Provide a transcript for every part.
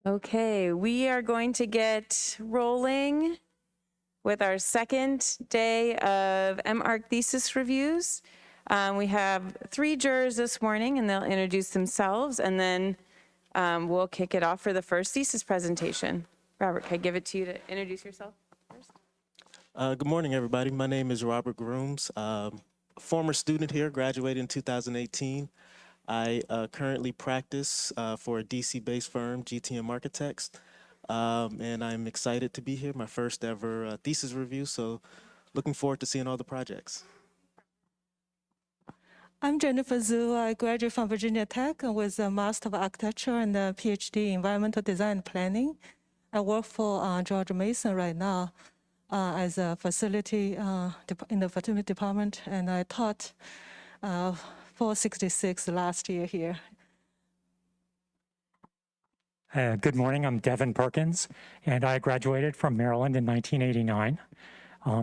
Okay, we are going to get rolling with our second day of MARC thesis reviews. We have 3 jurors this morning, and they'll introduce themselves, and then we'll kick it off for the first thesis presentation. Robert, can I give it to you to introduce yourself first? Good morning, everybody. My name is Robert Grooms. A former student here, graduated in 2018. I currently practice for a DC-based firm, GTM Architects, and I'm excited to be here, my first ever thesis review, so looking forward to seeing all the projects. I'm Jennifer Zhu. I graduated from Virginia Tech with a Master of Architecture and a PhD in Environmental Design and Planning. I work for George Mason right now as a facility in the facility department, and I taught 466 last year here. Good morning, I'm Devin Perkins, and I graduated from Maryland in 1989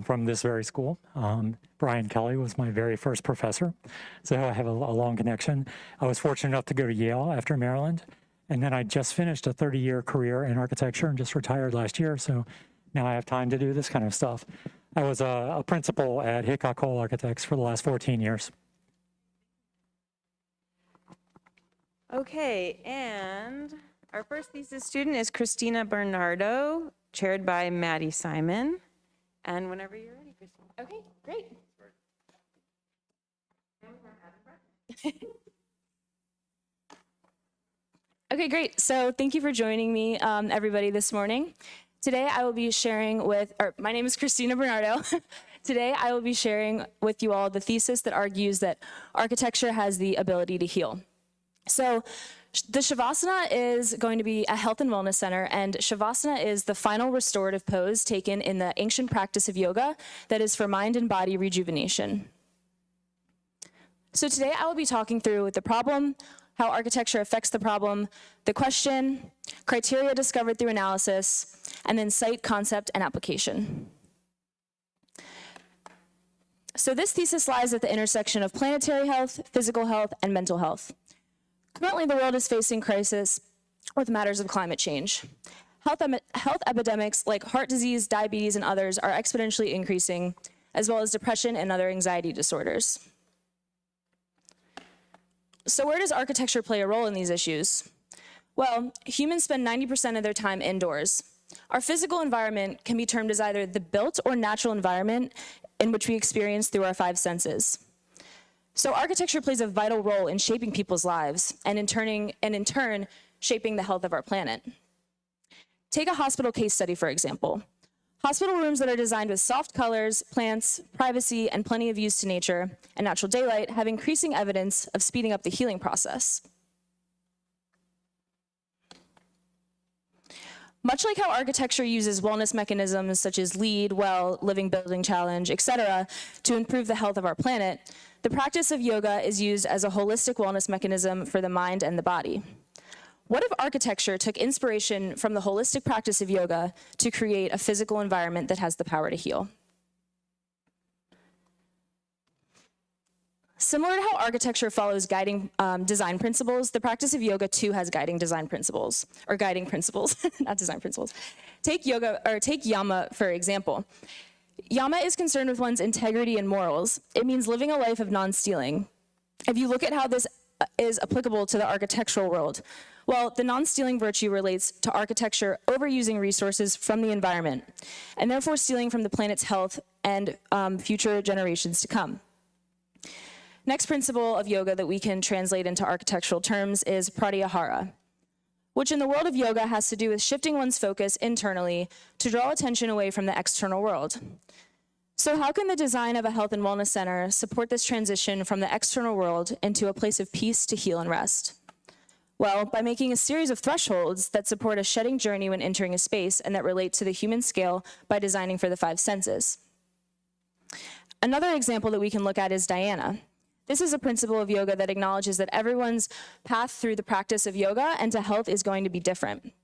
from this very school. Brian Kelly was my very first professor, so I have a long connection. I was fortunate enough to go to Yale after Maryland, and then I just finished a 30-year career in architecture and just retired last year, so now I have time to do this kind of stuff. I was a principal at Hickok Cole Architects for the last 14 years. Okay, and our first thesis student is Christina Bernardo, chaired by Maddie Simon. And whenever you're ready, Christina. Okay, great. Okay, great. So thank you for joining me, everybody, this morning. Today I will be sharing my name is Christina Bernardo. Today I will be sharing with you all the thesis that argues that architecture has the ability to heal. So the Shavasana is going to be a health and wellness center, and Shavasana is the final restorative pose taken in the ancient practice of yoga that is for mind and body rejuvenation. So today I will be talking through the problem, how architecture affects the problem, the question, criteria discovered through analysis, and then site, concept, and application. So this thesis lies at the intersection of planetary health, physical health, and mental health. Currently, the world is facing crisis with matters of climate change. Health epidemics like heart disease, diabetes, and others are exponentially increasing, as well as depression and other anxiety disorders. So where does architecture play a role in these issues? Well, humans spend 90% of their time indoors. Our physical environment can be termed as either the built or natural environment in which we experience through our 5 senses. So architecture plays a vital role in shaping people's lives and in turn, shaping the health of our planet. Take a hospital case study, for example. Hospital rooms that are designed with soft colors, plants, privacy, and plenty of use to nature and natural daylight have increasing evidence of speeding up the healing process. Much like how architecture uses wellness mechanisms such as LEED, WELL, Living Building Challenge, etc., to improve the health of our planet, the practice of yoga is used as a holistic wellness mechanism for the mind and the body. What if architecture took inspiration from the holistic practice of yoga to create a physical environment that has the power to heal? Similar to how architecture follows guiding design principles, the practice of yoga too has guiding design principles, or guiding principles, not design principles. Take Yama, for example. Yama is concerned with one's integrity and morals. It means living a life of non-stealing. If you look at how this is applicable to the architectural world, well, the non-stealing virtue relates to architecture overusing resources from the environment, and therefore stealing from the planet's health and future generations to come. Next principle of yoga that we can translate into architectural terms is pratyahara, which in the world of yoga has to do with shifting one's focus internally to draw attention away from the external world. So how can the design of a health and wellness center support this transition from the external world into a place of peace to heal and rest? Well, by making a series of thresholds that support a shedding journey when entering a space and that relate to the human scale by designing for the 5 senses. Another example that we can look at is dhyana. This is a principle of yoga that acknowledges that everyone's path through the practice of yoga and to health is going to be different.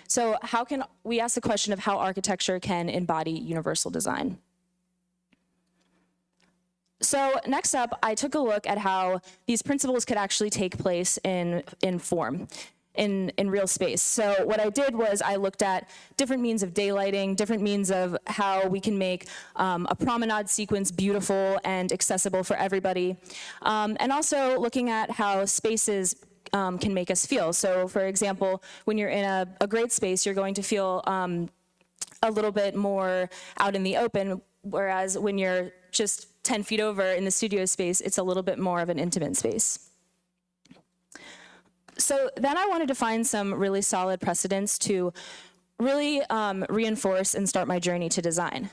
So how can we ask the question of how architecture can embody universal design? So next up, I took a look at how these principles could actually take place in form. in real space. So what I did was I looked at different means of daylighting, different means of how we can make a promenade sequence beautiful and accessible for everybody, and also looking at how spaces can make us feel. So for example, when you're in a great space, you're going to feel a little bit more out in the open, whereas when you're just 10 feet over in the studio space, it's a little bit more of an intimate space. So then I wanted to find some really solid precedents to really reinforce and start my journey to design.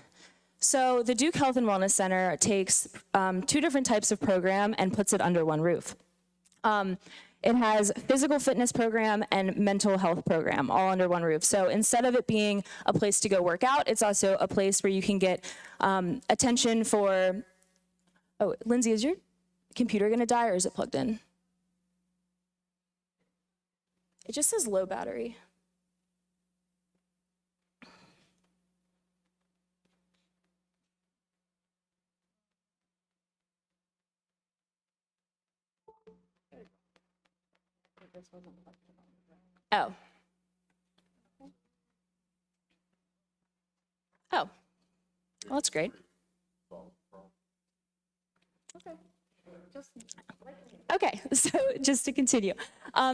So the Duke Health and Wellness Center takes 2 different types of program and puts it under one roof. It has physical fitness program and mental health program all under one roof. So instead of it being a place to go work out, it's also a place where you can get attention for, oh, Lindsay, is your computer gonna die or is it plugged in? It just says low battery. Oh. Oh. Well, that's great. Okay, so just to continue.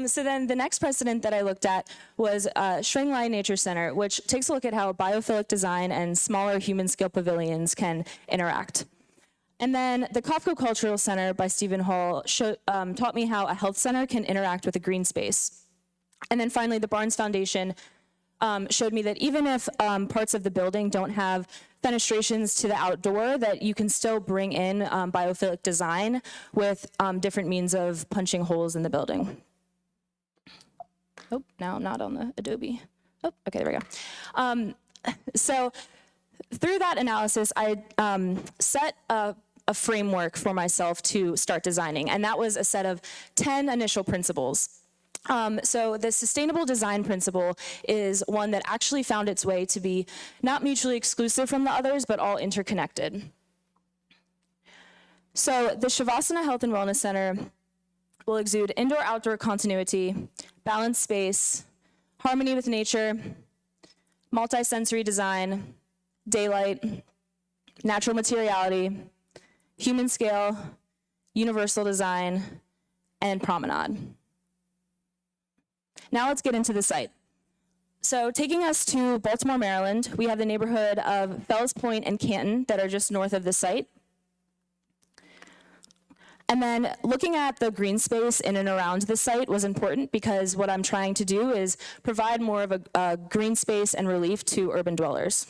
So then the next precedent that I looked at was Shrine Lai Nature Center, which takes a look at how biophilic design and smaller human scale pavilions can interact. And then the Kafka Cultural Center by Stephen Hall taught me how a health center can interact with a green space. And then finally, the Barnes Foundation showed me that even if parts of the building don't have fenestrations to the outdoor, that you can still bring in biophilic design with different means of punching holes in the building. Oh, now I'm not on the Adobe. Oh, okay, there we go. So through that analysis, I set a framework for myself to start designing, and that was a set of 10 initial principles. So the sustainable design principle is one that actually found its way to be not mutually exclusive from the others, but all interconnected. So the Shavasana Health and Wellness Center will exude indoor-outdoor continuity, balanced space, harmony with nature, multi-sensory design, daylight, natural materiality, human scale, universal design, and promenade. Now let's get into the site. So taking us to Baltimore, Maryland, we have the neighborhood of Fells Point and Canton that are just north of the site. And then looking at the green space in and around the site was important because what I'm trying to do is provide more of a green space and relief to urban dwellers.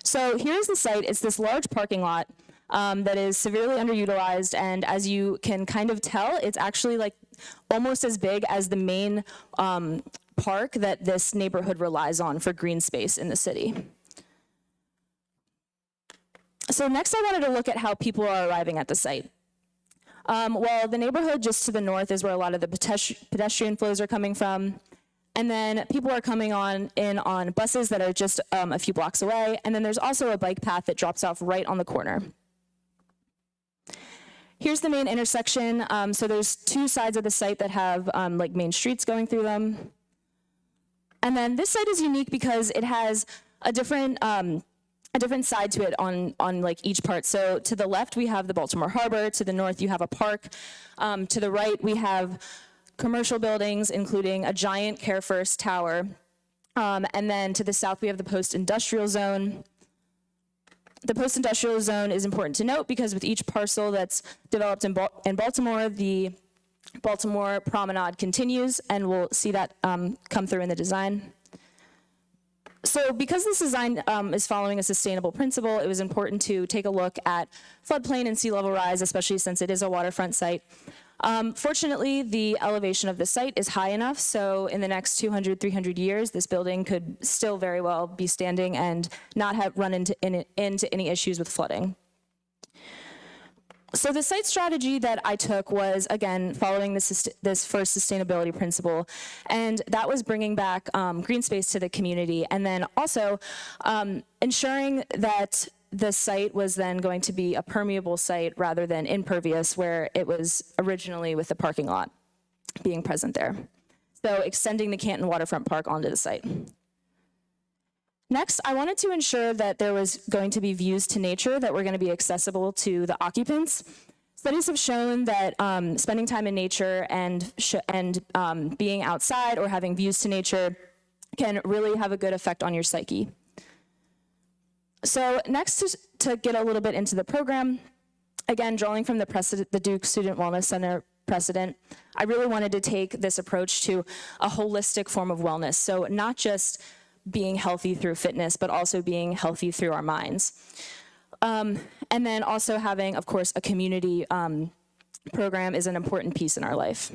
So here's the site. It's this large parking lot that is severely underutilized, and as you can kind of tell, it's actually like almost as big as the main park that this neighborhood relies on for green space in the city. So next I wanted to look at how people are arriving at the site. Well, the neighborhood just to the north is where a lot of the pedestrian flows are coming from. And then people are coming in on buses that are just a few blocks away. And then there's also a bike path that drops off right on the corner. Here's the main intersection. So there's 2 sides of the site that have like main streets going through them. And then this site is unique because it has a different side to it on like each part. So to the left, we have the Baltimore Harbor. To the north, you have a park. To the right, we have commercial buildings, including a giant Care First tower. And then to the south, we have the post-industrial zone. The post-industrial zone is important to note because with each parcel that's developed in Baltimore, the Baltimore promenade continues, and we'll see that come through in the design. So because this design is following a sustainable principle, it was important to take a look at floodplain and sea level rise, especially since it is a waterfront site. Fortunately, the elevation of the site is high enough, so in the next 200, 300 years, this building could still very well be standing and not have run into any issues with flooding. So the site strategy that I took was, again, following this first sustainability principle, and that was bringing back green space to the community, and then also ensuring that the site was then going to be a permeable site rather than impervious where it was originally with the parking lot. being present there. So extending the Canton Waterfront Park onto the site. Next, I wanted to ensure that there was going to be views to nature that were going to be accessible to the occupants. Studies have shown that spending time in nature and being outside or having views to nature can really have a good effect on your psyche. So next, to get a little bit into the program, again, drawing from the Duke Student Wellness Center precedent, I really wanted to take this approach to a holistic form of wellness. So not just being healthy through fitness, but also being healthy through our minds. And then also having, of course, a community program is an important piece in our life.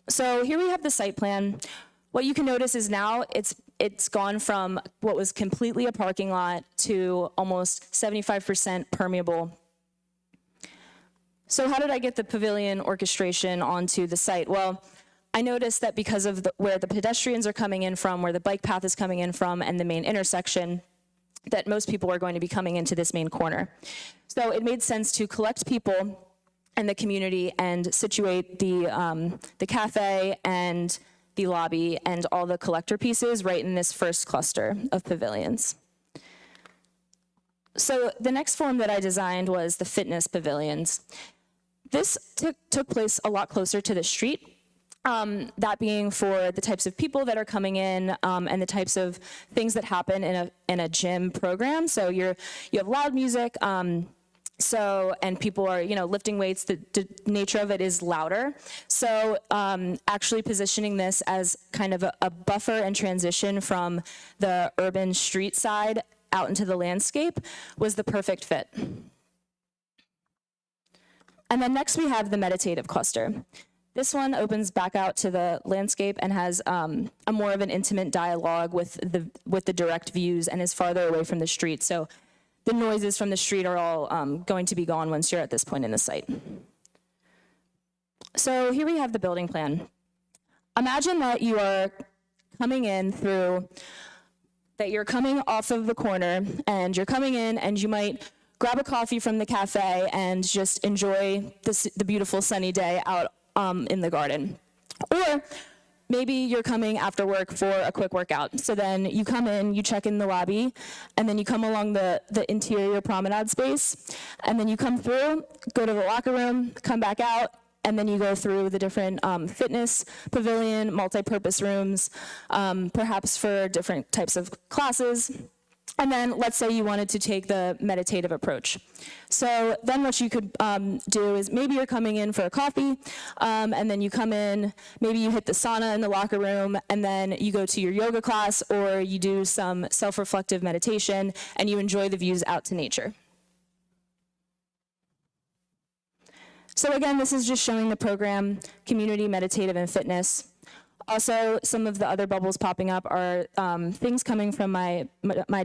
So here we have the site plan. What you can notice is now it's gone from what was completely a parking lot to almost 75% permeable. So how did I get the pavilion orchestration onto the site? Well, I noticed that because of where the pedestrians are coming in from, where the bike path is coming in from, and the main intersection, that most people are going to be coming into this main corner. So it made sense to collect people in the community and situate the cafe and the lobby and all the collector pieces right in this first cluster of pavilions. So the next form that I designed was the fitness pavilions. This took place a lot closer to the street. That being for the types of people that are coming in and the types of things that happen in a gym program. So you have loud music, and people are lifting weights. The nature of it is louder. So actually positioning this as kind of a buffer and transition from the urban street side out into the landscape was the perfect fit. And then next we have the meditative cluster. This one opens back out to the landscape and has a more of an intimate dialogue with the direct views and is farther away from the street. So the noises from the street are all going to be gone once you're at this point in the site. So here we have the building plan. Imagine that you are coming in that you're coming off of the corner and you're coming in and you might grab a coffee from the cafe and just enjoy the beautiful sunny day out in the garden. Or maybe you're coming after work for a quick workout. So then you come in, you check in the lobby, and then you come along the interior promenade space, and then you come through, go to the locker room, come back out, and then you go through the different fitness pavilion, multi-purpose rooms, perhaps for different types of classes. And then let's say you wanted to take the meditative approach. So then what you could do is maybe you're coming in for a coffee, and then you come in, maybe you hit the sauna in the locker room, and then you go to your yoga class, or you do some self-reflective meditation, and you enjoy the views out to nature. So again, this is just showing the program, community, meditative, and fitness. Also, some of the other bubbles popping up are things coming from my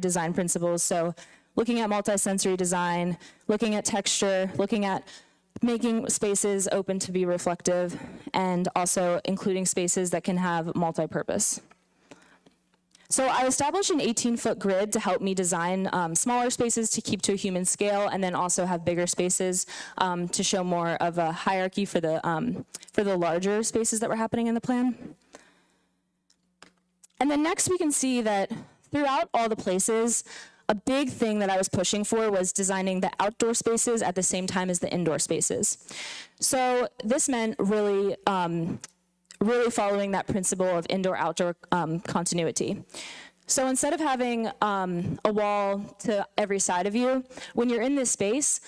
design principles. So looking at multisensory design, looking at texture, looking at making spaces open to be reflective, and also including spaces that can have multi-purpose. So I established an 18-foot grid to help me design smaller spaces to keep to a human scale, and then also have bigger spaces to show more of a hierarchy for the larger spaces that were happening in the plan. And then next we can see that throughout all the places, a big thing that I was pushing for was designing the outdoor spaces at the same time as the indoor spaces. So this meant really following that principle of indoor-outdoor continuity. So instead of having a wall to every side of you, when you're in this space,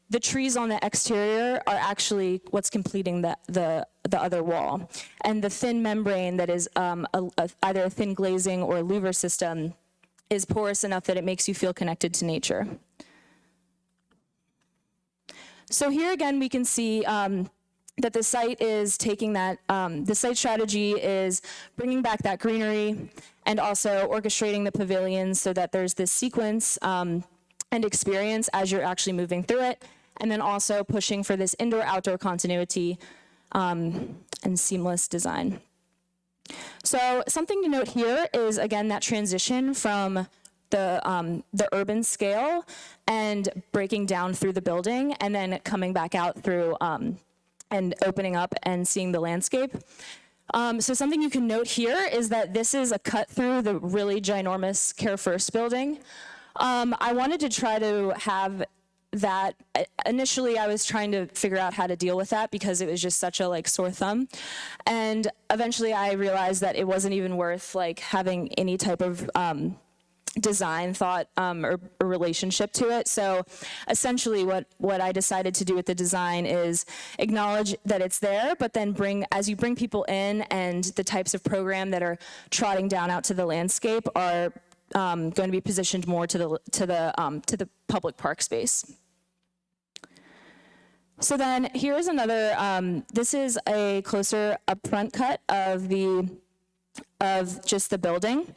the trees on the exterior are actually what's completing the other wall. And the thin membrane that is either a thin glazing or louver system is porous enough that it makes you feel connected to nature. So here again, we can see that the site is taking that, the site strategy is bringing back that greenery and also orchestrating the pavilions so that there's this sequence and experience as you're actually moving through it, and then also pushing for this indoor-outdoor continuity and seamless design. So something to note here is, again, that transition from the urban scale and breaking down through the building and then coming back out through and opening up and seeing the landscape. So something you can note here is that this is a cut through the really ginormous Care First building. I wanted to try to have that. Initially, I was trying to figure out how to deal with that because it was just such a like sore thumb. And eventually I realized that it wasn't even worth like having any type of design thought or relationship to it. So essentially what I decided to do with the design is acknowledge that it's there, but then as you bring people in and the types of program that are trotting down out to the landscape are going to be positioned more to the public park space. So then here's another, this is a closer upfront cut of just the building.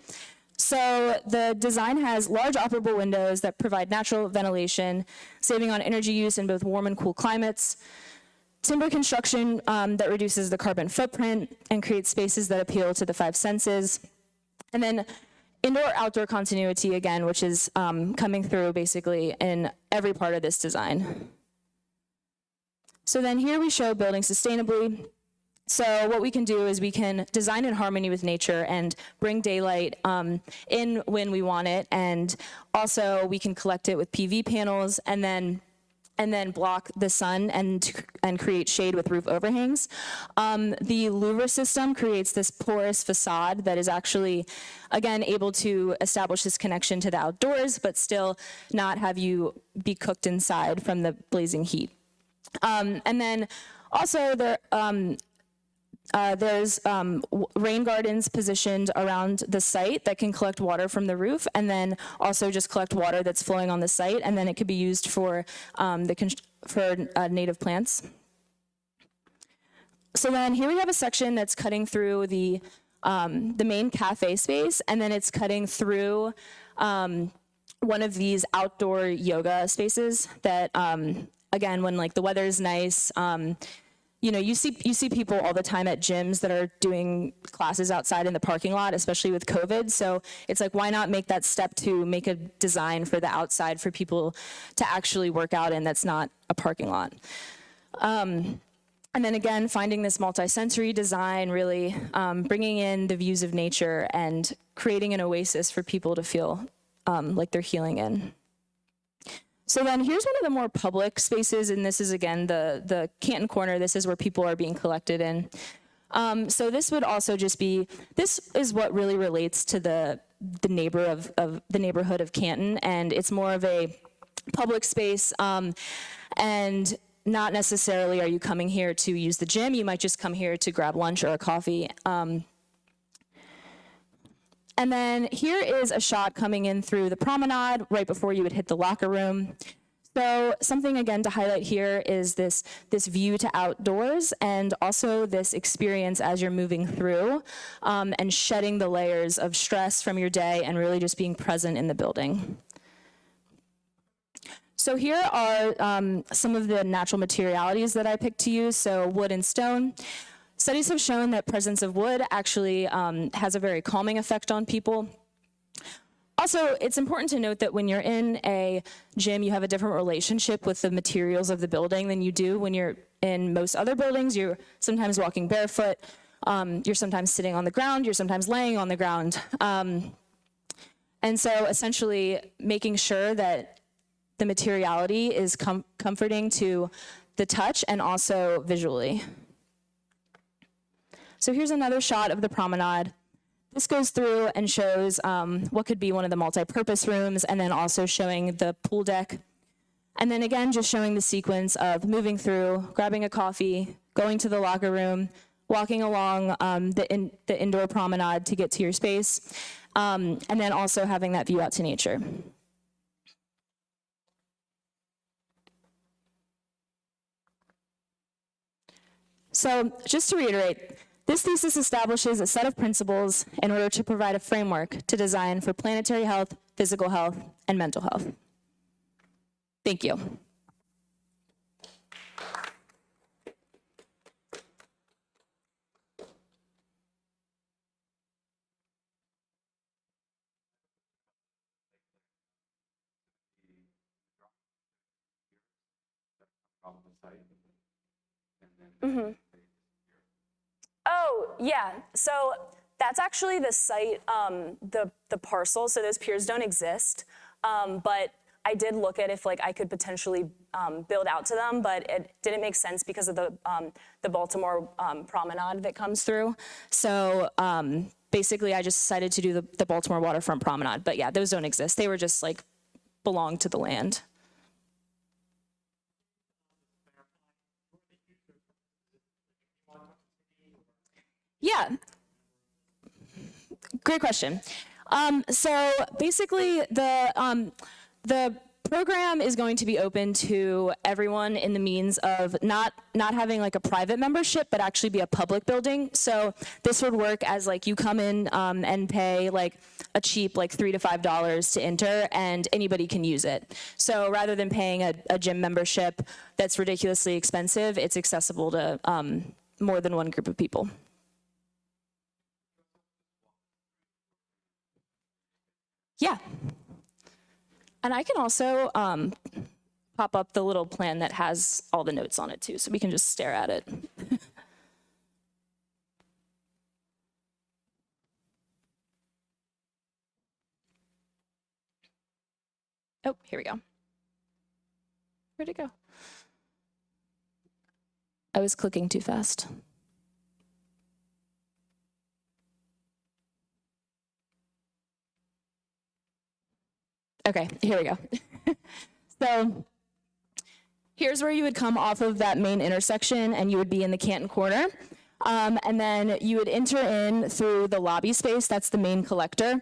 So the design has large operable windows that provide natural ventilation, saving on energy use in both warm and cool climates, timber construction that reduces the carbon footprint and creates spaces that appeal to the five senses, and then indoor-outdoor continuity again, which is coming through basically in every part of this design. So then here we show building sustainably. So what we can do is we can design in harmony with nature and bring daylight in when we want it, and also we can collect it with PV panels and then block the sun and create shade with roof overhangs. The louver system creates this porous facade that is actually, again, able to establish this connection to the outdoors, but still not have you be cooked inside from the blazing heat. And then also there's rain gardens positioned around the site that can collect water from the roof, and then also just collect water that's flowing on the site, and then it could be used for native plants. So then here we have a section that's cutting through the main cafe space, and then it's cutting through one of these outdoor yoga spaces that, again, when like the weather is nice, you know, you see people all the time at gyms that are doing classes outside in the parking lot, especially with COVID. So it's like, why not make that step to make a design for the outside for people to actually work out in that's not a parking lot. And then again, finding this multi-sensory design, really bringing in the views of nature and creating an oasis for people to feel like they're healing in. So then here's one of the more public spaces, and this is, again, the Canton Corner. This is where people are being collected in. So this would also just be, this is what really relates to the neighborhood of Canton, and it's more of a public space, and not necessarily are you coming here to use the gym. You might just come here to grab lunch or a coffee. And then here is a shot coming in through the promenade right before you would hit the locker room. So something, again, to highlight here is this view to outdoors, and also this experience as you're moving through and shedding the layers of stress from your day and really just being present in the building. So here are some of the natural materialities that I picked to use, so wood and stone. Studies have shown that presence of wood actually has a very calming effect on people. Also, it's important to note that when you're in a gym, you have a different relationship with the materials of the building than you do when you're in most other buildings. You're sometimes walking barefoot, you're sometimes sitting on the ground, you're sometimes laying on the ground. And so essentially making sure that the materiality is comforting to the touch and also visually. So here's another shot of the promenade. This goes through and shows what could be one of the multi-purpose rooms, and then also showing the pool deck. And then again, just showing the sequence of moving through, grabbing a coffee, going to the locker room, walking along the indoor promenade to get to your space, and then also having that view out to nature. So just to reiterate, this thesis establishes a set of principles in order to provide a framework to design for planetary health, physical health, and mental health. Thank you. Oh, yeah. So that's actually the site, the parcel. So those piers don't exist. But I did look at if like I could potentially build out to them, but it didn't make sense because of the Baltimore promenade that comes through. So basically I just decided to do the Baltimore waterfront promenade. But yeah, those don't exist. They were just like belong to the land. Yeah, great question. So basically, the program is going to be open to everyone in the means of not having like a private membership, but actually be a public building. So this would work as like you come in and pay like a cheap like $3 to $5 to enter, and anybody can use it. So rather than paying a gym membership that's ridiculously expensive, it's accessible to more than one group of people. Yeah. And I can also pop up the little plan that has all the notes on it too, so we can just stare at it. Oh, here we go. Where'd it go? I was clicking too fast. Okay, here we go. So here's where you would come off of that main intersection, and you would be in the Canton corner. And then you would enter in through the lobby space, that's the main collector.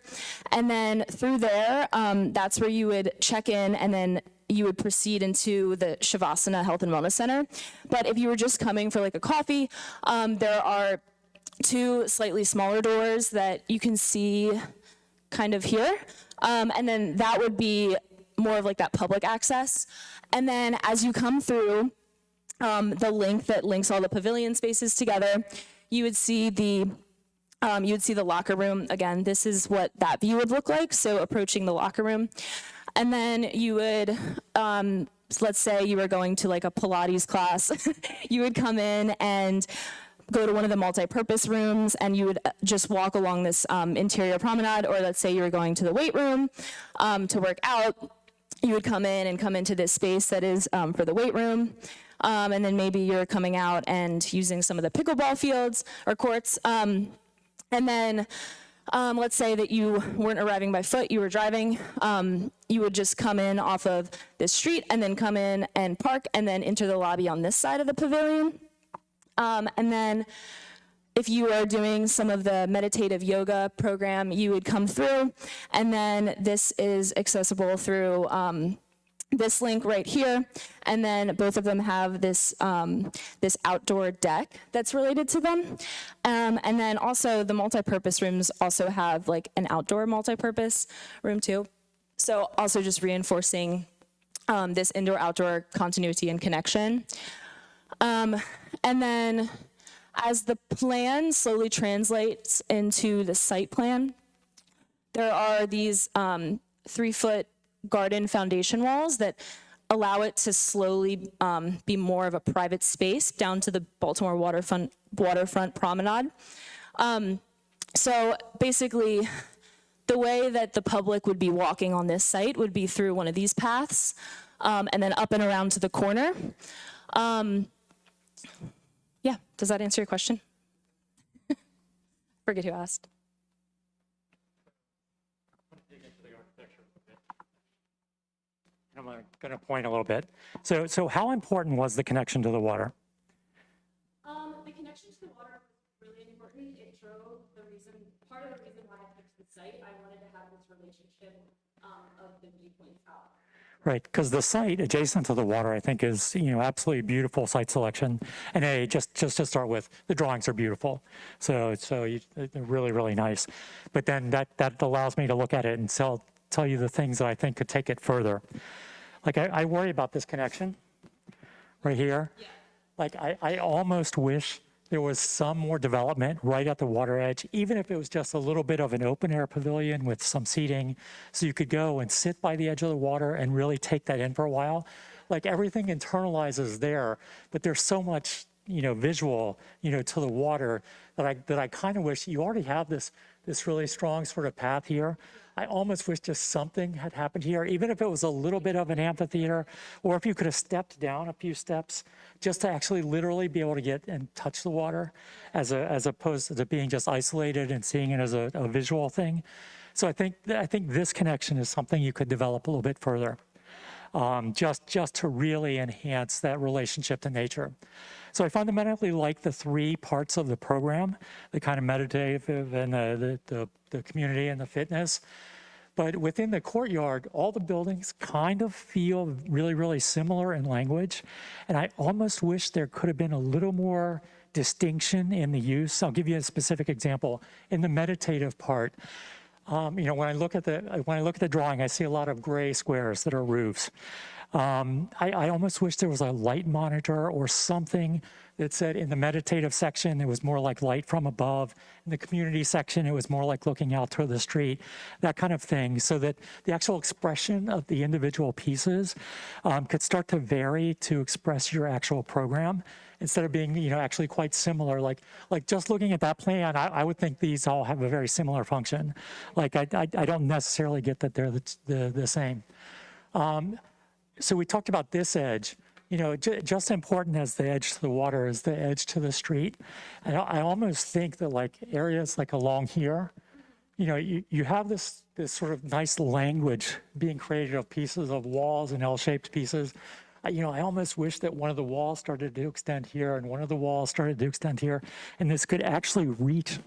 And then through there, that's where you would check in, and then you would proceed into the Shavasana Health and Wellness Center. But if you were just coming for like a coffee, there are two slightly smaller doors that you can see kind of here. And then that would be more of like that public access. And then as you come through, the link that links all the pavilion spaces together, you would see the locker room. Again, this is what that view would look like. So approaching the locker room. And then you would, let's say you were going to like a Pilates class, you would come in and go to one of the multi-purpose rooms, and you would just walk along this interior promenade. Or let's say you were going to the weight room to work out, you would come in and come into this space that is for the weight room. And then maybe you're coming out and using some of the pickleball fields or courts. And then let's say that you weren't arriving by foot, you were driving, you would just come in off of this street and then come in and park and then enter the lobby on this side of the pavilion. And then if you are doing some of the meditative yoga program, you would come through, and then this is accessible through this link right here. And then both of them have this, this outdoor deck that's related to them. And then also the multi-purpose rooms also have like an outdoor multi-purpose room too. So also just reinforcing this indoor-outdoor continuity and connection. And then as the plan slowly translates into the site plan, there are these 3-foot garden foundation walls that allow it to slowly be more of a private space down to the Baltimore waterfront promenade. So basically, the way that the public would be walking on this site would be through one of these paths, and then up and around to the corner. Yeah, does that answer your question? Forget who asked. I'm going to point a little bit. So how important was the connection to the water? The connection to the water was really important. It drove the reason, part of the reason why I picked the site. I wanted to have this relationship of the viewpoints out. Right, because the site adjacent to the water, I think, is absolutely beautiful site selection. And just to start with, the drawings are beautiful, they're really, really nice. But then that allows me to look at it and tell you the things that I think could take it further. Like I worry about this connection right here. Yeah. Like I almost wish there was some more development right at the water edge, even if it was just a little bit of an open air pavilion with some seating, so you could go and sit by the edge of the water and really take that in for a while. Like everything internalizes there, but there's so much visual, to the water that I kind of wish you already have this really strong sort of path here. I almost wish just something had happened here, even if it was a little bit of an amphitheater, or if you could have stepped down a few steps just to actually literally be able to get and touch the water as opposed to being just isolated and seeing it as a visual thing. So I think this connection is something you could develop a little bit further, just to really enhance that relationship to nature. So I fundamentally like the three parts of the program, the kind of meditative and the community and the fitness. But within the courtyard, all the buildings kind of feel really, really similar in language. And I almost wish there could have been a little more distinction in the use. I'll give you a specific example. In the meditative part, when I look at the drawing, I see a lot of gray squares that are roofs. I almost wish there was a light monitor or something that said in the meditative section, it was more like light from above. In the community section, it was more like looking out toward the street, that kind of thing, so that the actual expression of the individual pieces could start to vary to express your actual program instead of being, actually quite similar. Like just looking at that plan, I would think these all have a very similar function. Like I don't necessarily get that they're the same. So we talked about this edge, just as important as the edge to the water is the edge to the street. And I almost think that like areas like along here, you have this sort of nice language being created of pieces of walls and L-shaped pieces. I almost wish that one of the walls started to extend here and one of the walls started to extend here. And this could actually reach,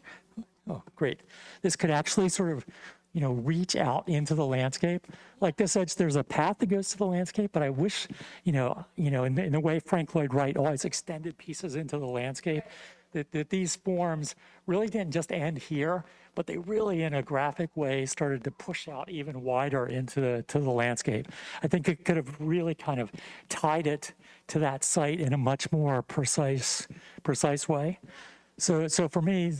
oh, great. This could actually sort of reach out into the landscape. Like this edge, there's a path that goes to the landscape, but I wish, in the way Frank Lloyd Wright always extended pieces into the landscape, that these forms really didn't just end here, but they really, in a graphic way, started to push out even wider into the landscape. I think it could have really kind of tied it to that site in a much more precise way. So for me,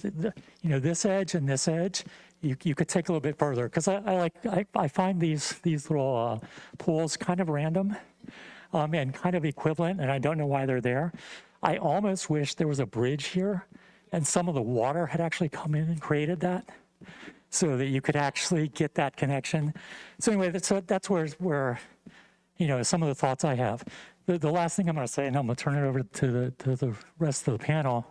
this edge and this edge, you could take a little bit further, because I find these little pools kind of random and kind of equivalent, and I don't know why they're there. I almost wish there was a bridge here and some of the water had actually come in and created that so that you could actually get that connection. So anyway, that's where some of the thoughts I have. The last thing I'm going to say, and I'm going to turn it over to the rest of the panel.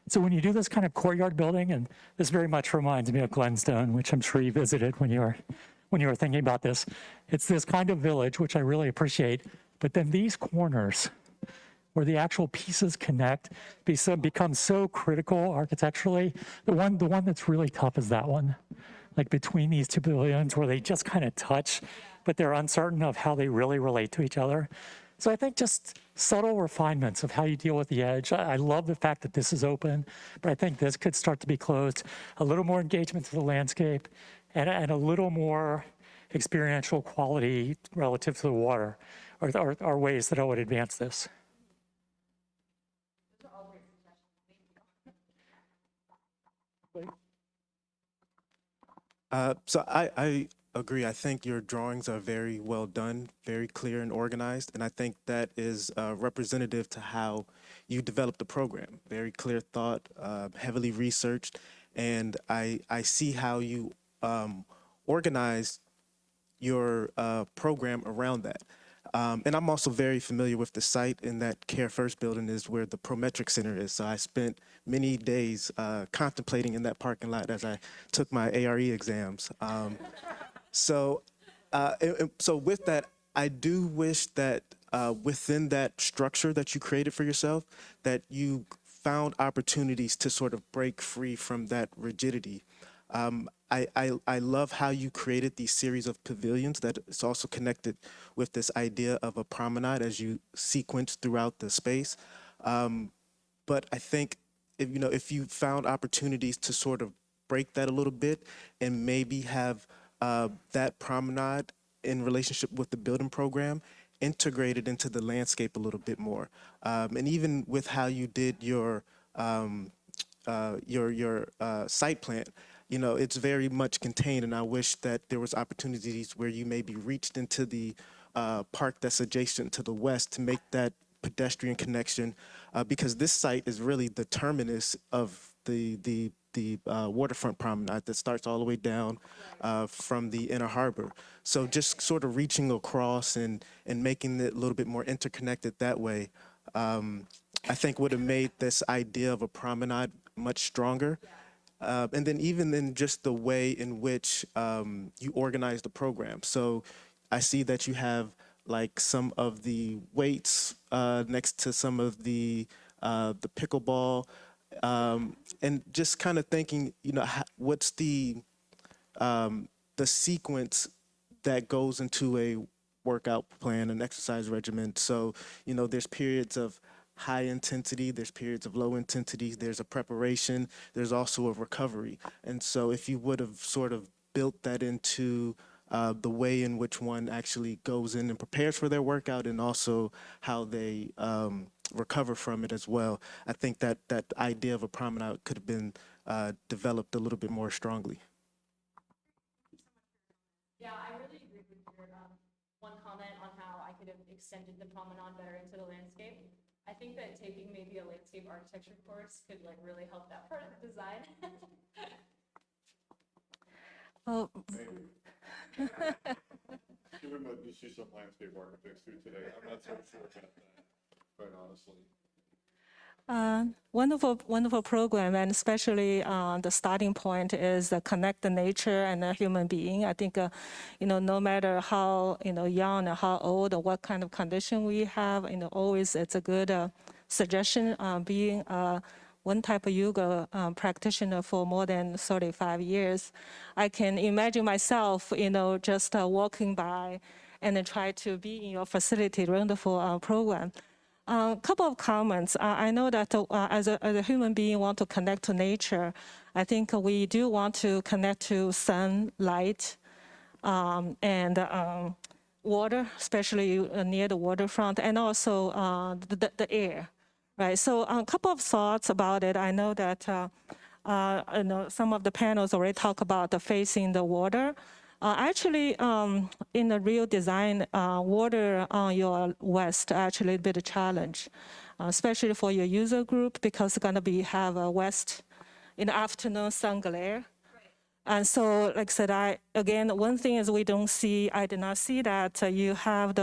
So when you do this kind of courtyard building, and this very much reminds me of Glenstone, which I'm sure you visited when you were thinking about this. It's this kind of village, which I really appreciate. But then these corners, where the actual pieces connect, become so critical architecturally. The one that's really tough is that one, like between these two pavilions, where they just kind of touch, but they're uncertain of how they really relate to each other. So I think just subtle refinements of how you deal with the edge. I love the fact that this is open, but I think this could start to be closed. A little more engagement to the landscape and a little more experiential quality relative to the water are ways that I would advance this. So I agree. I think your drawings are very well done, very clear and organized. And I think that is representative to how you developed the program. Very clear thought, heavily researched. And I see how you organized your program around that. And I'm also very familiar with the site, and that Care First building is where the Prometric Center is. So I spent many days contemplating in that parking lot as I took my ARE exams. So with that, I do wish that within that structure that you created for yourself, that you found opportunities to sort of break free from that rigidity. I love how you created these series of pavilions that is also connected with this idea of a promenade as you sequence throughout the space. But I think if you found opportunities to sort of break that a little bit and maybe have that promenade in relationship with the building program integrated into the landscape a little bit more. And even with how you did your site plan, it's very much contained, and I wish that there was opportunities where you maybe reached into the park that's adjacent to the west to make that pedestrian connection, because this site is really the terminus of the waterfront promenade that starts all the way down from the inner harbor. So just sort of reaching across and making it a little bit more interconnected that way, I think would have made this idea of a promenade much stronger. And then even in just the way in which you organize the program. So I see that you have like some of the weights next to some of the pickleball, and just kind of thinking, you know, what's the sequence that goes into a workout plan, an exercise regimen. So, you know, there's periods of high intensity, there's periods of low intensity, there's a preparation, there's also a recovery. And so if you would have sort of built that into the way in which one actually goes in and prepares for their workout, and also how they recover from it as well, I think that that idea of a promenade could have been developed a little bit more strongly. Yeah, I really agree with your one comment on how I could have extended the promenade better into the landscape. I think that taking maybe a landscape architecture course could like really help that part of the design. Oh, Given that you see some landscape architects do today, I'm not so sure about that, quite honestly. wonderful program, and especially the starting point is connect the nature and the human being. I think, no matter how young or how old or what kind of condition we have, always it's a good suggestion. Being one type of yoga practitioner for more than 35 years, I can imagine myself, just walking by and then try to be in your facility. Wonderful program. A couple of comments. I know that as a human being want to connect to nature. I think we do want to connect to sunlight and water, especially near the waterfront, and also the air, right? So a couple of thoughts about it. I know that some of the panels already talk about the facing the water. Actually, in the real design, water on your west actually a bit of challenge, especially for your user group, because it's gonna have a west in the afternoon sun glare. And so, like I said, again, one thing is I did not see that you have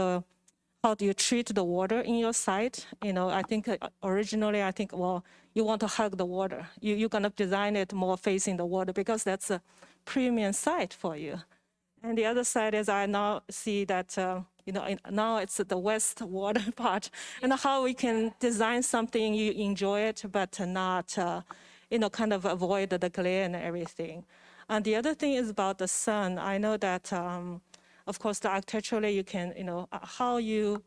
how do you treat the water in your site? I think originally, well, you want to hug the water. You're gonna design it more facing the water because that's a premium site for you. And the other side is I now see that, now it's the west water part, and how we can design something you enjoy it, but not, kind of avoid the glare and everything. And the other thing is about the sun. I know that, of course, architecturally you can, how you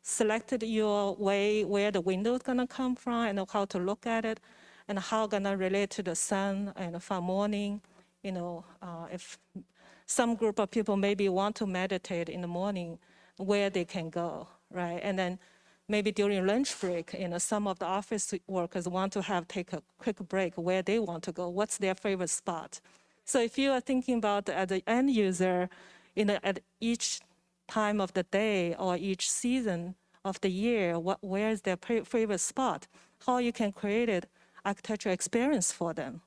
selected your way where the window is gonna come from, and how to look at it, and how gonna relate to the sun, and from morning, if some group of people maybe want to meditate in the morning, where they can go, right? And then maybe during lunch break, some of the office workers want to take a quick break where they want to go. What's their favorite spot? So if you are thinking about as an end user, at each time of the day or each season of the year, where is their favorite spot? How you can create an architectural experience for them.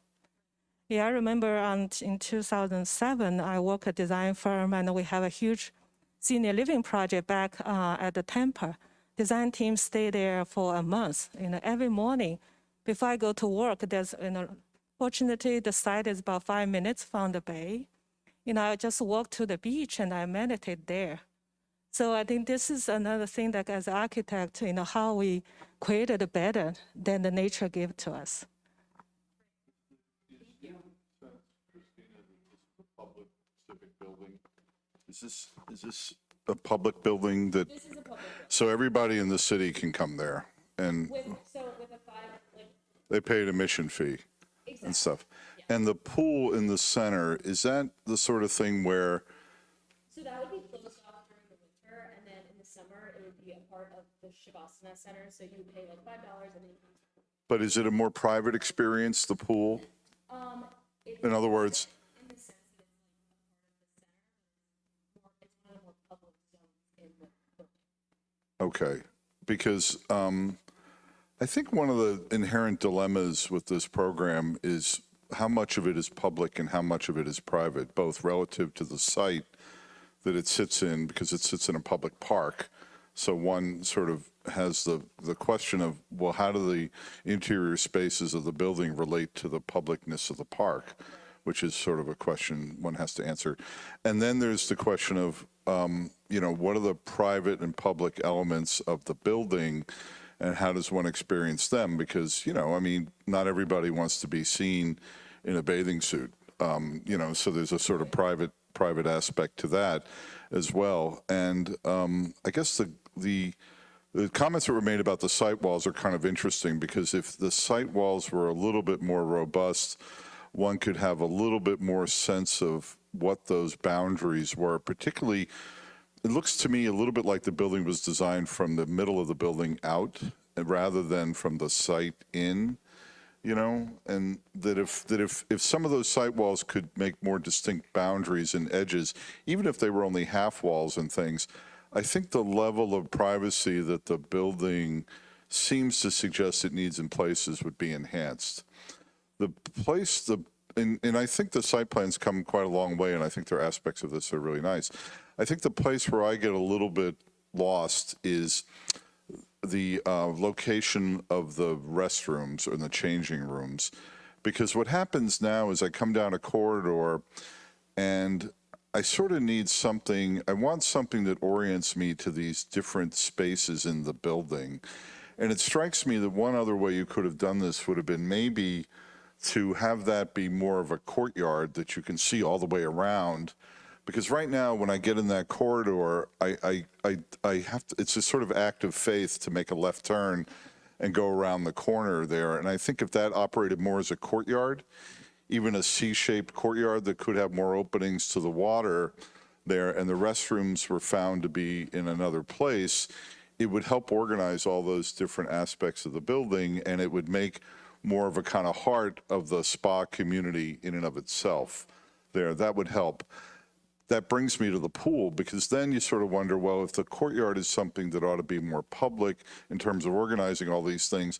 Yeah, I remember in 2007, I worked at a design firm, and we have a huge senior living project back at the Tampa. Design team stay there for a month. Every morning, before I go to work, there's, fortunately, the site is about 5 minutes from the bay. I just walk to the beach and I meditate there. So I think this is another thing that as an architect, how we created it better than the nature gave to us. Public civic building. Is this a public building that? This is a public. So everybody in the city can come there, and With a they pay an admission fee and stuff. Yeah. And the pool in the center, is that the sort of thing where? So that would be closed off during the winter, and then in the summer it would be a part of the Shavasana Center. So you would pay like $5 and then. But is it a more private experience, the pool? In other words. In the sense that it's like a part of the center, it's one of the more public zones in the building. Okay, because I think one of the inherent dilemmas with this program is how much of it is public and how much of it is private, both relative to the site that it sits in, because it sits in a public park. So one sort of has the question of, well, how do the interior spaces of the building relate to the publicness of the park, which is sort of a question one has to answer. And then there's the question of, you know, what are the private and public elements of the building, and how does one experience them? Because, you know, I mean, not everybody wants to be seen in a bathing suit, you know, so there's a sort of private aspect to that as well. And I guess the comments that were made about the site walls are kind of interesting, because if the site walls were a little bit more robust, one could have a little bit more sense of what those boundaries were. Particularly, it looks to me a little bit like the building was designed from the middle of the building out rather than from the site in, you know, and that if some of those site walls could make more distinct boundaries and edges, even if they were only half walls and things, I think the level of privacy that the building seems to suggest it needs in places would be enhanced. The place, and I think the site plans come quite a long way, and I think there are aspects of this that are really nice. I think the place where I get a little bit lost is the location of the restrooms and the changing rooms. Because what happens now is I come down a corridor and I sort of need something, I want something that orients me to these different spaces in the building. And it strikes me that one other way you could have done this would have been maybe to have that be more of a courtyard that you can see all the way around. Because right now, when I get in that corridor, I have to, it's a sort of act of faith to make a left turn and go around the corner there. And I think if that operated more as a courtyard, even a C-shaped courtyard that could have more openings to the water there, and the restrooms were found to be in another place, it would help organize all those different aspects of the building, and it would make more of a kind of heart of the spa community in and of itself there. That would help. That brings me to the pool, because then you sort of wonder, well, if the courtyard is something that ought to be more public in terms of organizing all these things,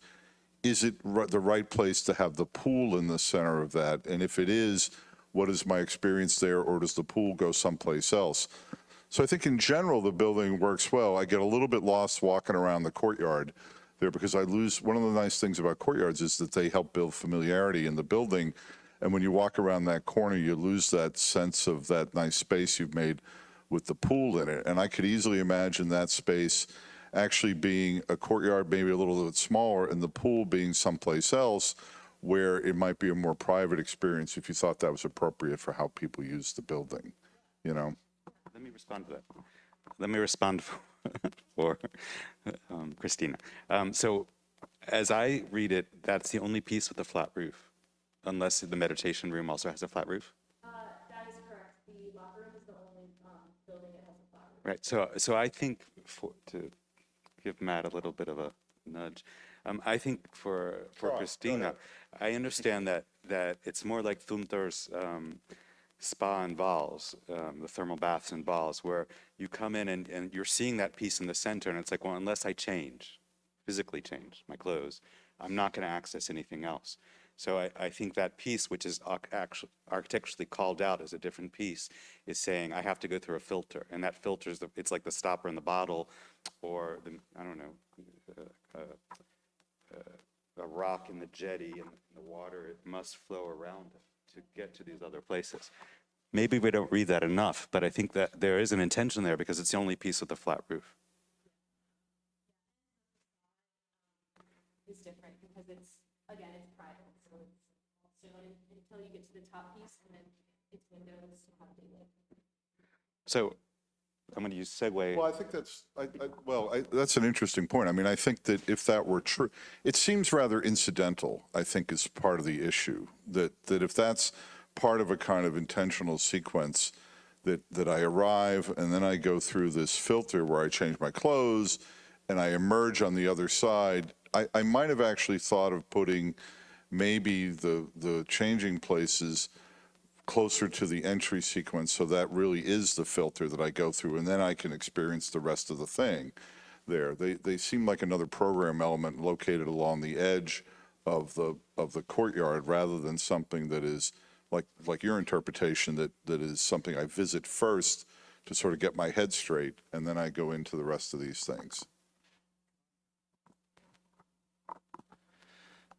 is it the right place to have the pool in the center of that? And if it is, what is my experience there, or does the pool go someplace else? So I think in general, the building works well. I get a little bit lost walking around the courtyard there, because I lose, one of the nice things about courtyards is that they help build familiarity in the building. And when you walk around that corner, you lose that sense of that nice space you've made with the pool in it. And I could easily imagine that space actually being a courtyard, maybe a little bit smaller, and the pool being someplace else where it might be a more private experience if you thought that was appropriate for how people use the building, you know? Let me respond to that. Let me respond for Christina. So as I read it, that's the only piece with a flat roof, unless the meditation room also has a flat roof. That is correct. The locker room is the only building that has a flat roof. Right. So I think, to give Matt a little bit of a nudge, I think for Christina, I understand that it's more like Thumthor's spa and Val's, the thermal baths and Val's, where you come in and you're seeing that piece in the center, and it's like, well, unless I physically change my clothes, I'm not going to access anything else. So I think that piece, which is actually architecturally called out as a different piece, is saying I have to go through a filter, and that filter is it's like the stopper in the bottle, or I don't know, a rock in the jetty, and the water, it must flow around it to get to these other places. Maybe we don't read that enough, but I think that there is an intention there, because it's the only piece with a flat roof. It's different because it's private. So until you get to the top piece, and then it's windows to have daylight. So I'm going to use segue. Well, I think that's an interesting point. I mean, I think that if that were true, it seems rather incidental, I think, is part of the issue, that if that's part of a kind of intentional sequence, that I arrive and then I go through this filter where I change my clothes and I emerge on the other side, I might have actually thought of putting maybe the changing places closer to the entry sequence, so that really is the filter that I go through, and then I can experience the rest of the thing there. They seem like another program element located along the edge of the courtyard rather than something that is like your interpretation that is something I visit first to sort of get my head straight, and then I go into the rest of these things.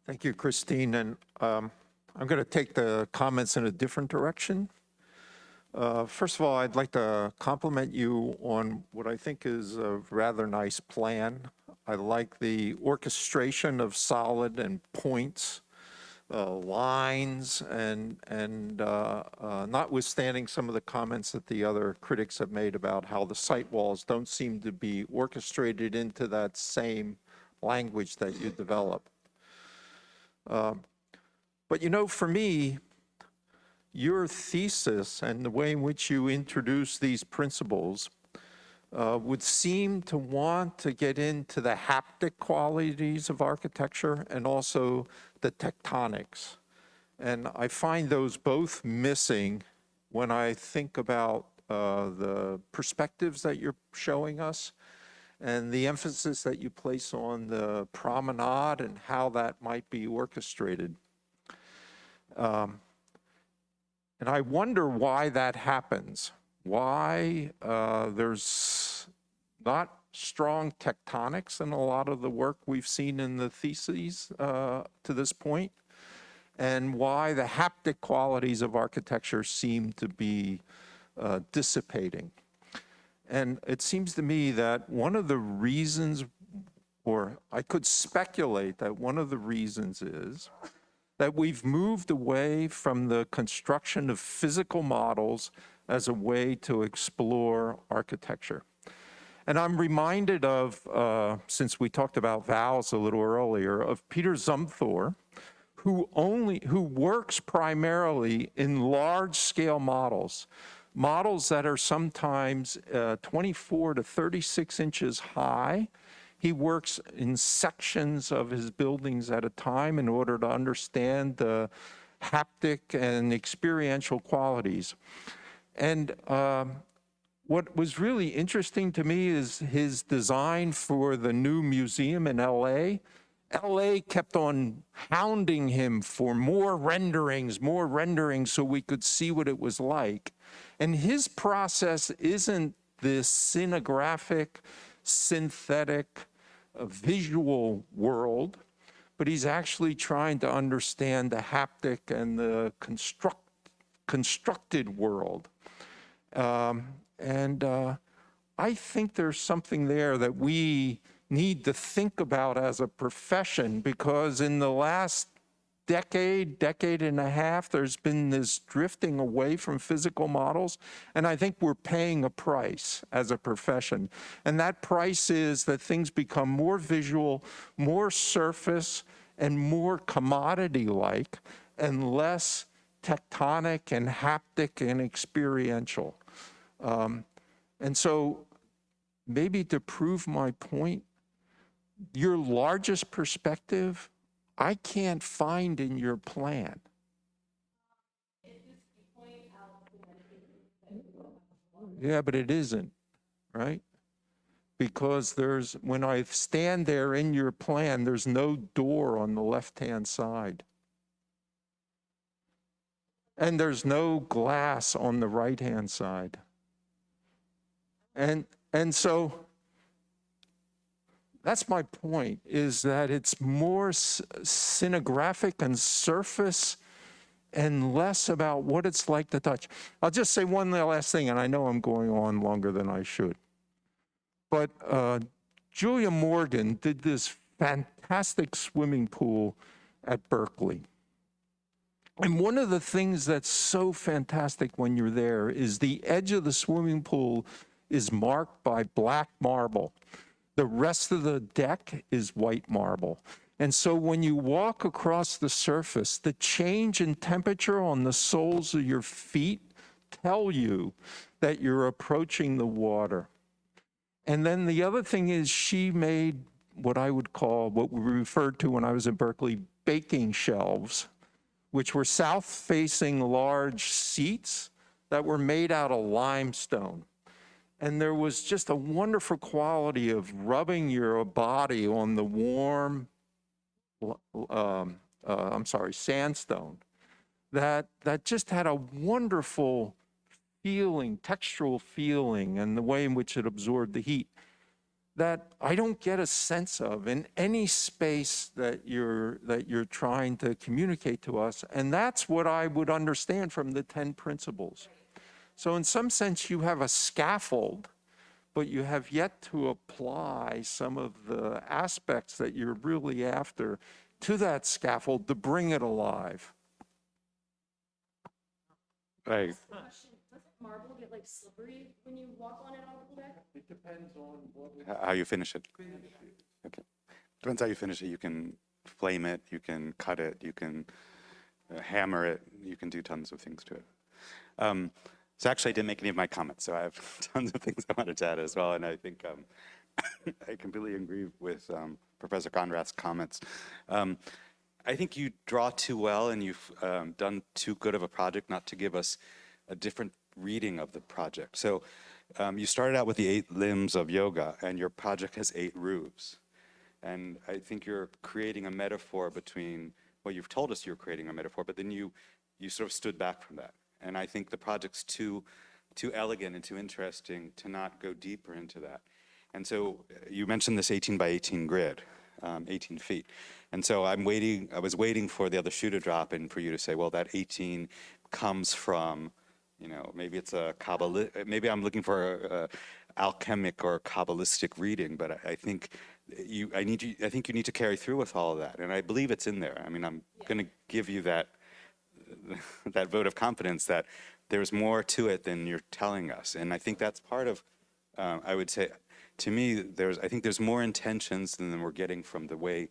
Thank you, Christine. And I'm going to take the comments in a different direction. First of all, I'd like to compliment you on what I think is a rather nice plan. I like the orchestration of solid and points, lines, and notwithstanding some of the comments that the other critics have made about how the site walls don't seem to be orchestrated into that same language that you develop. But you know, for me, your thesis and the way in which you introduce these principles would seem to want to get into the haptic qualities of architecture and also the tectonics. And I find those both missing when I think about the perspectives that you're showing us and the emphasis that you place on the promenade and how that might be orchestrated. And I wonder why that happens, why there's not strong tectonics in a lot of the work we've seen in the theses to this point, and why the haptic qualities of architecture seem to be dissipating. And it seems to me that one of the reasons, or I could speculate that one of the reasons is that we've moved away from the construction of physical models as a way to explore architecture. And I'm reminded of, since we talked about vowels a little earlier, of Peter Zumthor, who works primarily in large-scale models that are sometimes 24 to 36 inches high. He works in sections of his buildings at a time in order to understand the haptic and experiential qualities. And what was really interesting to me is his design for the new museum in LA. LA kept on hounding him for more renderings so we could see what it was like. And his process isn't this scenographic, synthetic, visual world, but he's actually trying to understand the haptic and the constructed world. I think there's something there that we need to think about as a profession, because in the last decade and a half, there's been this drifting away from physical models, and I think we're paying a price as a profession. And that price is that things become more visual, more surface, and more commodity-like, and less tectonic and haptic and experiential. And so maybe to prove my point, your largest perspective, I can't find in your plan. Yeah, but it isn't, right? Because when I stand there in your plan, there's no door on the left-hand side. And there's no glass on the right-hand side. And so that's my point, is that it's more scenographic and surface and less about what it's like to touch. I'll just say one last thing, and I know I'm going on longer than I should. But Julia Morgan did this fantastic swimming pool at Berkeley. And one of the things that's so fantastic when you're there is the edge of the swimming pool is marked by black marble. The rest of the deck is white marble. And so when you walk across the surface, the change in temperature on the soles of your feet tell you that you're approaching the water. And then the other thing is she made what I would call, what we referred to when I was in Berkeley, baking shelves, which were south-facing large seats that were made out of limestone. And there was just a wonderful quality of rubbing your body on the warm, sandstone that just had a wonderful feeling, textural feeling, and the way in which it absorbed the heat that I don't get a sense of in any space that you're trying to communicate to us. And that's what I would understand from the 10 principles. So in some sense, you have a scaffold, but you have yet to apply some of the aspects that you're really after to that scaffold to bring it alive. Right. Doesn't marble get like slippery when you walk on it on the deck? It depends on what How you finish it. Okay. Depends how you finish it. You can flame it, you can cut it, you can hammer it, you can do tons of things to it. So actually, I didn't make any of my comments, so I have tons of things I wanted to add as well. And I think I completely agree with Professor Conrad's comments. I think you draw too well, and you've done too good of a project not to give us a different reading of the project. So you started out with the 8 limbs of yoga, and your project has 8 roofs. And I think you're creating a metaphor between, well, you've told us you're creating a metaphor, but then you sort of stood back from that. And I think the project's too elegant and too interesting to not go deeper into that. And so you mentioned this 18 by 18 grid, 18 feet. And so I was waiting for the other shoe to drop and for you to say, well, that 18 comes from, maybe it's a maybe I'm looking for a alchemic or Kabbalistic reading, but I think you need to carry through with all of that. And I believe it's in there. I mean, I'm going to give you that vote of confidence that there's more to it than you're telling us. And I think that's part of, I would say, to me, I think there's more intentions than we're getting from the way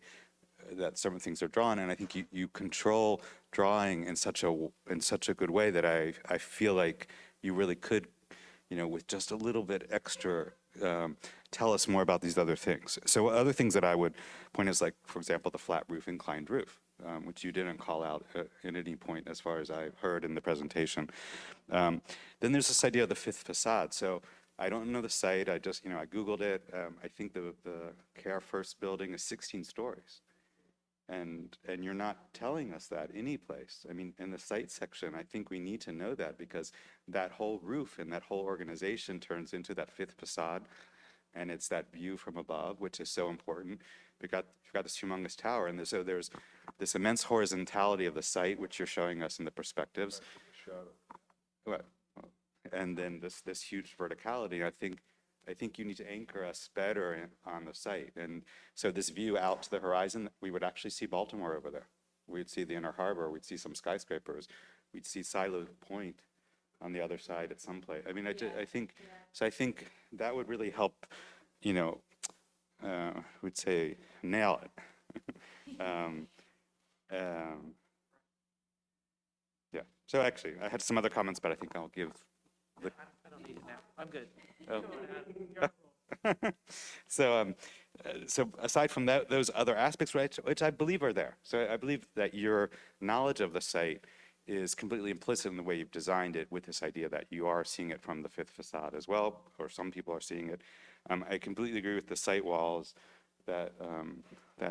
that certain things are drawn. And I think you control drawing in such a good way that I feel like you really could, with just a little bit extra, tell us more about these other things. So other things that I would point is like, for example, the flat roof, inclined roof. Which you didn't call out at any point as far as I heard in the presentation. Then there's this idea of the 5th facade. So I don't know the site, I just, I Googled it. I think the Care First building is 16 stories. And you're not telling us that any place. I mean, in the site section, I think we need to know that because that whole roof and that whole organization turns into that 5th facade. And it's that view from above, which is so important. You've got this humongous tower, and so there's this immense horizontality of the site, which you're showing us in the perspectives. What? And then this huge verticality. I think you need to anchor us better on the site. And so this view out to the horizon, we would actually see Baltimore over there. We'd see the Inner Harbor. We'd see some skyscrapers. We'd see Silo Point on the other side at some place. I mean, I think that would really help, would say, nail it. Yeah. So actually, I had some other comments, but I think I'll give. I don't need it now. I'm good. Oh. So aside from those other aspects, which I believe are there. So I believe that your knowledge of the site is completely implicit in the way you've designed it, with this idea that you are seeing it from the 5th facade as well, or some people are seeing it. I completely agree with the site walls that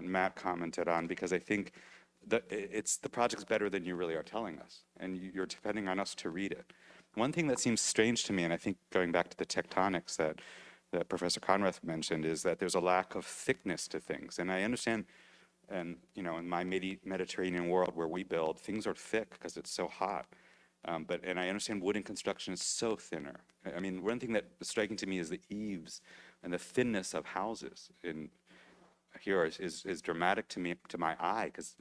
Matt commented on, because I think that the project's better than you really are telling us, and you're depending on us to read it. One thing that seems strange to me, and I think going back to the tectonics that Professor Conrad mentioned, is that there's a lack of thickness to things. And I understand, and in my Mediterranean world where we build, things are thick because it's so hot. And I understand wooden construction is so thinner. I mean, one thing that is striking to me is the eaves and the thinness of houses in here is dramatic to me, to my eye, because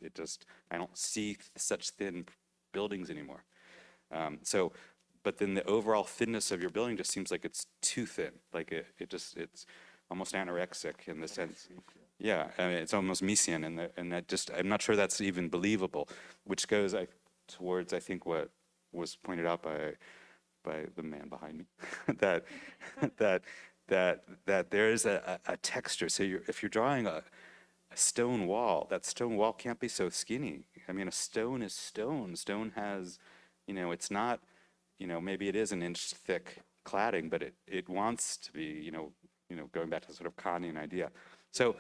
I don't see such thin buildings anymore. But then the overall thinness of your building just seems like it's too thin. Like it's almost anorexic in the sense. Yeah, I mean, it's almost Miesian, and I'm not sure that's even believable, which goes towards, I think, what was pointed out by the man behind me, that there is a texture. So if you're drawing a stone wall, that stone wall can't be so skinny. I mean, a stone is stone. Stone has, it's not, maybe it is an inch thick cladding, but it wants to be, going back to the sort of Kantian idea. So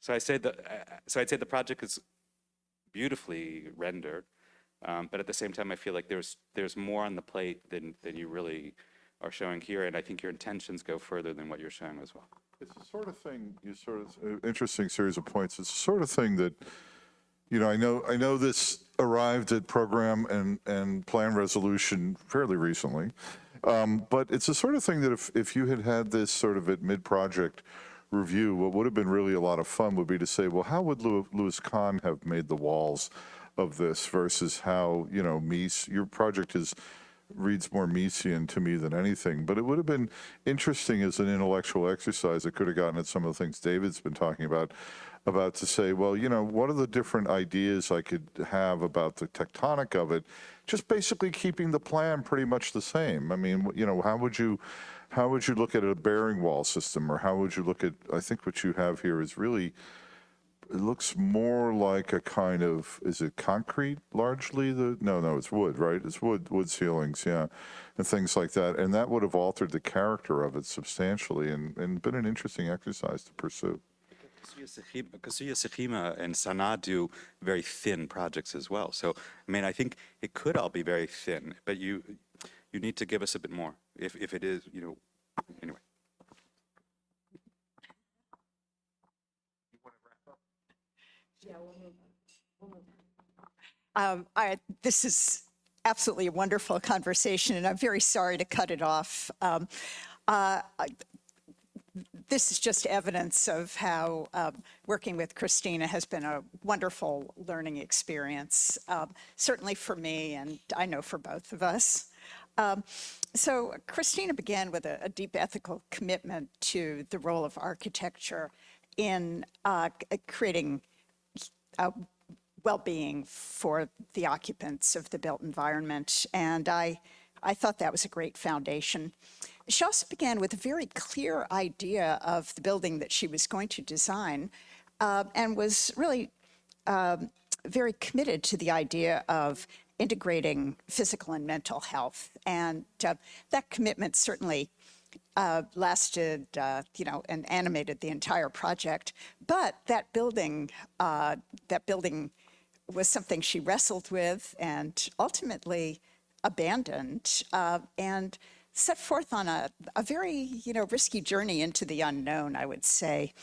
I'd say the project is beautifully rendered, but at the same time, I feel like there's more on the plate than you really are showing here, and I think your intentions go further than what you're showing as well. It's the sort of thing, interesting series of points. It's the sort of thing that, I know this arrived at program and plan resolution fairly recently, but it's the sort of thing that if you had this sort of at mid-project review, what would have been really a lot of fun would be to say, well, how would Louis Kahn have made the walls of this versus how, Mies, your project reads more Miesian to me than anything, but it would have been interesting as an intellectual exercise that could have gotten at some of the things David's been talking about to say, well, what are the different ideas I could have about the tectonic of it, just basically keeping the plan pretty much the same. I mean, how would you look at a bearing wall system, or how would you look at, I think what you have here is really, it looks more like a kind of, is it concrete largely? No, it's wood, right? It's wood ceilings, yeah, and things like that. And that would have altered the character of it substantially and been an interesting exercise to pursue. Kazuya Sejima and Sana do very thin projects as well. So, I mean, I think it could all be very thin, but you need to give us a bit more if it is, anyway. This is absolutely a wonderful conversation, and I'm very sorry to cut it off. This is just evidence of how working with Christina has been a wonderful learning experience, certainly for me, and I know for both of us. So Christina began with a deep ethical commitment to the role of architecture in creating well-being for the occupants of the built environment, and I thought that was a great foundation. She also began with a very clear idea of the building that she was going to design, and was really very committed to the idea of integrating physical and mental health. And that commitment certainly lasted, and animated the entire project. But that building was something she wrestled with and ultimately abandoned, and set forth on a very, risky journey into the unknown, I would say.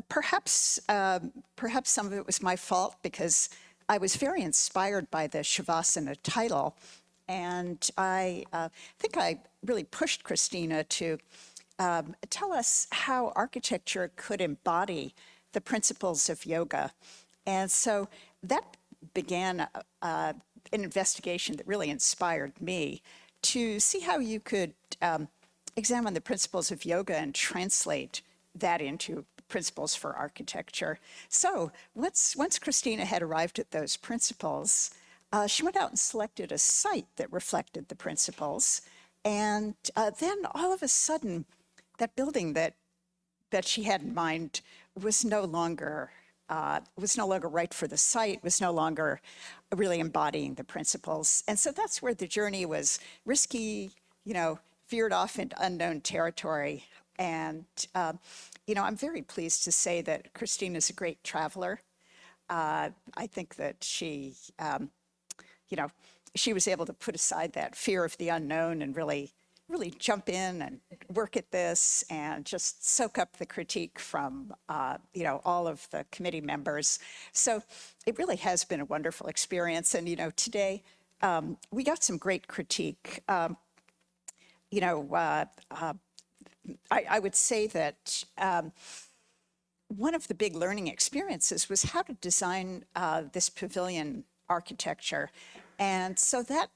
Perhaps some of it was my fault, because I was very inspired by the Shavasana title, and I think I really pushed Christina to tell us how architecture could embody the principles of yoga. And so that began an investigation that really inspired me to see how you could examine the principles of yoga and translate that into principles for architecture. So once Christina had arrived at those principles, she went out and selected a site that reflected the principles. And then all of a sudden, that building that she had in mind was no longer right for the site, was no longer really embodying the principles. And so that's where the journey was risky, veered off into unknown territory. And, I'm very pleased to say that Christina is a great traveler. I think that she was able to put aside that fear of the unknown and really jump in and work at this and just soak up the critique from, all of the committee members. So it really has been a wonderful experience. And, today we got some great critique. I would say that one of the big learning experiences was how to design this pavilion architecture. And so that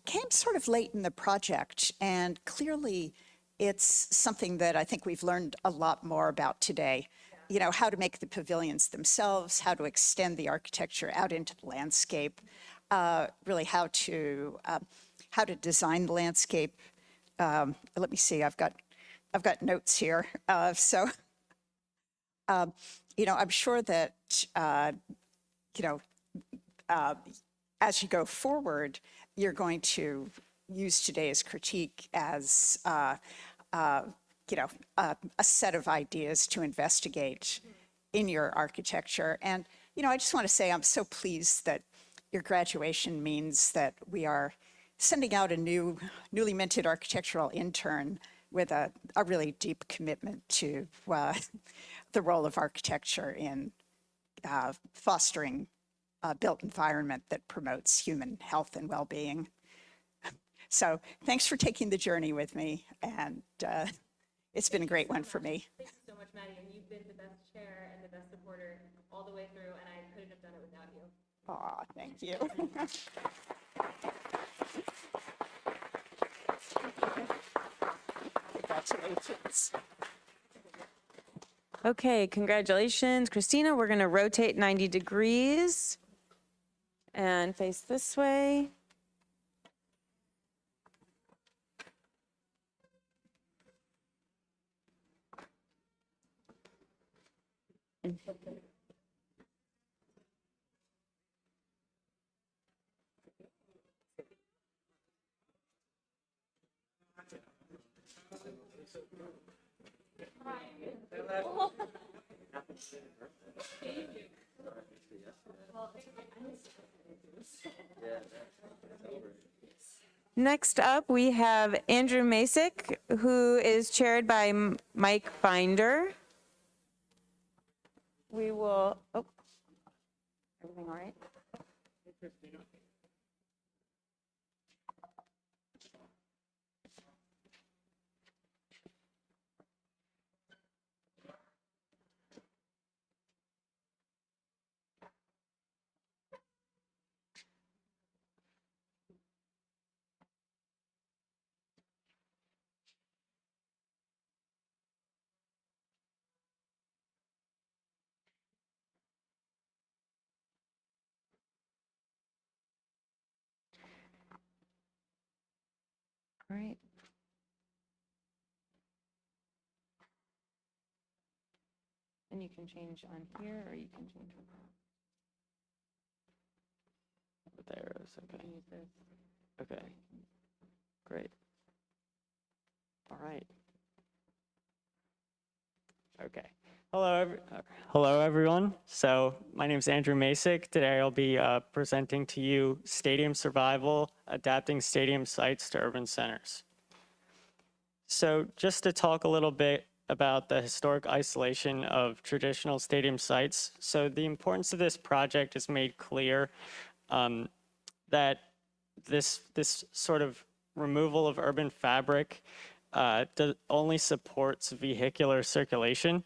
came sort of late in the project, and clearly it's something that I think we've learned a lot more about today. How to make the pavilions themselves, how to extend the architecture out into the landscape, really how to design the landscape. Let me see, I've got notes here. I'm sure that, as you go forward, you're going to use today as critique as, you know, a set of ideas to investigate in your architecture. And, you know, I just want to say I'm so pleased that your graduation means that we are sending out a newly minted architectural intern with a really deep commitment to the role of architecture in fostering a built environment that promotes human health and well-being. So thanks for taking the journey with me, and it's been a great one for me. Thank you so much, Maddie, and you've been the best chair and the best supporter all the way through, and I couldn't have done it without you. Aw, thank you. Congratulations. Okay, congratulations, Christina. We're going to rotate 90 degrees and face this way. Next up, we have Andrew Masick, who is chaired by Mike Binder. We will, oh, everything all right? All right. And you can change on here, or you can change on There is, okay. Okay, great. All right. Okay. Hello, everyone. So my name is Andrew Masick. Today I'll be presenting to you Stadium Survival, Adapting Stadium Sites to Urban Centers. So just to talk a little bit about the historic isolation of traditional stadium sites. So the importance of this project is made clear that this sort of removal of urban fabric only supports vehicular circulation.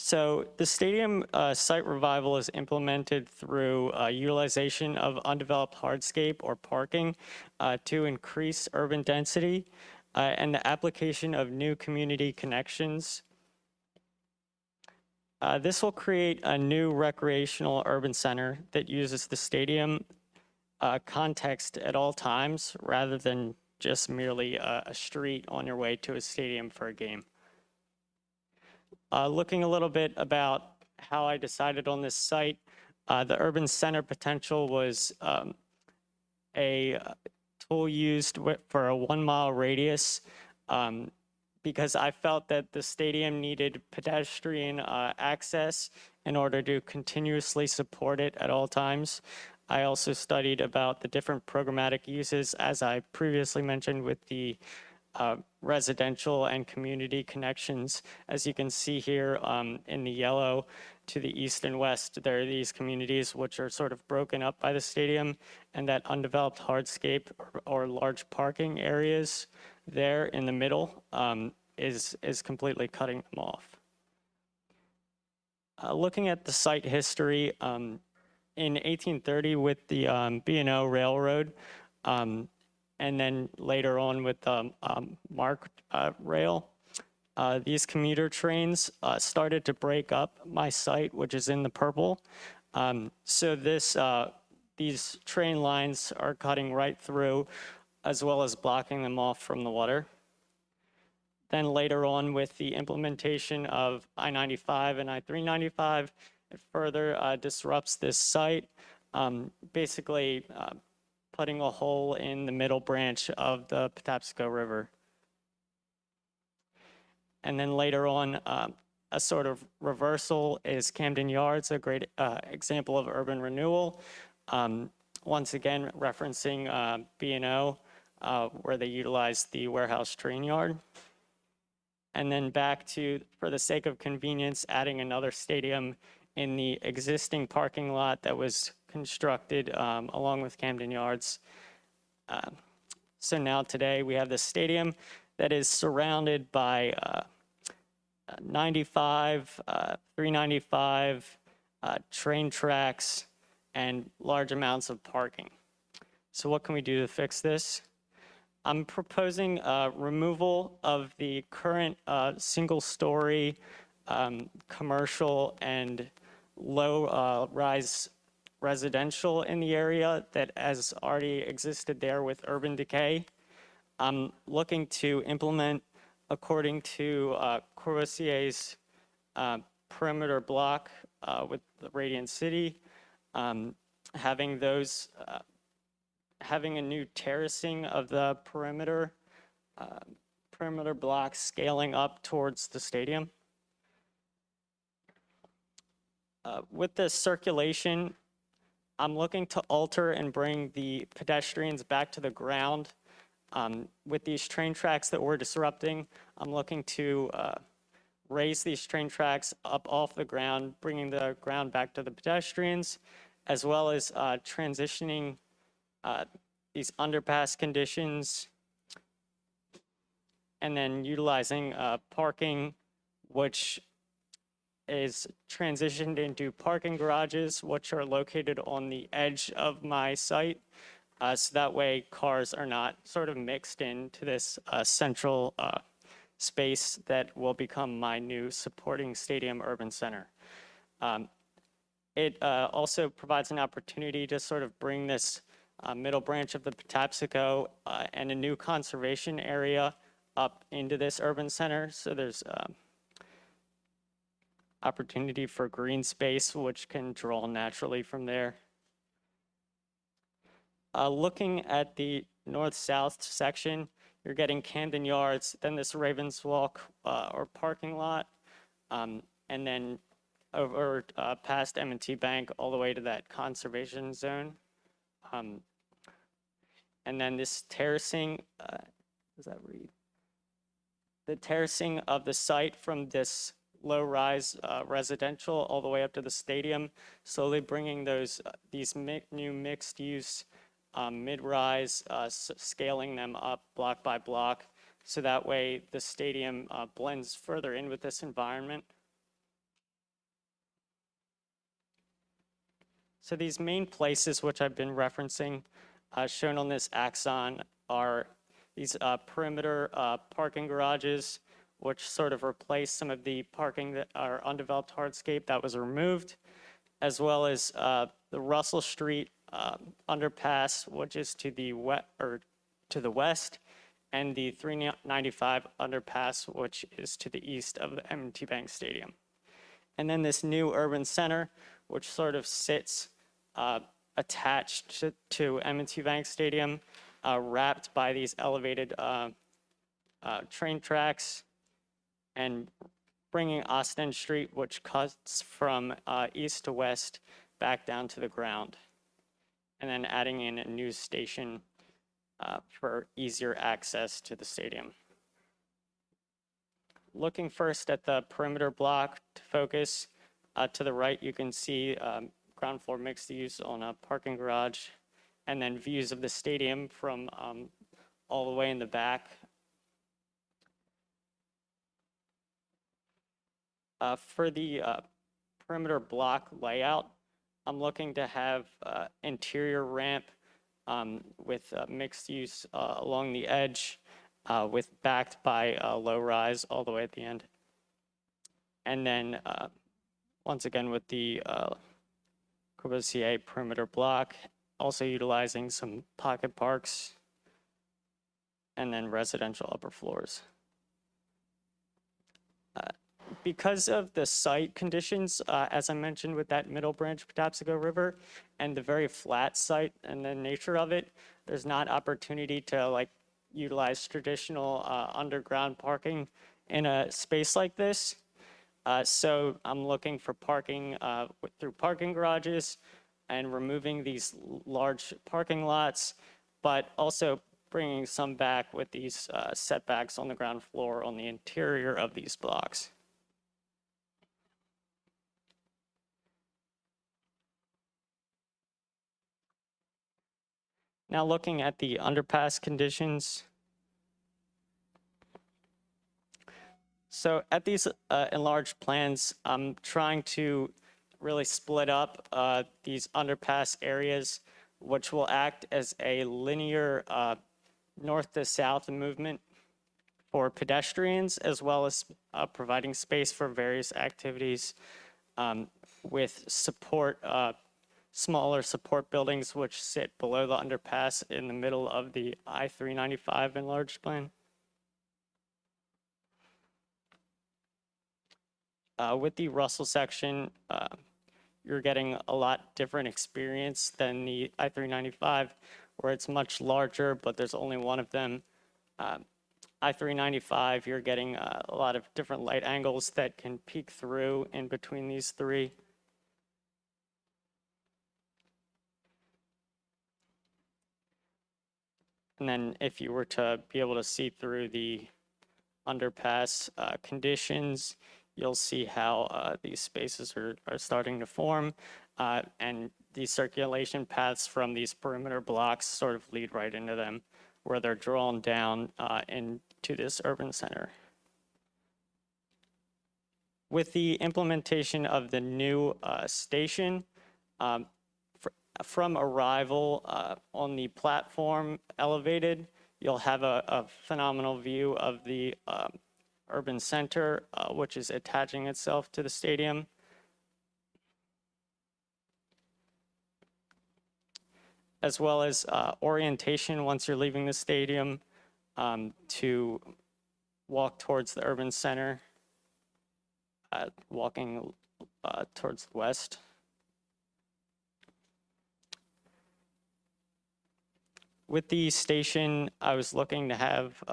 So the stadium site revival is implemented through utilization of undeveloped hardscape or parking to increase urban density and the application of new community connections. This will create a new recreational urban center that uses the stadium context at all times rather than just merely a street on your way to a stadium for a game. Looking a little bit about how I decided on this site, the urban center potential was a tool used for a 1 mile radius because I felt that the stadium needed pedestrian access in order to continuously support it at all times. I also studied about the different programmatic uses, as I previously mentioned, with the residential and community connections. As you can see here in the yellow to the east and west, there are these communities which are sort of broken up by the stadium, and that undeveloped hardscape or large parking areas there in the middle is completely cutting them off. Looking at the site history, in 1830 with the B&O Railroad, and then later on with the MARC rail, these commuter trains started to break up my site, which is in the purple. So these train lines are cutting right through, as well as blocking them off from the water. Then later on with the implementation of I-95 and I-395, it further disrupts this site basically putting a hole in the middle branch of the Patapsco River. And then later on, a sort of reversal is Camden Yards, a great example of urban renewal. Once again, referencing B&O, where they utilized the warehouse train yard. And then back to, for the sake of convenience, adding another stadium in the existing parking lot that was constructed along with Camden Yards. So now today we have this stadium that is surrounded by 95, 395 train tracks and large amounts of parking. So what can we do to fix this? I'm proposing removal of the current single-story commercial and low-rise residential in the area that has already existed there with urban decay. I'm looking to implement, according to Corbussier's perimeter block with the Radiant City, having a new terracing of the perimeter block scaling up towards the stadium. With this circulation, I'm looking to alter and bring the pedestrians back to the ground. With these train tracks that we're disrupting, I'm looking to raise these train tracks up off the ground, bringing the ground back to the pedestrians, as well as transitioning these underpass conditions, and then utilizing parking, which is transitioned into parking garages, which are located on the edge of my site. So that way cars are not sort of mixed into this central space that will become my new supporting stadium urban center. It also provides an opportunity to sort of bring this middle branch of the Patapsco and a new conservation area up into this urban center. So there's opportunity for green space, which can draw naturally from there. Looking at the north-south section, you're getting Camden Yards, then this Ravens Walk or parking lot, and then over past M&T Bank all the way to that conservation zone. And then this terracing, does that read? The terracing of the site from this low-rise residential all the way up to the stadium, slowly bringing these new mixed-use mid-rise, scaling them up block by block, so that way the stadium blends further in with this environment. So these main places which I've been referencing, shown on this axon, are these perimeter parking garages, which sort of replace some of the parking that are undeveloped hardscape that was removed, as well as the Russell Street underpass, which is to the west, and the 395 underpass, which is to the east of the M&T Bank Stadium. And then this new urban center, which sort of sits attached to M&T Bank Stadium, wrapped by these elevated train tracks, and bringing Austin Street, which cuts from east to west back down to the ground. And then adding in a news station for easier access to the stadium. Looking first at the perimeter block to focus, to the right you can see ground floor mixed use on a parking garage, and then views of the stadium from all the way in the back. For the perimeter block layout, I'm looking to have interior ramp with mixed use along the edge, with backed by low rise all the way at the end. And then once again with the Corbusier perimeter block, also utilizing some pocket parks, and then residential upper floors. Because of the site conditions, as I mentioned with that middle branch Patapsco River and the very flat site and the nature of it, there's not opportunity to like utilize traditional underground parking in a space like this. So I'm looking for parking through parking garages and removing these large parking lots, but also bringing some back with these setbacks on the ground floor on the interior of these blocks. Now looking at the underpass conditions. So at these enlarged plans, I'm trying to really split up these underpass areas, which will act as a linear north to south movement for pedestrians, as well as providing space for various activities with support, smaller support buildings which sit below the underpass in the middle of the I-395 enlarged plan. With the Russell section, you're getting a lot different experience than the I-395, where it's much larger, but there's only one of them. I-395, you're getting a lot of different light angles that can peek through in between these three. And then if you were to be able to see through the underpass conditions, you'll see how these spaces are starting to form, and these circulation paths from these perimeter blocks sort of lead right into them, where they're drawn down into this urban center. With the implementation of the new station, from arrival on the platform elevated, you'll have a phenomenal view of the urban center, which is attaching itself to the stadium. As well as orientation once you're leaving the stadium to walk towards the urban center, walking towards the west. With the station, I was looking to have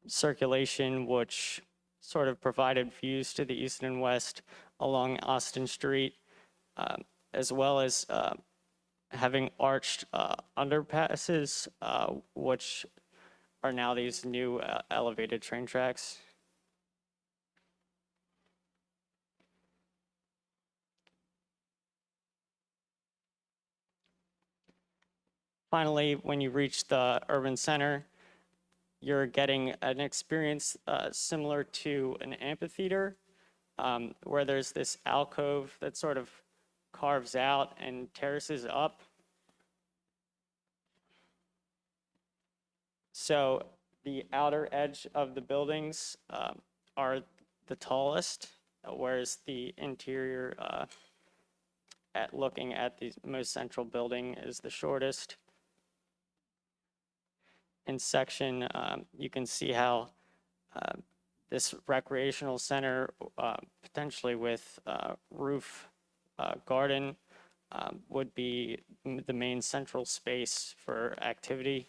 circulation which sort of provided views to the east and west along Austin Street, as well as having arched underpasses, which are now these new elevated train tracks. Finally, when you reach the urban center, you're getting an experience similar to an amphitheater, where there's this alcove that sort of carves out and terraces up. So the outer edge of the buildings are the tallest, whereas the interior, looking at the most central building, is the shortest. In section, you can see how this recreational center, potentially with roof garden, would be the main central space for activity.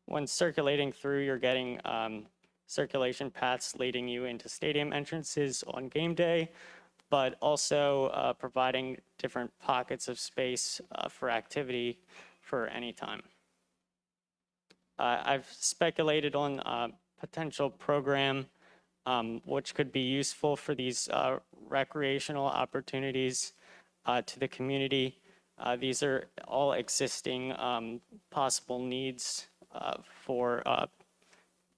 When circulating through, you're getting circulation paths leading you into stadium entrances on game day, but also providing different pockets of space for activity for any time. I've speculated on a potential program which could be useful for these recreational opportunities to the community. These are all existing possible needs for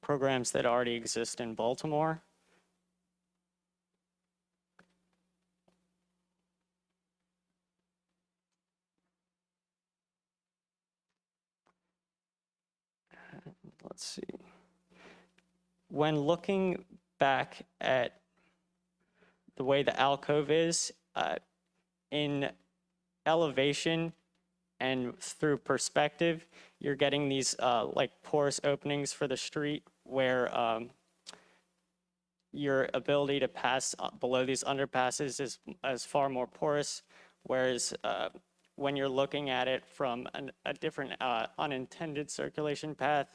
programs that already exist in Baltimore. Let's see. When looking back at the way the alcove is, in elevation and through perspective, you're getting these like porous openings for the street where your ability to pass below these underpasses is far more porous, whereas when you're looking at it from a different unintended circulation path,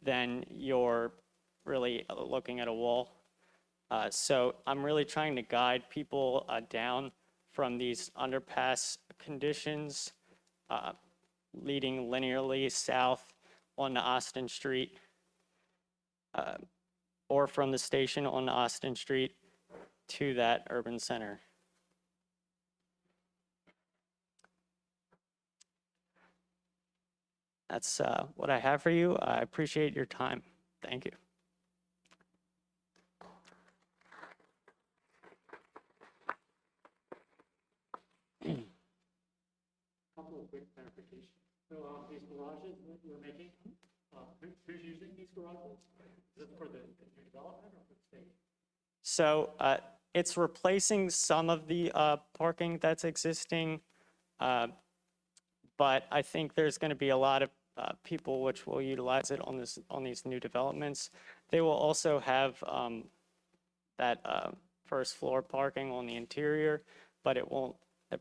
then you're really looking at a wall. So I'm really trying to guide people down from these underpass conditions, leading linearly south onto Austin Street, or from the station on Austin Street to that urban center. That's what I have for you. I appreciate your time. Thank you. Couple of quick clarifications. So these garages that you're making, who's using these garages? Is it for the new development or for the state? So it's replacing some of the parking that's existing, but I think there's going to be a lot of people which will utilize it on these new developments. They will also have that first floor parking on the interior, but it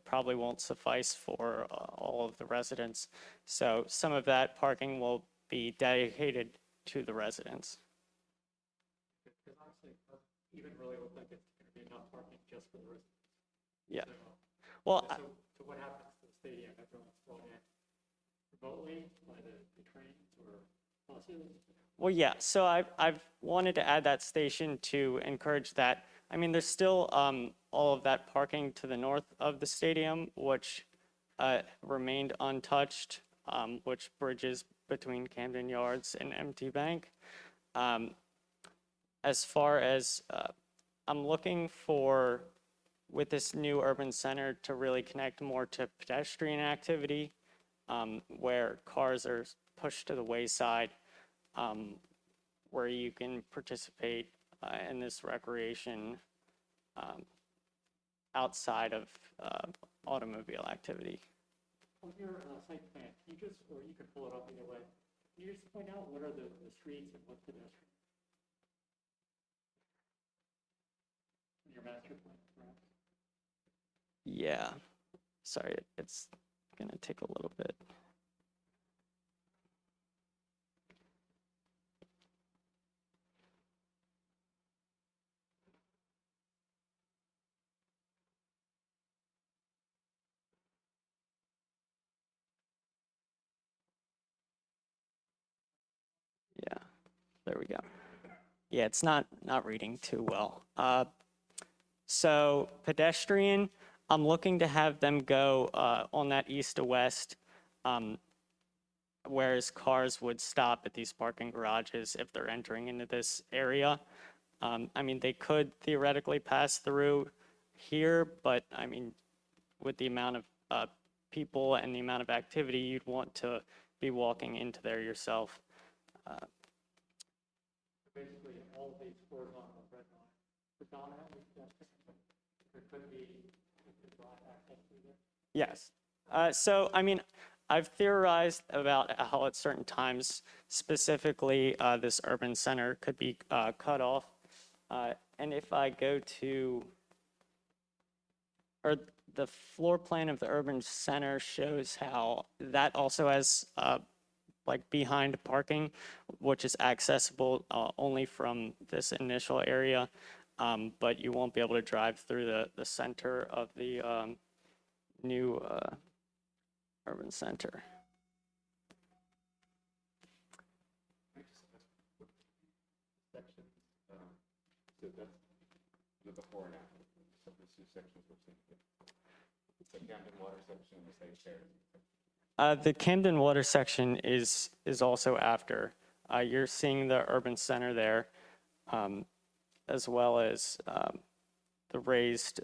probably won't suffice for all of the residents. So some of that parking will be dedicated to the residents. Because honestly, it doesn't even really look like it's going to be enough parking just for the residents. Yeah. So, Well, so what happens to the stadium? Everyone's thrown in remotely by the trains or buses? well, yeah. So I've wanted to add that station to encourage that. I mean, there's still all of that parking to the north of the stadium, which remained untouched, which bridges between Camden Yards and MT Bank. As far as I'm looking for, with this new urban center, to really connect more to pedestrian activity, where cars are pushed to the wayside, where you can participate in this recreation outside of automobile activity. On your site plan, can you just, or you can pull it up either way, can you just point out what are the streets and what's pedestrian? In your master plan, perhaps? Yeah, sorry, it's gonna take a little bit. Yeah, there we go. Yeah, it's not reading too well. So pedestrian, I'm looking to have them go on that east to west, whereas cars would stop at these parking garages if they're entering into this area. I mean, they could theoretically pass through here, but I mean, with the amount of people and the amount of activity, you'd want to be walking into there yourself. Basically, all of these horizontal red lines predominantly pedestrian, but there could be, you could drive access through there. Yes. So, I mean, I've theorized about how at certain times, specifically this urban center could be cut off. And if I go to, or the floor plan of the urban center shows how that also has like behind parking, which is accessible only from this initial area, but you won't be able to drive through the center of the new urban center. So that's the before and after. So the two sections we're seeing here. It's the Camden Water section and the site there. The Camden Water section is also after. You're seeing the urban center there, as well as the raised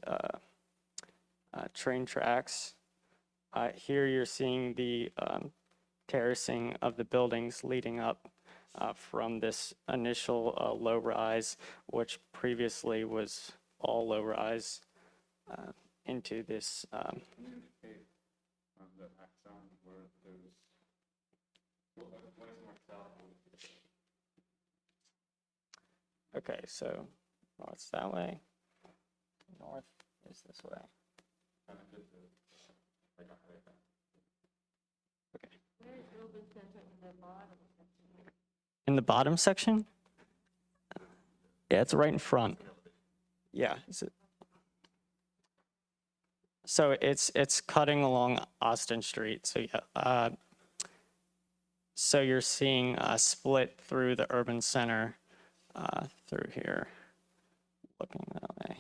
train tracks. Here you're seeing the terracing of the buildings leading up from this initial low rise, which previously was all low rise, into this. Can you indicate on the axon where those, what is north south? Okay, so north's that way. North is this way. Okay. In the bottom section? Yeah, it's right in front. Yeah. So it's cutting along Austin Street. So yeah. So you're seeing a split through the urban center through here, looking that way.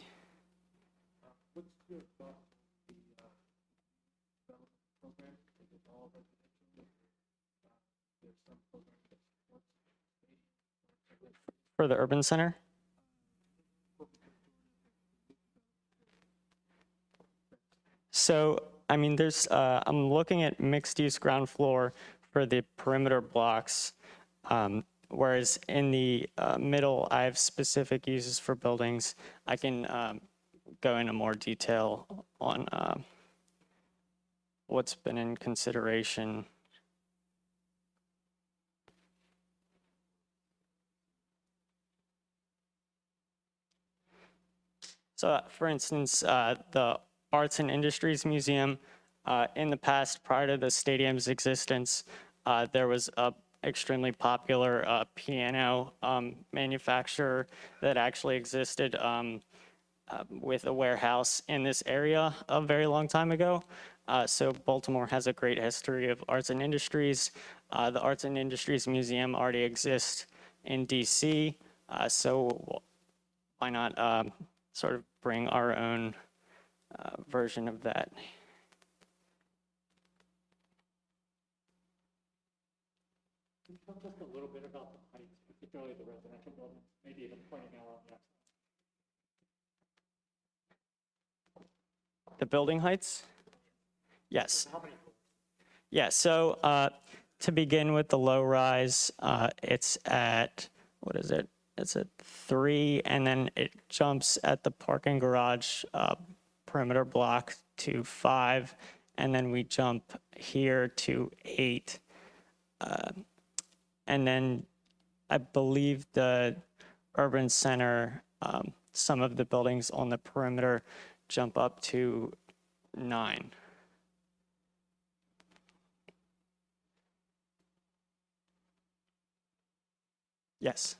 For the urban center? So, I mean, I'm looking at mixed use ground floor for the perimeter blocks, whereas in the middle, I have specific uses for buildings. I can go into more detail on what's been in consideration. So, for instance, the Arts and Industries Museum, in the past, prior to the stadium's existence, there was a extremely popular piano manufacturer that actually existed with a warehouse in this area a very long time ago. So Baltimore has a great history of arts and industries. The Arts and Industries Museum already exists in DC, so why not sort of bring our own version of that. Can you talk just a little bit about the heights, particularly the residential buildings, maybe even pointing out on the outside? The building heights? Yes. How many floors? Yeah, so to begin with the low rise, it's at, what is it? It's at 3, and then it jumps at the parking garage perimeter block to 5, and then we jump here to 8. And then I believe the urban center, some of the buildings on the perimeter jump up to 9. Yes.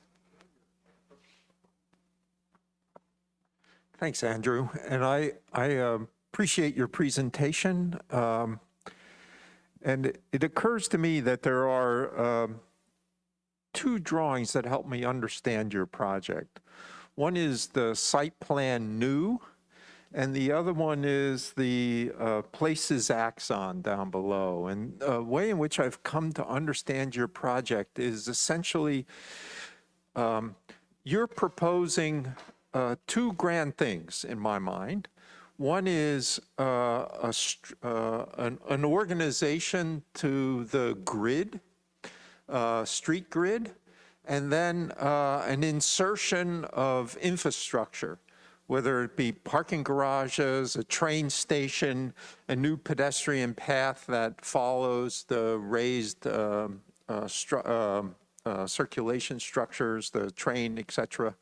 Thanks, Andrew. And I appreciate your presentation. And it occurs to me that there are 2 drawings that help me understand your project. One is the site plan new, and the other one is the places axon down below. And the way in which I've come to understand your project is essentially you're proposing 2 grand things in my mind. One is an organization to the grid, street grid, and then an insertion of infrastructure, whether it be parking garages, a train station, a new pedestrian path that follows the raised circulation structures, the train, et cetera,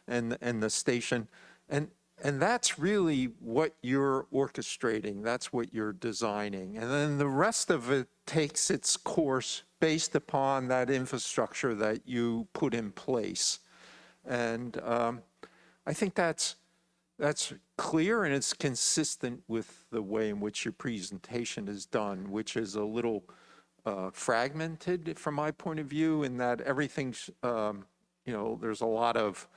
and the station. And that's really what you're orchestrating. That's what you're designing. And then the rest of it takes its course based upon that infrastructure that you put in place. And I think that's clear, and it's consistent with the way in which your presentation is done, which is a little fragmented from my point of view, in that everything's, there's a lot of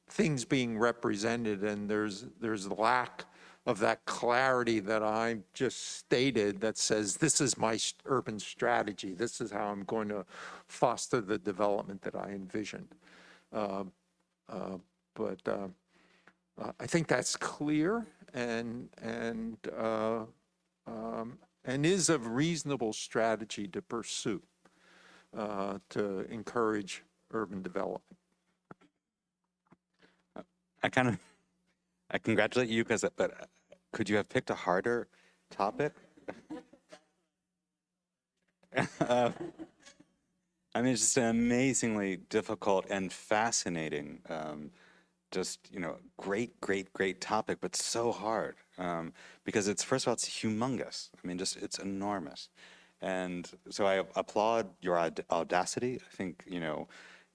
things being represented, and there's lack of that clarity that I just stated that says, this is my urban strategy. This is how I'm going to foster the development that I envision. But I think that's clear and is a reasonable strategy to pursue to encourage urban development. I congratulate you, but could you have picked a harder topic? I mean, it's just an amazingly difficult and fascinating, just, great topic, but so hard. Because it's, first of all, it's humongous. I mean, just, it's enormous. And so I applaud your audacity. I think,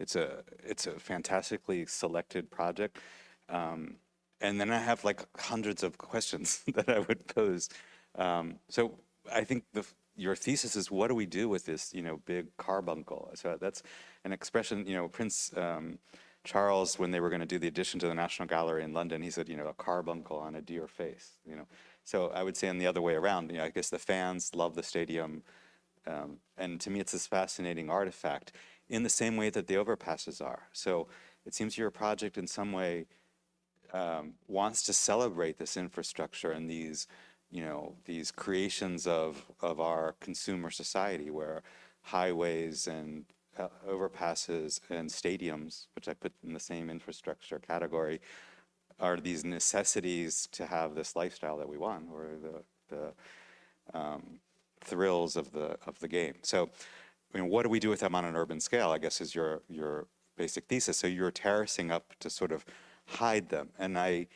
it's a fantastically selected project. And then I have like hundreds of questions that I would pose. So I think your thesis is, what do we do with this, big carbuncle? So that's an expression, Prince Charles, when they were going to do the addition to the National Gallery in London, he said, a carbuncle on a deer face, So I would say in the other way around, I guess the fans love the stadium. And to me, it's this fascinating artifact in the same way that the overpasses are. So it seems your project in some way wants to celebrate this infrastructure and these, these creations of our consumer society, where highways and overpasses and stadiums, which I put in the same infrastructure category, are these necessities to have this lifestyle that we want, or the thrills of the game. So, what do we do with them on an urban scale, I guess, is your basic thesis. So you're terracing up to sort of hide them. And I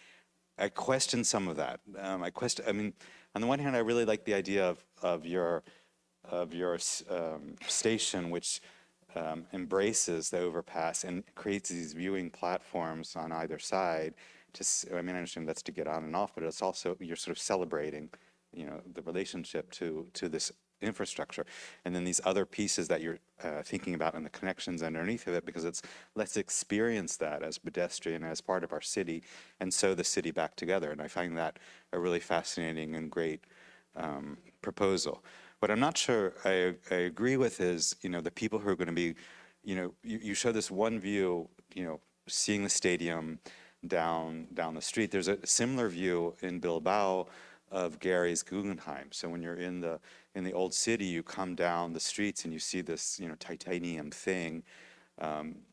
question some of that. I mean, on the one hand, I really like the idea of your station, which embraces the overpass and creates these viewing platforms on either side. I understand that's to get on and off, but it's also, you're sort of celebrating, the relationship to this infrastructure, and then these other pieces that you're thinking about and the connections underneath of it, because let's experience that as pedestrian, as part of our city, and sew the city back together. And I find that a really fascinating and great proposal. What I'm not sure I agree with is, the people who are going to be, you show this one view, seeing the stadium down the street. There's a similar view in Bilbao of Gary's Guggenheim. So when you're in the old city, you come down the streets and you see this, titanium thing,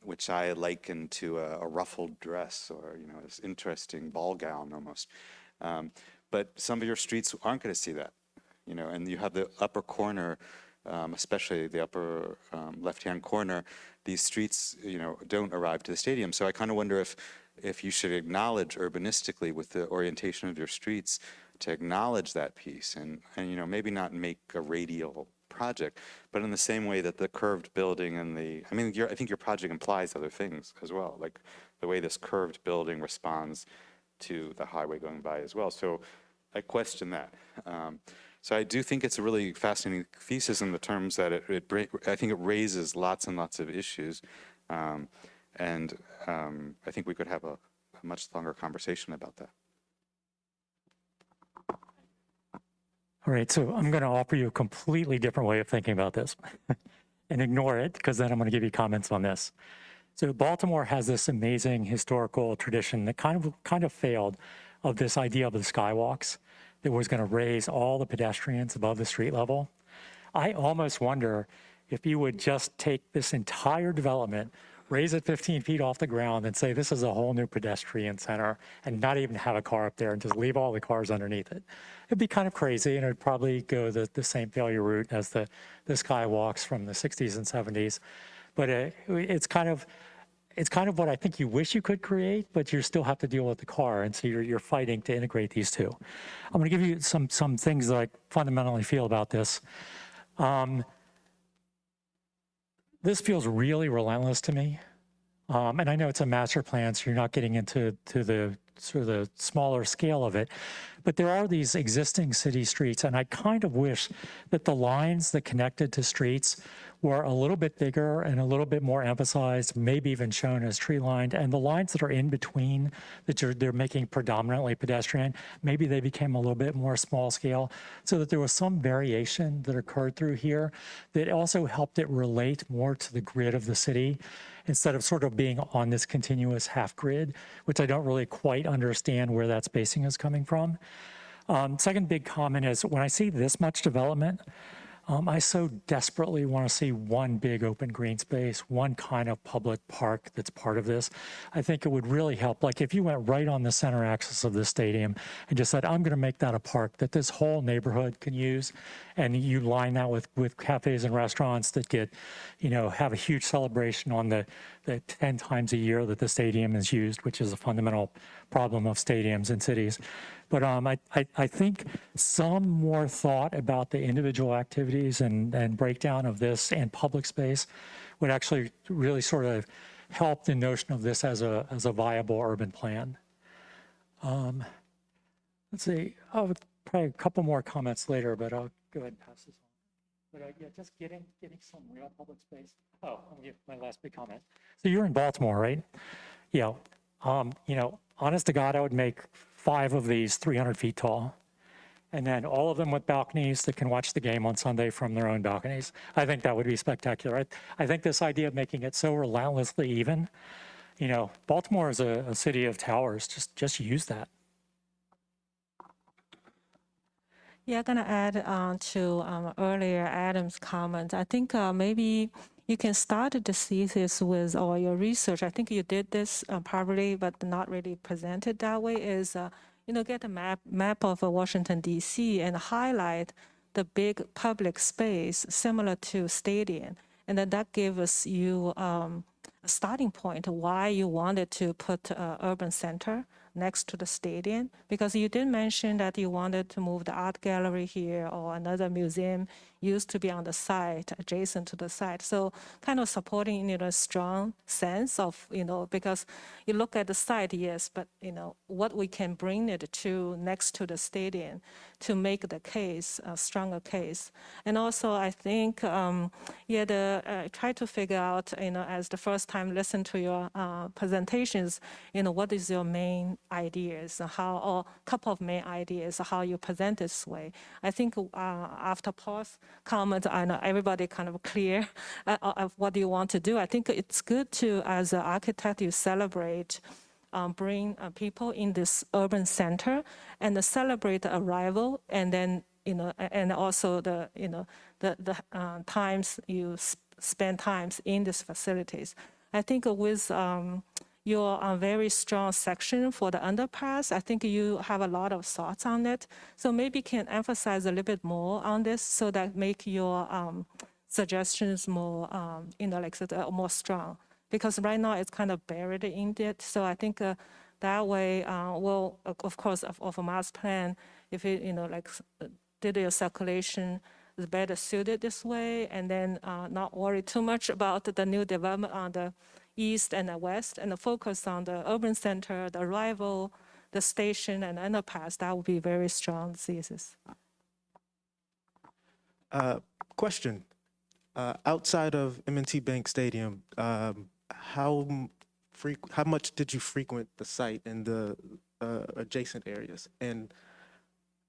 which I liken to a ruffled dress, or, this interesting ball gown almost. But some of your streets aren't going to see that, and you have the upper corner, especially the upper left-hand corner, these streets, don't arrive to the stadium. So I kind of wonder if you should acknowledge urbanistically, with the orientation of your streets, to acknowledge that piece, and maybe not make a radial project, but in the same way that the curved building and I think your project implies other things as well, like the way this curved building responds to the highway going by as well. So I question that. So I do think it's a really fascinating thesis in the terms that I think it raises lots and lots of issues, and I think we could have a much longer conversation about that. All right, so I'm going to offer you a completely different way of thinking about this and ignore it, because then I'm going to give you comments on this. So Baltimore has this amazing historical tradition that kind of failed, of this idea of the skywalks that was going to raise all the pedestrians above the street level. I almost wonder if you would just take this entire development, raise it 15 feet off the ground, and say this is a whole new pedestrian center, and not even have a car up there, and just leave all the cars underneath it. It'd be kind of crazy, and it'd probably go the same failure route as the skywalks from the 60s and 70s. But it's kind of what I think you wish you could create, but you still have to deal with the car, and so you're fighting to integrate these two. I'm going to give you some things that I fundamentally feel about this. This feels really relentless to me. And I know it's a master plan, so you're not getting into the sort of the smaller scale of it. But there are these existing city streets, and I kind of wish that the lines that connected to streets were a little bit bigger and a little bit more emphasized, maybe even shown as tree lined. And the lines that are in between, that they're making predominantly pedestrian, maybe they became a little bit more small scale, so that there was some variation that occurred through here that also helped it relate more to the grid of the city, instead of sort of being on this continuous half grid, which I don't really quite understand where that spacing is coming from. Second big comment is, when I see this much development, I so desperately want to see one big open green space, one kind of public park that's part of this. I think it would really help. Like if you went right on the center axis of the stadium and just said, I'm going to make that a park that this whole neighborhood can use, and you line that with cafes and restaurants that get, have a huge celebration on the 10 times a year that the stadium is used, which is a fundamental problem of stadiums in cities. But I think some more thought about the individual activities and breakdown of this and public space would actually really sort of help the notion of this as a viable urban plan. Let's see, I'll probably a couple more comments later, but I'll go ahead and pass this on. But yeah, just getting some real public space. Oh, I'll give my last big comment. So you're in Baltimore, right? Yeah. Honest to God, I would make 5 of these 300 feet tall, and then all of them with balconies that can watch the game on Sunday from their own balconies. I think that would be spectacular. I think this idea of making it so relentlessly even, Baltimore is a city of towers. Just use that. Yeah, I'm gonna add on to earlier Adam's comment. I think maybe you can start the thesis with all your research. I think you did this probably, but not really presented that way. Is get a map of Washington D.C. and highlight the big public space similar to stadium, and then that gives you a starting point why you wanted to put urban center next to the stadium, because you did mention that you wanted to move the art gallery here or another museum used to be on the site, adjacent to the site. So kind of supporting, a strong sense of, because you look at the site, yes, but, what we can bring it to next to the stadium to make the case a stronger case. And also, I think, try to figure out, as the first time listen to your presentations, what is your main ideas, or couple of main ideas, how you present this way. I think after Paul's comment, I know everybody kind of clear of what you want to do. I think it's good to, as an architect, you celebrate, bring people in this urban center and celebrate the arrival, and then, and also the times you spend times in these facilities. I think with your very strong section for the underpass, I think you have a lot of thoughts on it. So maybe can emphasize a little bit more on this so that make your suggestions more, more strong. Because right now it's kind of buried in it. So I think that way, well, of course, of a master plan, if it, did your circulation is better suited this way, and then not worry too much about the new development on the east and the west, and focus on the urban center, the arrival, the station, and underpass. That would be very strong thesis. Question. Outside of M&T Bank Stadium, how much did you frequent the site and the adjacent areas? And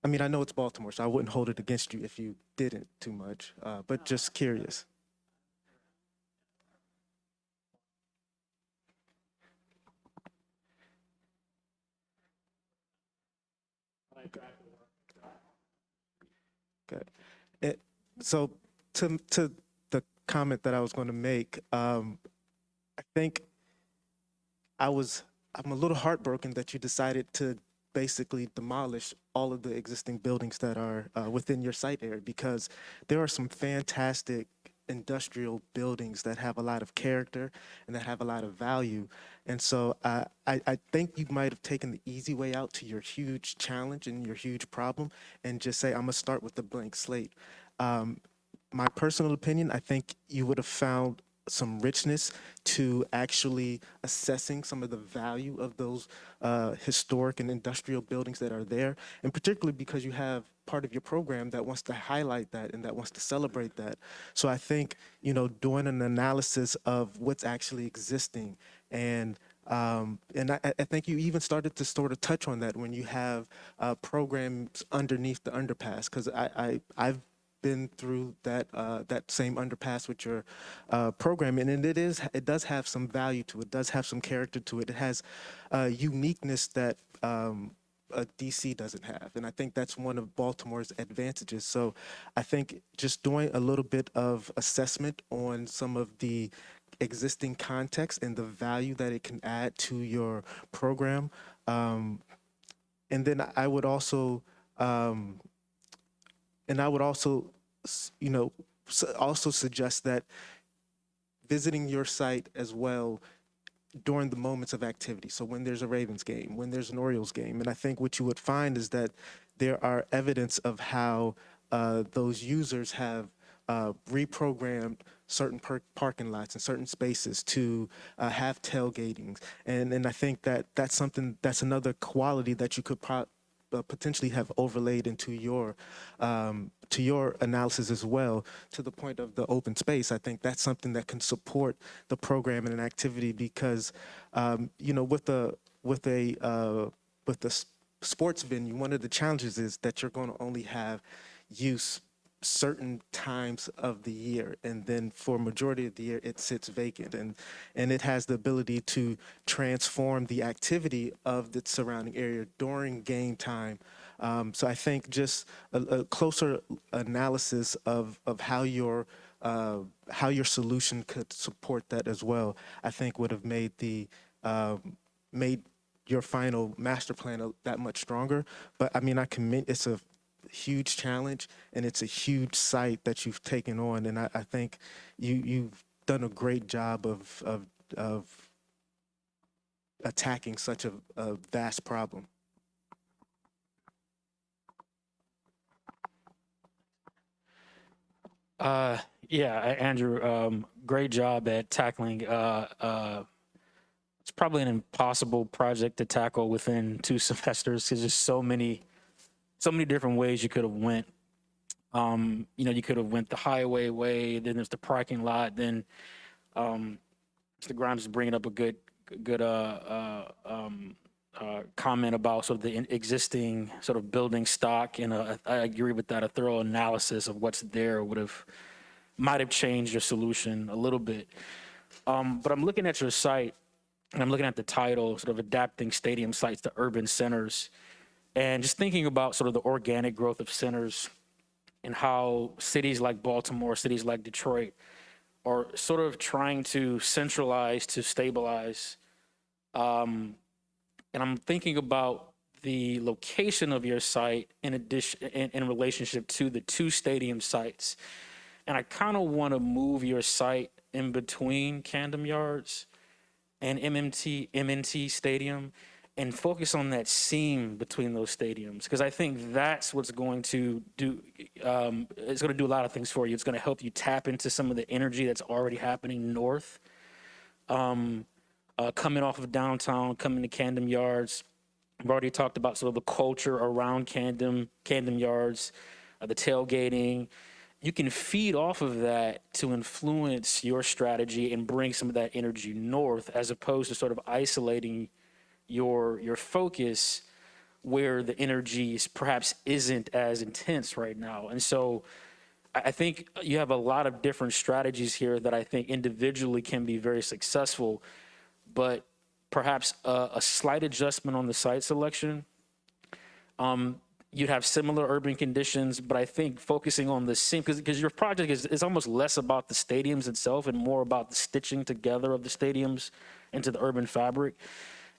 I mean, I know it's Baltimore, so I wouldn't hold it against you if you didn't too much, but just curious. Okay. So to the comment that I was going to make, I think I'm a little heartbroken that you decided to basically demolish all of the existing buildings that are within your site area, because there are some fantastic industrial buildings that have a lot of character and that have a lot of value. And so I think you might have taken the easy way out to your huge challenge and your huge problem and just say, I'm gonna start with the blank slate. My personal opinion, I think you would have found some richness to actually assessing some of the value of those historic and industrial buildings that are there, and particularly because you have part of your program that wants to highlight that and that wants to celebrate that. So I think, doing an analysis of what's actually existing, and I think you even started to sort of touch on that when you have programs underneath the underpass, because I've been through that same underpass with your program, and it does have some value to it. It does have some character to it. It has uniqueness that DC doesn't have. And I think that's one of Baltimore's advantages. So I think just doing a little bit of assessment on some of the existing context and the value that it can add to your program. And then I would also, also suggest that visiting your site as well during the moments of activity. So when there's a Ravens game, when there's an Orioles game. And I think what you would find is that there are evidence of how those users have reprogrammed certain parking lots and certain spaces to have tailgating. And I think that that's another quality that you could potentially have overlaid into your analysis as well. To the point of the open space, I think that's something that can support the program and an activity because, with the sports venue, one of the challenges is that you're going to only have use certain times of the year, and then for majority of the year it sits vacant, and it has the ability to transform the activity of the surrounding area during game time. So I think just a closer analysis of how your solution could support that as well, I think would have made made your final master plan that much stronger. But I mean, it's a huge challenge, and it's a huge site that you've taken on, and I think you've done a great job of attacking such a vast problem. Andrew, great job at tackling. It's probably an impossible project to tackle within 2 semesters because there's so many different ways you could have went. You could have went the highway way, then there's the parking lot, then Mr. Grimes is bringing up a good comment about sort of the existing sort of building stock, and I agree with that. A thorough analysis of what's there might have changed your solution a little bit. But I'm looking at your site, and I'm looking at the title, sort of adapting stadium sites to urban centers. And just thinking about sort of the organic growth of centers and how cities like Baltimore, cities like Detroit are sort of trying to centralize to stabilize. And I'm thinking about the location of your site in relationship to the 2 stadium sites. And I kind of want to move your site in between Camden Yards and MNT Stadium, and focus on that seam between those stadiums, because I think that's what's going to do. It's going to do a lot of things for you. It's going to help you tap into some of the energy that's already happening north, coming off of downtown, coming to Camden Yards. I've already talked about sort of the culture around Camden Yards, the tailgating. You can feed off of that to influence your strategy and bring some of that energy north, as opposed to sort of isolating your focus where the energy perhaps isn't as intense right now. And so I think you have a lot of different strategies here that I think individually can be very successful, but perhaps a slight adjustment on the site selection. You'd have similar urban conditions, but I think focusing on the seam, because your project is almost less about the stadiums itself and more about the stitching together of the stadiums into the urban fabric.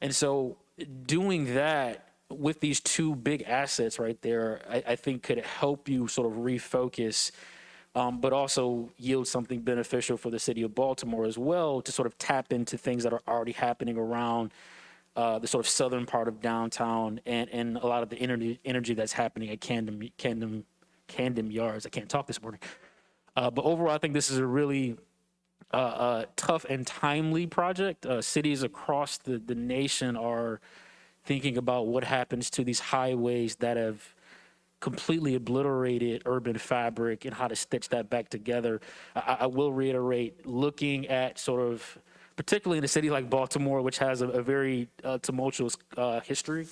And so doing that with these 2 big assets right there, I think could help you sort of refocus, but also yield something beneficial for the city of Baltimore as well, to sort of tap into things that are already happening around the sort of southern part of downtown, and a lot of the energy that's happening at Camden Yards. I can't talk this morning. But overall, I think this is a really tough and timely project. Cities across the nation are thinking about what happens to these highways that have completely obliterated urban fabric and how to stitch that back together. I will reiterate, looking at sort of, particularly in a city like Baltimore, which has a very tumultuous history,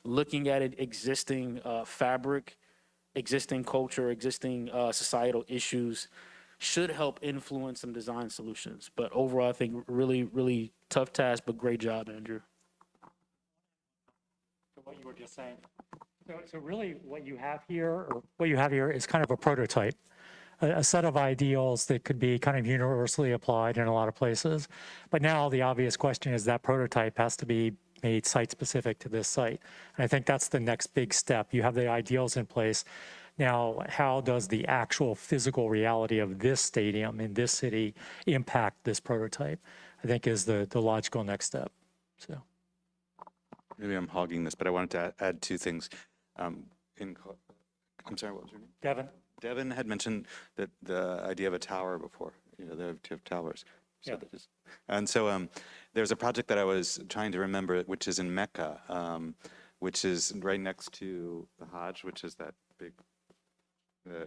looking at it existing fabric, existing culture, existing societal issues should help influence some design solutions. But overall, I think really, really tough task, but great job, Andrew. what you were just saying. So really what you have here is kind of a prototype, a set of ideals that could be kind of universally applied in a lot of places. But now the obvious question is that prototype has to be made site-specific to this site. And I think that's the next big step. You have the ideals in place. Now, how does the actual physical reality of this stadium in this city impact this prototype? I think is the logical next step. So. Maybe I'm hogging this, but I wanted to add two things. I'm sorry, what was your name? Devin? Devin had mentioned that the idea of a tower before, the two towers. So Yeah. And so there's a project that I was trying to remember, which is in Mecca, which is right next to the Hajj, which is that big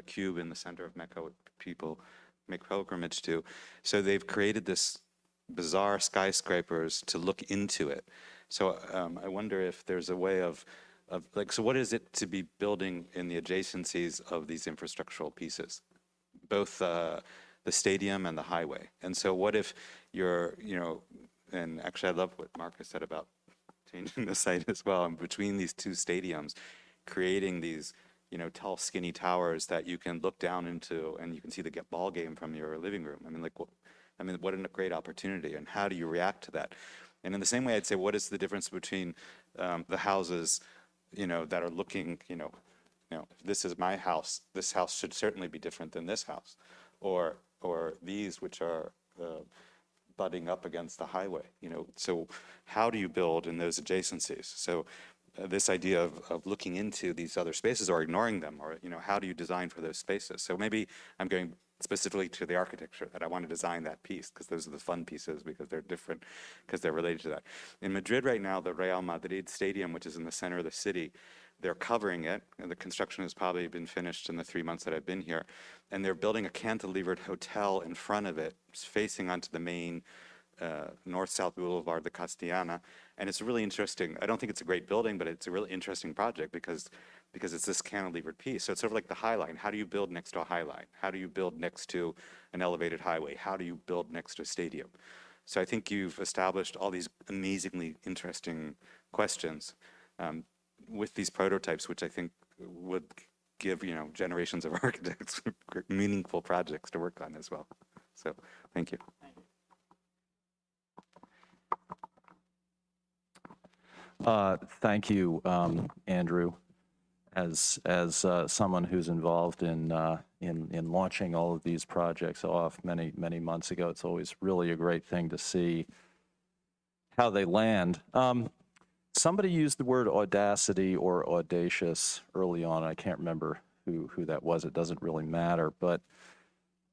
cube in the center of Mecca, what people make pilgrimage to. So they've created this bizarre skyscrapers to look into it. So I wonder if there's a way of like, so what is it to be building in the adjacencies of these infrastructural pieces, both the stadium and the highway? And so what if you're, and actually I love what Marcus said about changing the site as well, and between these two stadiums, creating these, tall, skinny towers that you can look down into and you can see the ball game from your living room. What a great opportunity, and how do you react to that? And in the same way, I'd say, what is the difference between the houses, that are looking, this is my house. This house should certainly be different than this house, or these which are butting up against the highway. So how do you build in those adjacencies? So this idea of looking into these other spaces or ignoring them, or how do you design for those spaces? So maybe I'm going specifically to the architecture, that I want to design that piece because those are the fun pieces, because they're different, because they're related to that. In Madrid right now, the Real Madrid Stadium, which is in the center of the city, they're covering it, and the construction has probably been finished in the 3 months that I've been here, and they're building a cantilevered hotel in front of it, facing onto the main north-south boulevard, the Castellana, and it's really interesting. I don't think it's a great building, but it's a really interesting project because it's this cantilevered piece. So it's sort of like the High Line. How do you build next to a High Line? How do you build next to an elevated highway? How do you build next to a stadium? So I think you've established all these amazingly interesting questions with these prototypes, which I think would give generations of architects meaningful projects to work on as well. So thank you. Thank you, Andrew. As someone who's involved in launching all of these projects off many months ago, it's always really a great thing to see how they land. Somebody used the word audacity or audacious early on. I can't remember who that was. It doesn't really matter, but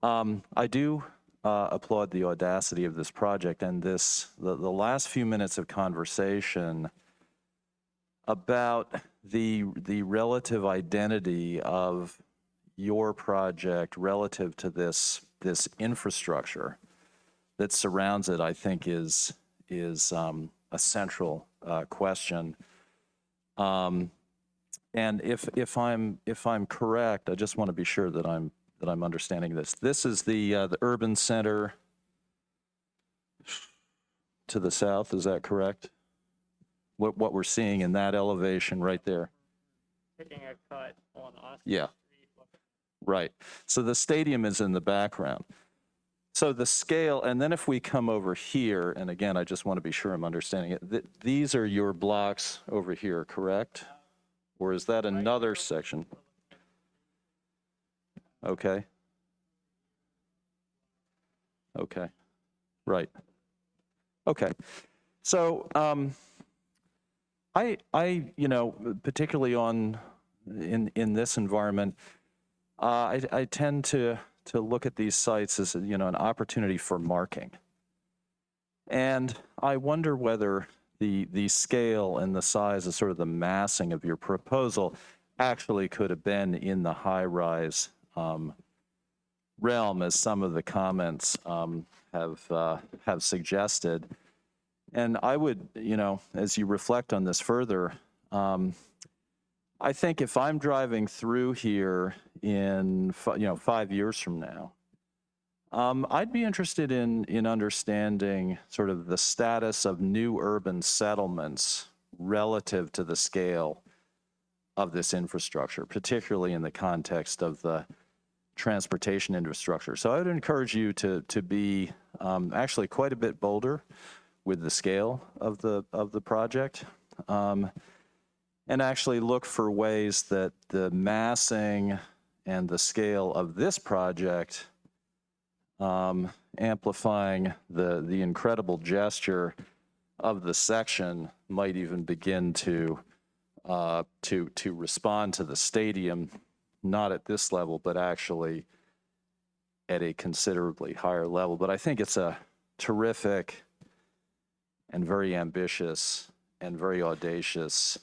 I do applaud the audacity of this project and the last few minutes of conversation about the relative identity of your project relative to this infrastructure that surrounds it, I think is a central question. And if I'm correct, I just want to be sure that I'm understanding this. This is the urban center to the south. Is that correct? What we're seeing in that elevation right there. Taking a cut on Austin Yeah. Street. Right. So the stadium is in the background. So the scale, and then if we come over here, and again, I just want to be sure I'm understanding it. These are your blocks over here, correct? Or is that another section? Okay. Okay. Right. Okay. So, I particularly in this environment, I tend to look at these sites as, an opportunity for marking. And I wonder whether the scale and the size of sort of the massing of your proposal actually could have been in the high-rise realm, as some of the comments have suggested. And I would, as you reflect on this further, I think if I'm driving through here in 5 years from now, I'd be interested in understanding sort of the status of new urban settlements relative to the scale of this infrastructure, particularly in the context of the transportation infrastructure. So I would encourage you to be actually quite a bit bolder with the scale of the project, and actually look for ways that the massing and the scale of this project, amplifying the incredible gesture of the section, might even begin to respond to the stadium, not at this level, but actually at a considerably higher level. But I think it's a terrific and very ambitious and very audacious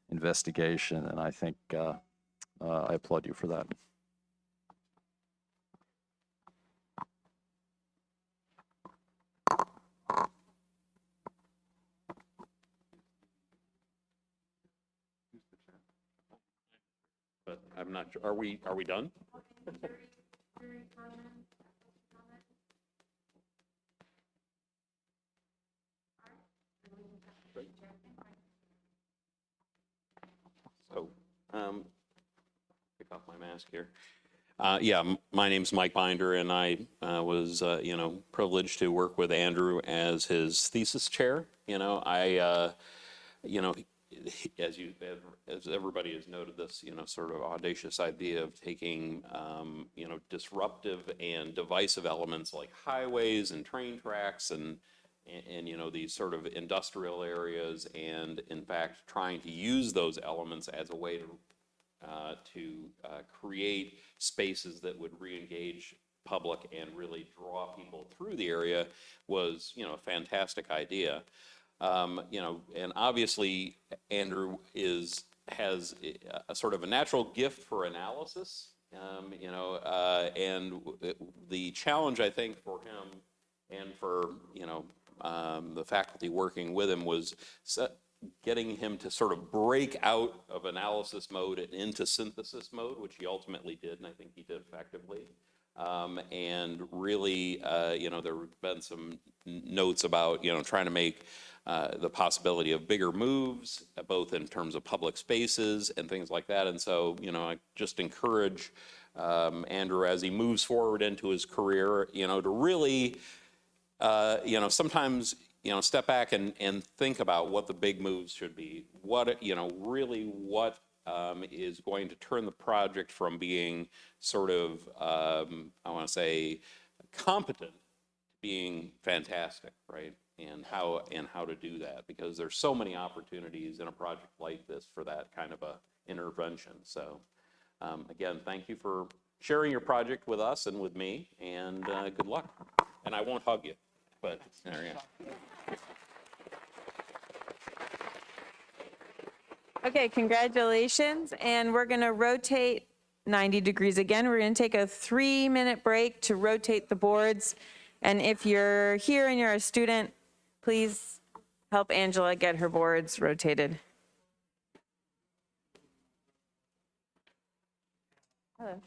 investigation, and I think I applaud you for that. But I'm not sure. Are we done? So, pick off my mask here. My name's Mike Binder, and I was, privileged to work with Andrew as his thesis chair. As everybody has noted, this, sort of audacious idea of taking, disruptive and divisive elements like highways and train tracks and these sort of industrial areas, and in fact trying to use those elements as a way to create spaces that would re-engage public and really draw people through the area was, a fantastic idea. And obviously Andrew has a sort of a natural gift for analysis, and the challenge, I think, for him and for, the faculty working with him was getting him to sort of break out of analysis mode and into synthesis mode, which he ultimately did, and I think he did effectively. And really, there have been some notes about, trying to make the possibility of bigger moves, both in terms of public spaces and things like that. And so, I just encourage Andrew, as he moves forward into his career, to really, sometimes, step back and think about what the big moves should be. What, really what is going to turn the project from being sort of, I want to say, competent to being fantastic, right? And how to do that, because there's so many opportunities in a project like this for that kind of a intervention. So again, thank you for sharing your project with us and with me, and good luck. And I won't hug you, but there you go. Okay, congratulations. And we're going to rotate 90 degrees again. We're going to take a 3-minute break to rotate the boards. And if you're here and you're a student, please help Angela get her boards rotated. Hello.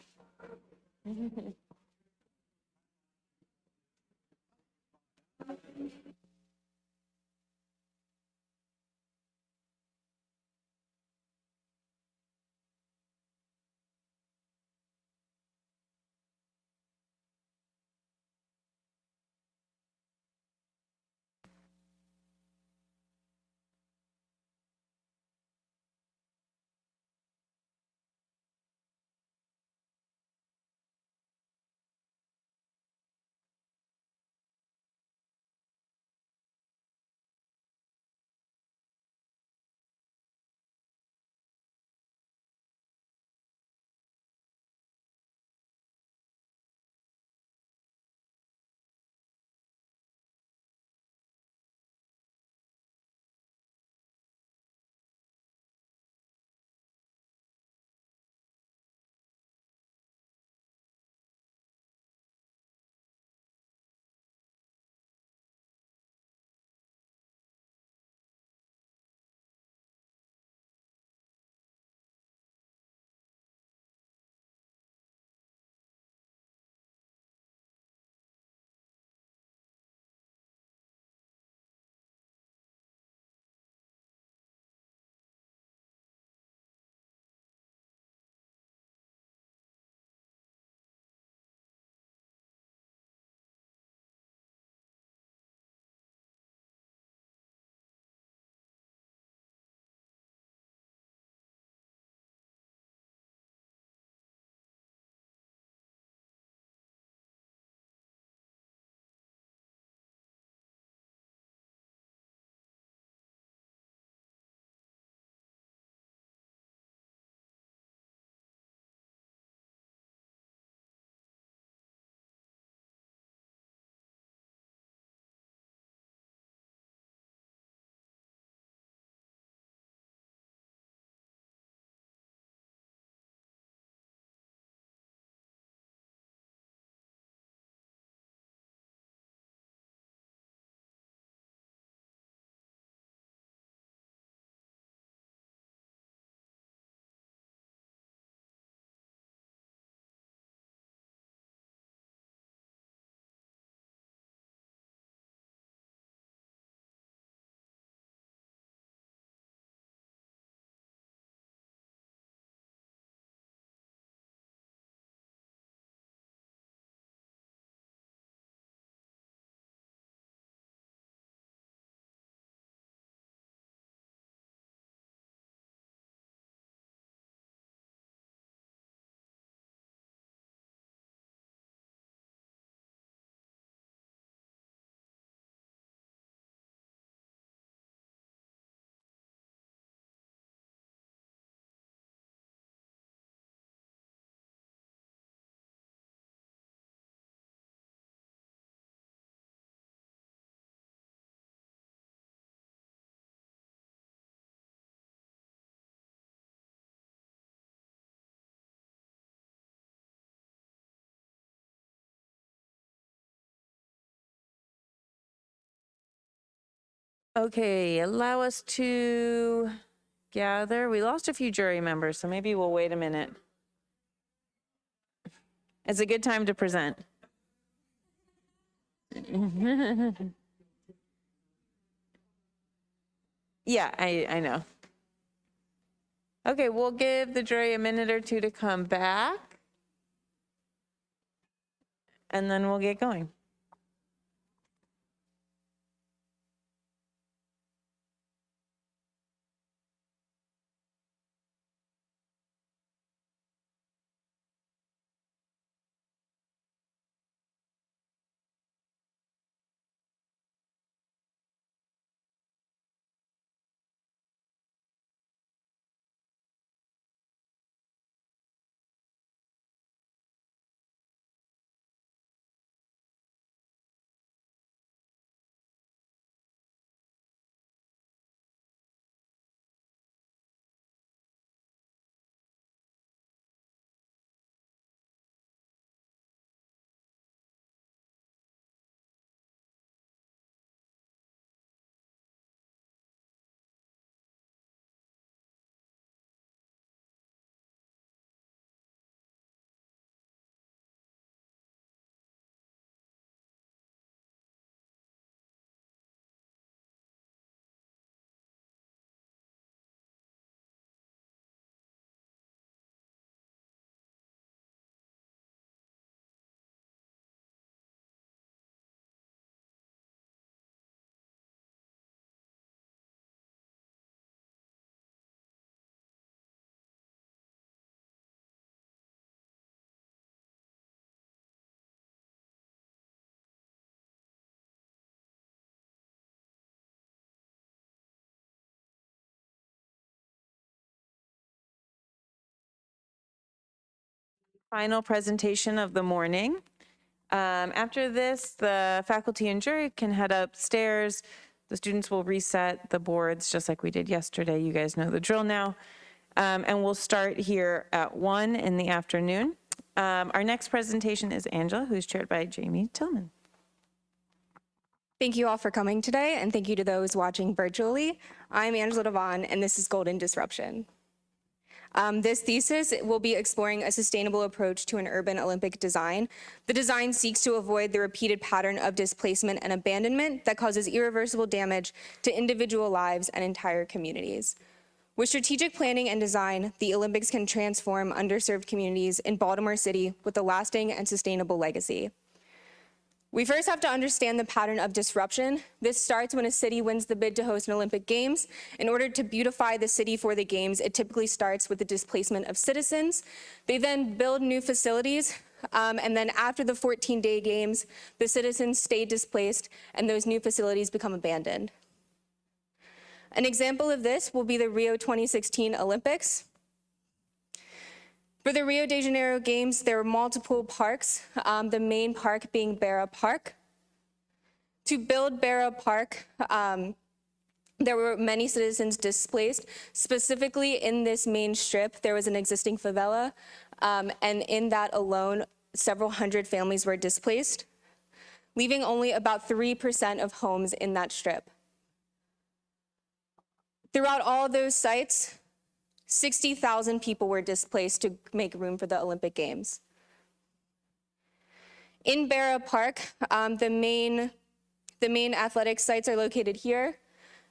Okay, allow us to gather. We lost a few jury members, so maybe we'll wait a minute. It's a good time to present. Yeah, I know. Okay, we'll give the jury a minute or two to come back, and then we'll get going. Final presentation of the morning. After this, the faculty and jury can head upstairs. The students will reset the boards just like we did yesterday. You guys know the drill now. And we'll start here at 1 in the afternoon. Our next presentation is Angela, who's chaired by Jamie Tillman. Thank you all for coming today, and thank you to those watching virtually. I'm Angela Devon, and this is Golden Disruption. This thesis will be exploring a sustainable approach to an urban Olympic design. The design seeks to avoid the repeated pattern of displacement and abandonment that causes irreversible damage to individual lives and entire communities. With strategic planning and design, the Olympics can transform underserved communities in Baltimore City with a lasting and sustainable legacy. We first have to understand the pattern of disruption. This starts when a city wins the bid to host an Olympic Games. In order to beautify the city for the Games, it typically starts with the displacement of citizens. They then build new facilities, and then after the 14-day Games, the citizens stay displaced and those new facilities become abandoned. An example of this will be the Rio 2016 Olympics. For the Rio de Janeiro Games, there were multiple parks, the main park being Barra Park. To build Barra Park, there were many citizens displaced. Specifically in this main strip, there was an existing favela, and in that alone, several hundred families were displaced, leaving only about 3% of homes in that strip. Throughout all of those sites, 60,000 people were displaced to make room for the Olympic Games. In Barra Park, the main athletic sites are located here,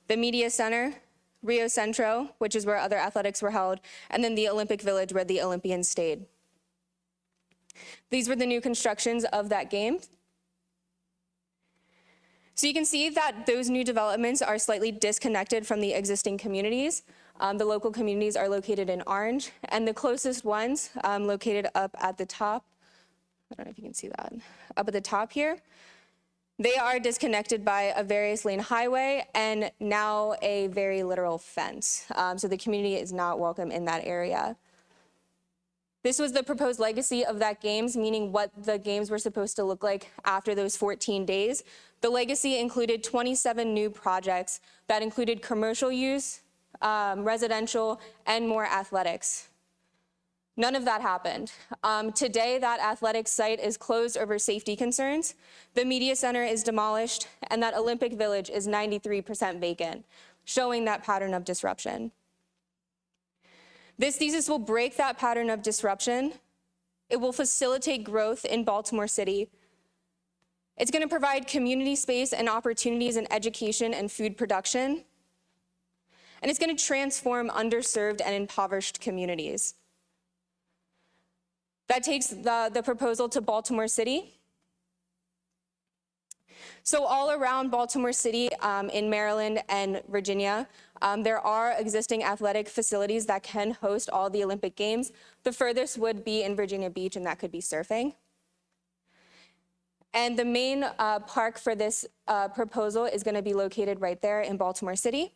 the Media Center, Rio Centro, which is where other athletics were held, and then the Olympic Village where the Olympians stayed. These were the new constructions of that game. So you can see that those new developments are slightly disconnected from the existing communities. The local communities are located in orange, and the closest ones located up at the top, I don't know if you can see that, up at the top here, they are disconnected by a various lane highway and now a very literal fence. So the community is not welcome in that area. This was the proposed legacy of that Games, meaning what the Games were supposed to look like after those 14 days. The legacy included 27 new projects that included commercial use, residential, and more athletics. None of that happened. Today, that athletic site is closed over safety concerns. The media center is demolished, and that Olympic Village is 93% vacant, showing that pattern of disruption. This thesis will break that pattern of disruption. It will facilitate growth in Baltimore City. It's going to provide community space and opportunities in education and food production. And it's going to transform underserved and impoverished communities. That takes the proposal to Baltimore City. So all around Baltimore City, in Maryland and Virginia, there are existing athletic facilities that can host all the Olympic Games. The furthest would be in Virginia Beach, and that could be surfing. And the main park for this proposal is going to be located right there in Baltimore City.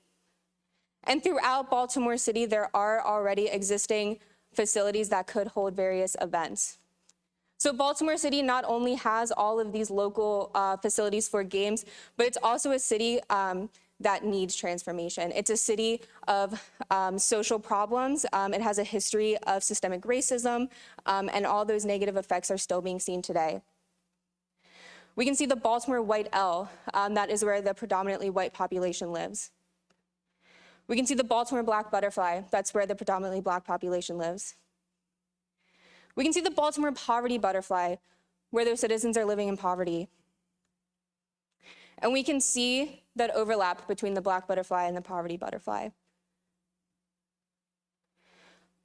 And throughout Baltimore City, there are already existing facilities that could hold various events. So Baltimore City not only has all of these local facilities for games, but it's also a city that needs transformation. It's a city of social problems. It has a history of systemic racism, and all those negative effects are still being seen today. We can see the Baltimore White L, that is where the predominantly white population lives. We can see the Baltimore Black Butterfly, that's where the predominantly Black population lives. We can see the Baltimore Poverty Butterfly, where their citizens are living in poverty. And we can see that overlap between the Black Butterfly and the Poverty Butterfly.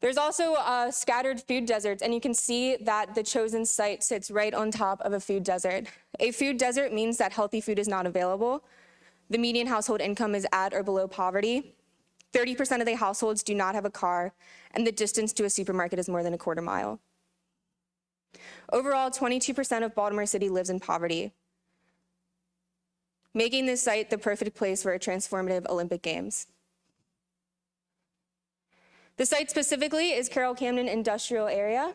There's also scattered food deserts, and you can see that the chosen site sits right on top of a food desert. A food desert means that healthy food is not available. The median household income is at or below poverty. 30% of the households do not have a car, and the distance to a supermarket is more than a quarter mile. Overall, 22% of Baltimore City lives in poverty, making this site the perfect place for a transformative Olympic Games. The site specifically is Carroll Camden Industrial Area.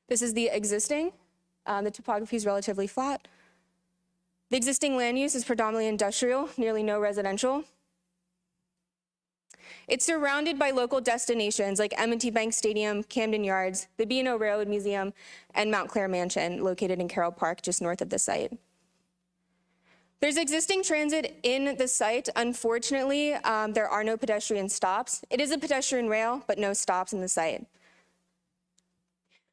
This is the existing. The topography is relatively flat. The existing land use is predominantly industrial, nearly no residential. It's surrounded by local destinations like M&T Bank Stadium, Camden Yards, the B&O Railroad Museum, and Mount Clair Mansion, located in Carroll Park, just north of the site. There's existing transit in the site. Unfortunately, there are no pedestrian stops. It is a pedestrian rail, but no stops in the site.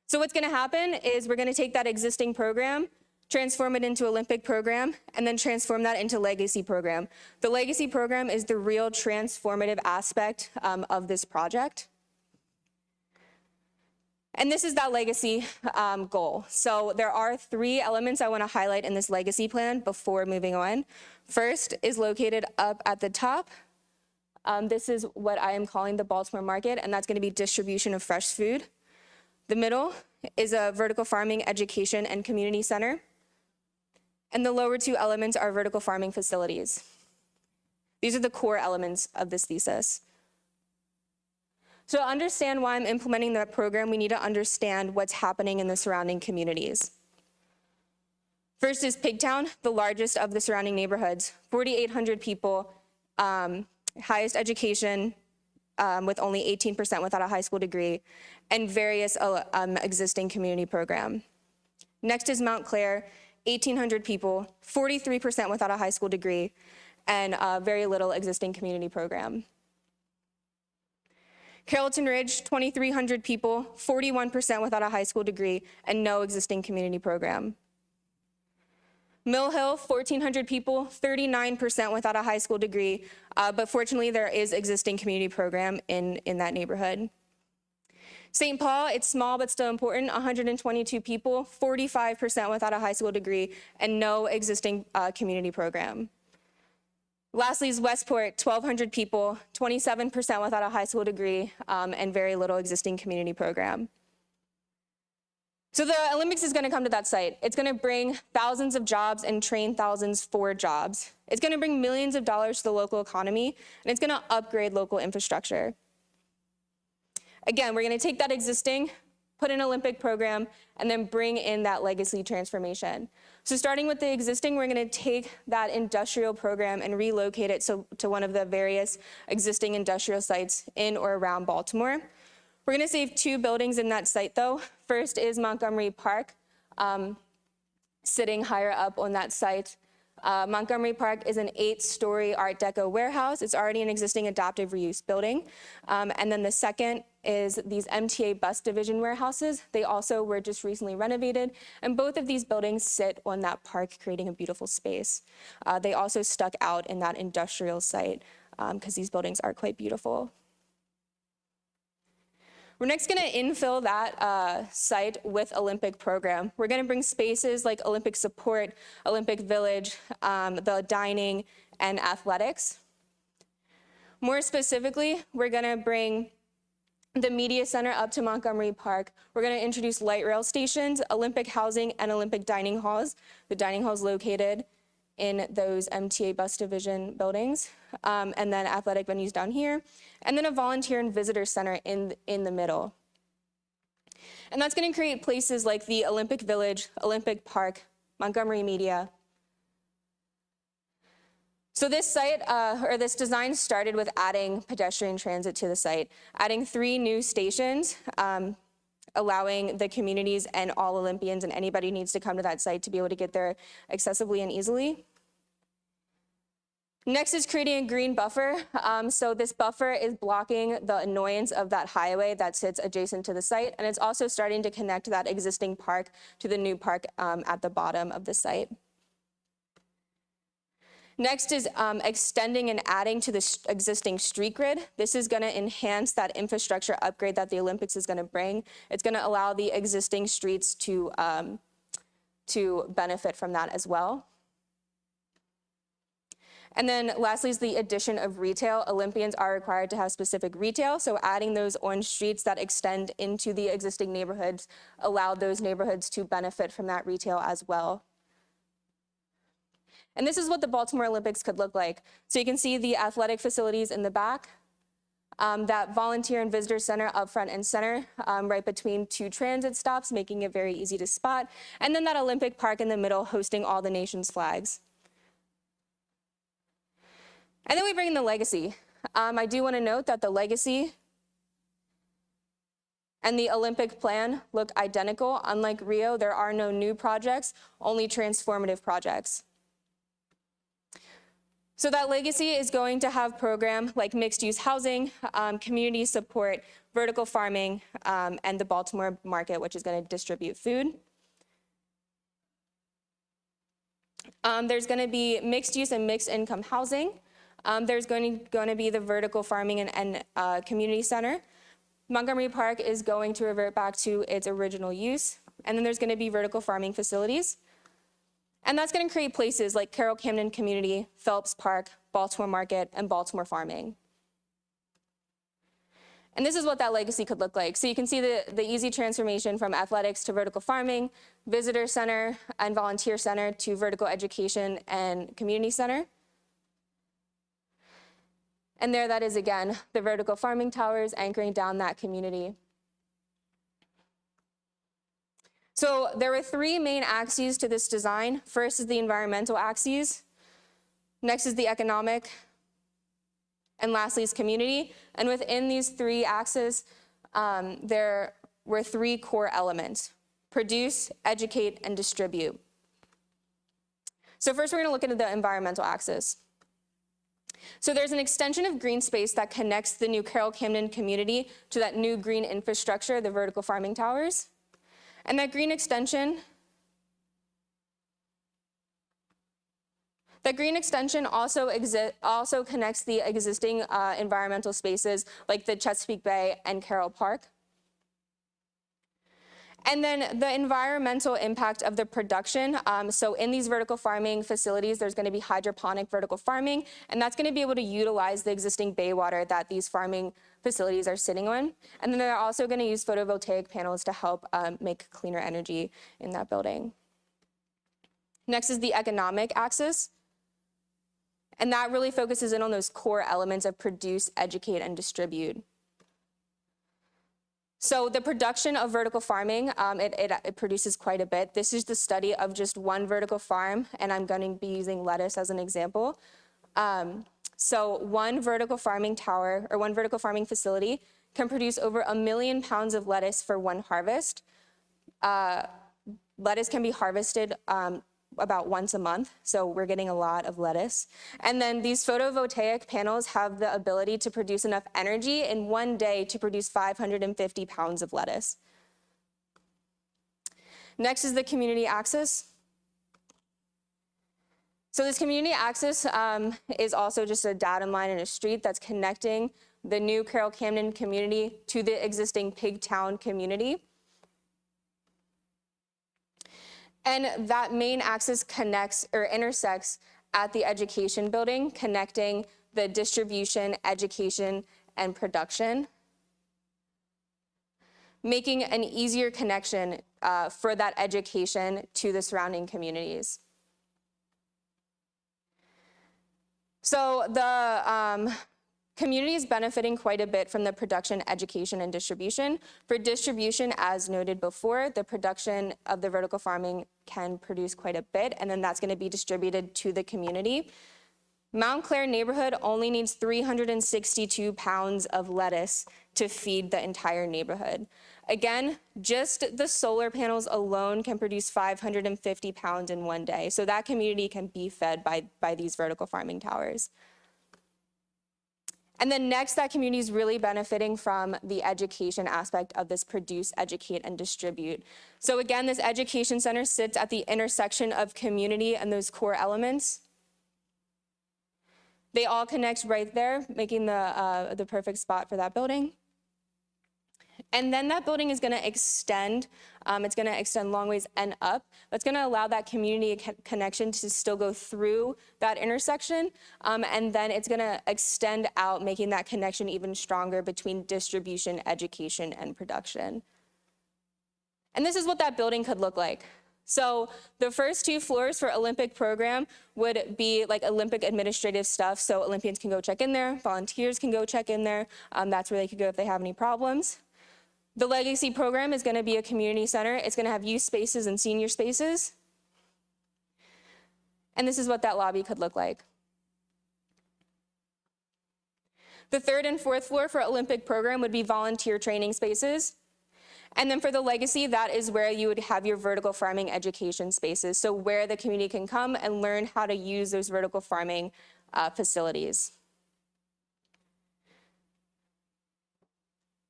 So what's going to happen is we're going to take that existing program, transform it into Olympic program, and then transform that into legacy program. The legacy program is the real transformative aspect of this project. And this is that legacy goal. So there are 3 elements I want to highlight in this legacy plan before moving on. First is located up at the top. This is what I am calling the Baltimore market, and that's going to be distribution of fresh food. The middle is a vertical farming education and community center. And the lower 2 elements are vertical farming facilities. These are the core elements of this thesis. So to understand why I'm implementing that program, we need to understand what's happening in the surrounding communities. First is Pigtown, the largest of the surrounding neighborhoods, 4,800 people, highest education, with only 18% without a high school degree, and various existing community program. Next is Mount Clair, 1,800 people, 43% without a high school degree, and very little existing community program. Carrollton Ridge, 2,300 people, 41% without a high school degree, and no existing community program. Mill Hill, 1,400 people, 39% without a high school degree, but fortunately there is existing community program in that neighborhood. St. Paul, it's small but still important, 122 people, 45% without a high school degree, and no existing community program. Lastly is Westport, 1,200 people, 27% without a high school degree, and very little existing community program. So the Olympics is going to come to that site. It's going to bring thousands of jobs and train thousands for jobs. It's going to bring millions of dollars to the local economy, and it's going to upgrade local infrastructure. Again, we're going to take that existing, put an Olympic program, and then bring in that legacy transformation. So starting with the existing, we're going to take that industrial program and relocate it to one of the various existing industrial sites in or around Baltimore. We're going to save 2 buildings in that site, though. First is Montgomery Park, sitting higher up on that site. Montgomery Park is an 8-story Art Deco warehouse. It's already an existing adaptive reuse building. And then the second is these MTA bus division warehouses. They also were just recently renovated, and both of these buildings sit on that park, creating a beautiful space. They also stuck out in that industrial site because these buildings are quite beautiful. We're next going to infill that site with Olympic program. We're going to bring spaces like Olympic support, Olympic Village, the dining, and athletics. More specifically, we're going to bring the media center up to Montgomery Park. We're going to introduce light rail stations, Olympic housing, and Olympic dining halls. The dining halls located in those MTA bus division buildings, and then athletic venues down here, and then a volunteer and visitor center in the middle. And that's going to create places like the Olympic Village, Olympic Park, Montgomery Media. So this site, or this design started with adding pedestrian transit to the site, adding 3 new stations, allowing the communities and all Olympians and anybody who needs to come to that site to be able to get there accessibly and easily. Next is creating a green buffer. So this buffer is blocking the annoyance of that highway that sits adjacent to the site, and it's also starting to connect that existing park to the new park at the bottom of the site. Next is extending and adding to the existing street grid. This is going to enhance that infrastructure upgrade that the Olympics is going to bring. It's going to allow the existing streets to benefit from that as well. And then lastly is the addition of retail. Olympians are required to have specific retail, so adding those orange streets that extend into the existing neighborhoods allow those neighborhoods to benefit from that retail as well. And this is what the Baltimore Olympics could look like. So you can see the athletic facilities in the back, that volunteer and visitor center up front and center, right between 2 transit stops, making it very easy to spot, and then that Olympic Park in the middle hosting all the nation's flags. And then we bring in the legacy. I do want to note that the legacy and the Olympic plan look identical. Unlike Rio, there are no new projects, only transformative projects. So that legacy is going to have programs like mixed-use housing, community support, vertical farming, and the Baltimore market, which is going to distribute food. There's going to be mixed-use and mixed-income housing. There's going to be the vertical farming and community center. Montgomery Park is going to revert back to its original use. And then there's going to be vertical farming facilities. And that's going to create places like Carroll Camden Community, Phelps Park, Baltimore Market, and Baltimore Farming. And this is what that legacy could look like. So you can see the easy transformation from athletics to vertical farming, visitor center and volunteer center to vertical education and community center. And there that is again, the vertical farming towers anchoring down that community. So there were 3 main axes to this design. First is the environmental axes. Next is the economic. And lastly is community. And within these 3 axes, there were 3 core elements: produce, educate, and distribute. So first we're going to look at the environmental axis. So there's an extension of green space that connects the new Carroll Camden community to that new green infrastructure, the vertical farming towers. And that green extension also connects the existing environmental spaces like the Chesapeake Bay and Carroll Park. And then the environmental impact of the production. So in these vertical farming facilities, there's going to be hydroponic vertical farming, and that's going to be able to utilize the existing bay water that these farming facilities are sitting on. And then they're also going to use photovoltaic panels to help make cleaner energy in that building. Next is the economic axis. And that really focuses in on those core elements of produce, educate, and distribute. So the production of vertical farming, it produces quite a bit. This is the study of just one vertical farm, and I'm going to be using lettuce as an example. So one vertical farming tower, or one vertical farming facility, can produce over 1 million pounds of lettuce for one harvest. Lettuce can be harvested about once a month, so we're getting a lot of lettuce. And then these photovoltaic panels have the ability to produce enough energy in one day to produce 550 pounds of lettuce. Next is the community access. So this community access is also just a datum line in a street that's connecting the new Carroll Camden community to the existing Pigtown community. And that main axis connects or intersects at the education building, connecting the distribution, education, and production, making an easier connection for that education to the surrounding communities. So the community is benefiting quite a bit from the production, education, and distribution. For distribution, as noted before, the production of the vertical farming can produce quite a bit, and then that's going to be distributed to the community. Mount Clair neighborhood only needs 362 pounds of lettuce to feed the entire neighborhood. Again, just the solar panels alone can produce 550 pounds in one day. So that community can be fed by these vertical farming towers. And then next, that community is really benefiting from the education aspect of this produce, educate, and distribute. So again, this education center sits at the intersection of community and those core elements. They all connect right there, making the perfect spot for that building. And then that building is going to extend. It's going to extend long ways and up. That's going to allow that community connection to still go through that intersection. And then it's going to extend out, making that connection even stronger between distribution, education, and production. And this is what that building could look like. So the first 2 floors for Olympic program would be like Olympic administrative stuff. So Olympians can go check in there. Volunteers can go check in there. That's where they could go if they have any problems. The legacy program is going to be a community center. It's going to have youth spaces and senior spaces. And this is what that lobby could look like. The 3rd and 4th floor for Olympic program would be volunteer training spaces. And then for the legacy, that is where you would have your vertical farming education spaces. So where the community can come and learn how to use those vertical farming facilities.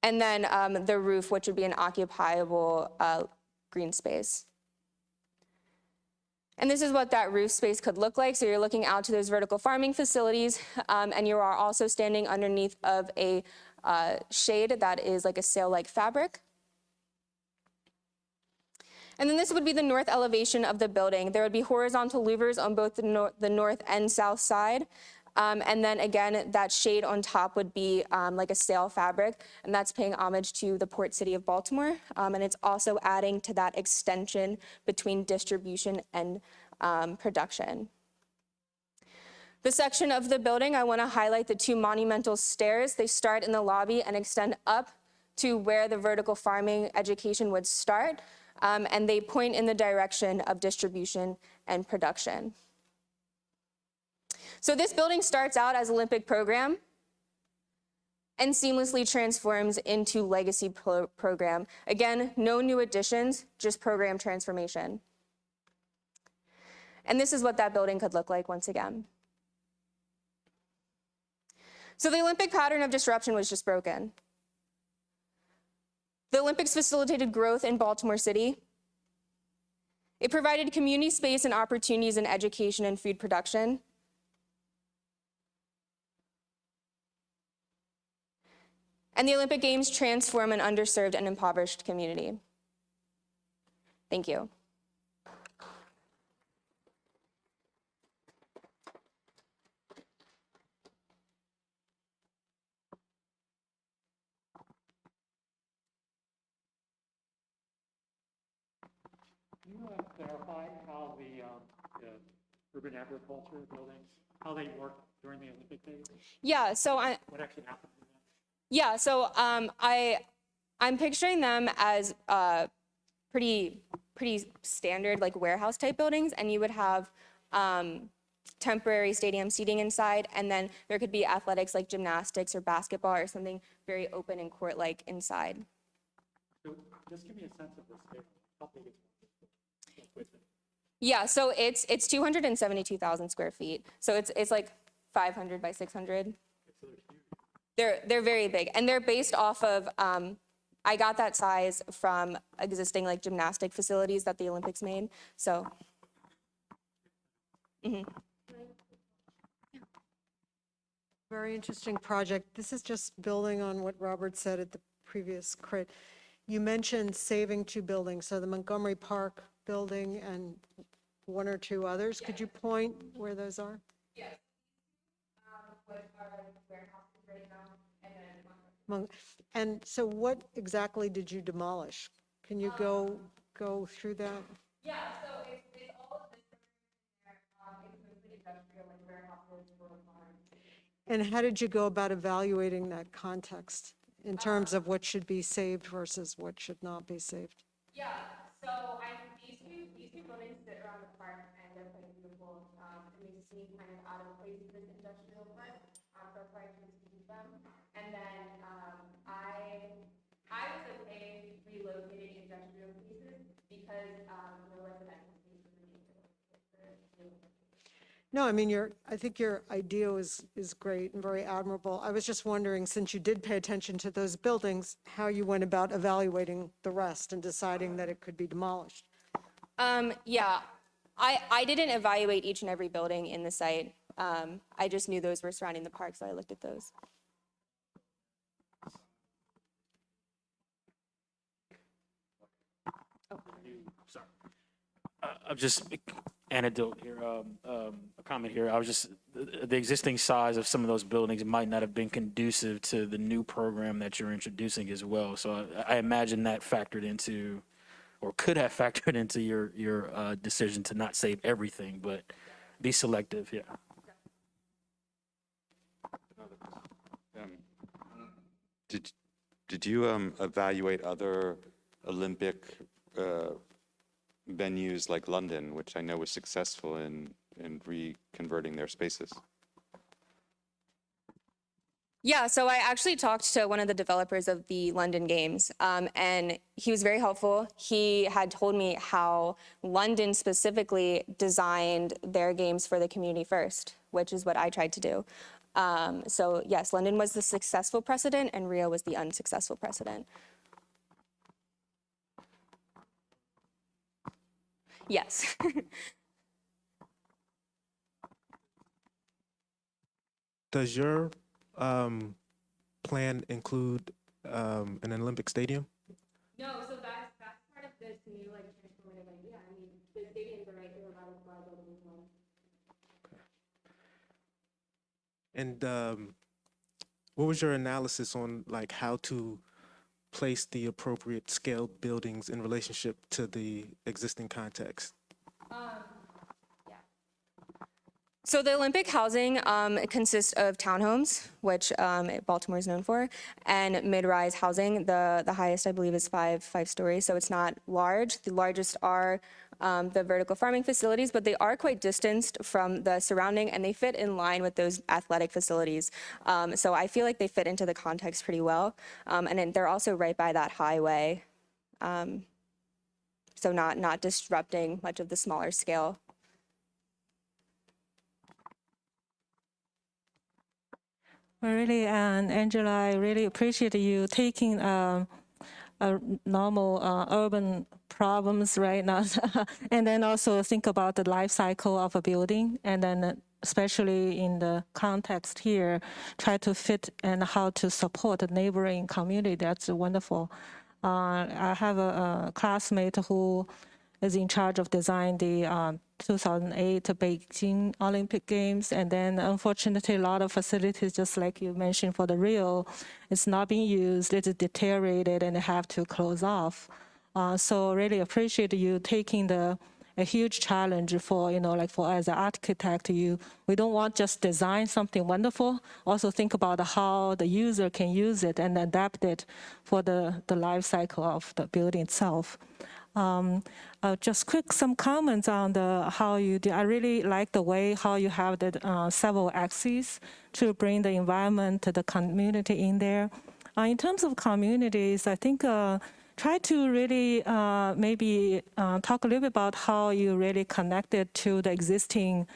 And then the roof, which would be an occupiable green space. And this is what that roof space could look like. So you're looking out to those vertical farming facilities, and you are also standing underneath of a shade that is like a sail-like fabric. And then this would be the north elevation of the building. There would be horizontal louvers on both the north and south side. And then again, that shade on top would be like a sail fabric, and that's paying homage to the port city of Baltimore. And it's also adding to that extension between distribution and production. The section of the building, I want to highlight the 2 monumental stairs. They start in the lobby and extend up to where the vertical farming education would start. And they point in the direction of distribution and production. So this building starts out as Olympic program and seamlessly transforms into legacy program. Again, no new additions, just program transformation. And this is what that building could look like once again. So the Olympic pattern of disruption was just broken. The Olympics facilitated growth in Baltimore City. It provided community space and opportunities in education and food production. And the Olympic Games transform an underserved and impoverished community. Thank you. Can you clarify how the urban agriculture buildings, how they work during the Olympic days? Yeah, so What actually happens to them? Yeah, so I'm picturing them as pretty standard like warehouse type buildings, and you would have temporary stadium seating inside, and then there could be athletics like gymnastics or basketball or something very open and court-like inside. So just give me a sense of the scale. How big is it? Yeah, so it's 272,000 square feet. So it's like 500 by 600. They're very big, and they're based off of. I got that size from existing like gymnastic facilities that the Olympics made. So. Very interesting project. This is just building on what Robert said at the previous crit. You mentioned saving 2 buildings, so the Montgomery Park building and 1 or 2 others. Could you point where those are? Yes. What are warehouses right now, and then. And so what exactly did you demolish? Can you go through that? Yeah, so it's all of this there. It's mostly industrial, like warehouses, farms. And how did you go about evaluating that context in terms of what should be saved versus what should not be saved? Yeah, so these two buildings sit around the park, and they're quite beautiful. And they seem kind of out of place in this industrial park, so that's why I chose to keep them. And then I was okay relocating industrial pieces because no residential pieces were needed. No, I mean, I think your idea is great and very admirable. I was just wondering, since you did pay attention to those buildings, how you went about evaluating the rest and deciding that it could be demolished. Yeah, I didn't evaluate each and every building in the site. I just knew those were surrounding the park, so I looked at those. Sorry. I'm just anecdote here, a comment here. I was just, the existing size of some of those buildings might not have been conducive to the new program that you're introducing as well. So I imagine that factored into, or could have factored into your decision to not save everything, but be selective, yeah. Did you evaluate other Olympic venues like London, which I know was successful in reconverting their spaces? Yeah, so I actually talked to one of the developers of the London Games, and he was very helpful. He had told me how London specifically designed their games for the community first, which is what I tried to do. So yes, London was the successful precedent and Rio was the unsuccessful precedent. Yes. Does your plan include an Olympic stadium? No, so that's part of this new like transformative idea. I mean, the stadiums are right there about as well building as well. And what was your analysis on like how to place the appropriate scale buildings in relationship to the existing context? Yeah. So the Olympic housing consists of townhomes, which Baltimore is known for, and mid-rise housing. The highest, I believe, is five stories, so it's not large. The largest are the vertical farming facilities, but they are quite distanced from the surrounding, and they fit in line with those athletic facilities. So I feel like they fit into the context pretty well, and then they're also right by that highway, so not disrupting much of the smaller scale. Well, really, and Angela, I really appreciate you taking normal urban problems right now, and then also think about the life cycle of a building, and then especially in the context here, try to fit and how to support the neighboring community. That's wonderful. I have a classmate who is in charge of designing the 2008 Beijing Olympic Games, and then unfortunately a lot of facilities, just like you mentioned for the Rio, it's not being used, it's deteriorated and they have to close off. So really appreciate you taking a huge challenge for, like for as an architect, we don't want just design something wonderful, also think about how the user can use it and adapt it for the life cycle of the building itself. Just quick some comments on how you do. I really like the way how you have the several axes to bring the environment, the community in there. In terms of communities, I think try to really maybe talk a little bit about how you really connected to the existing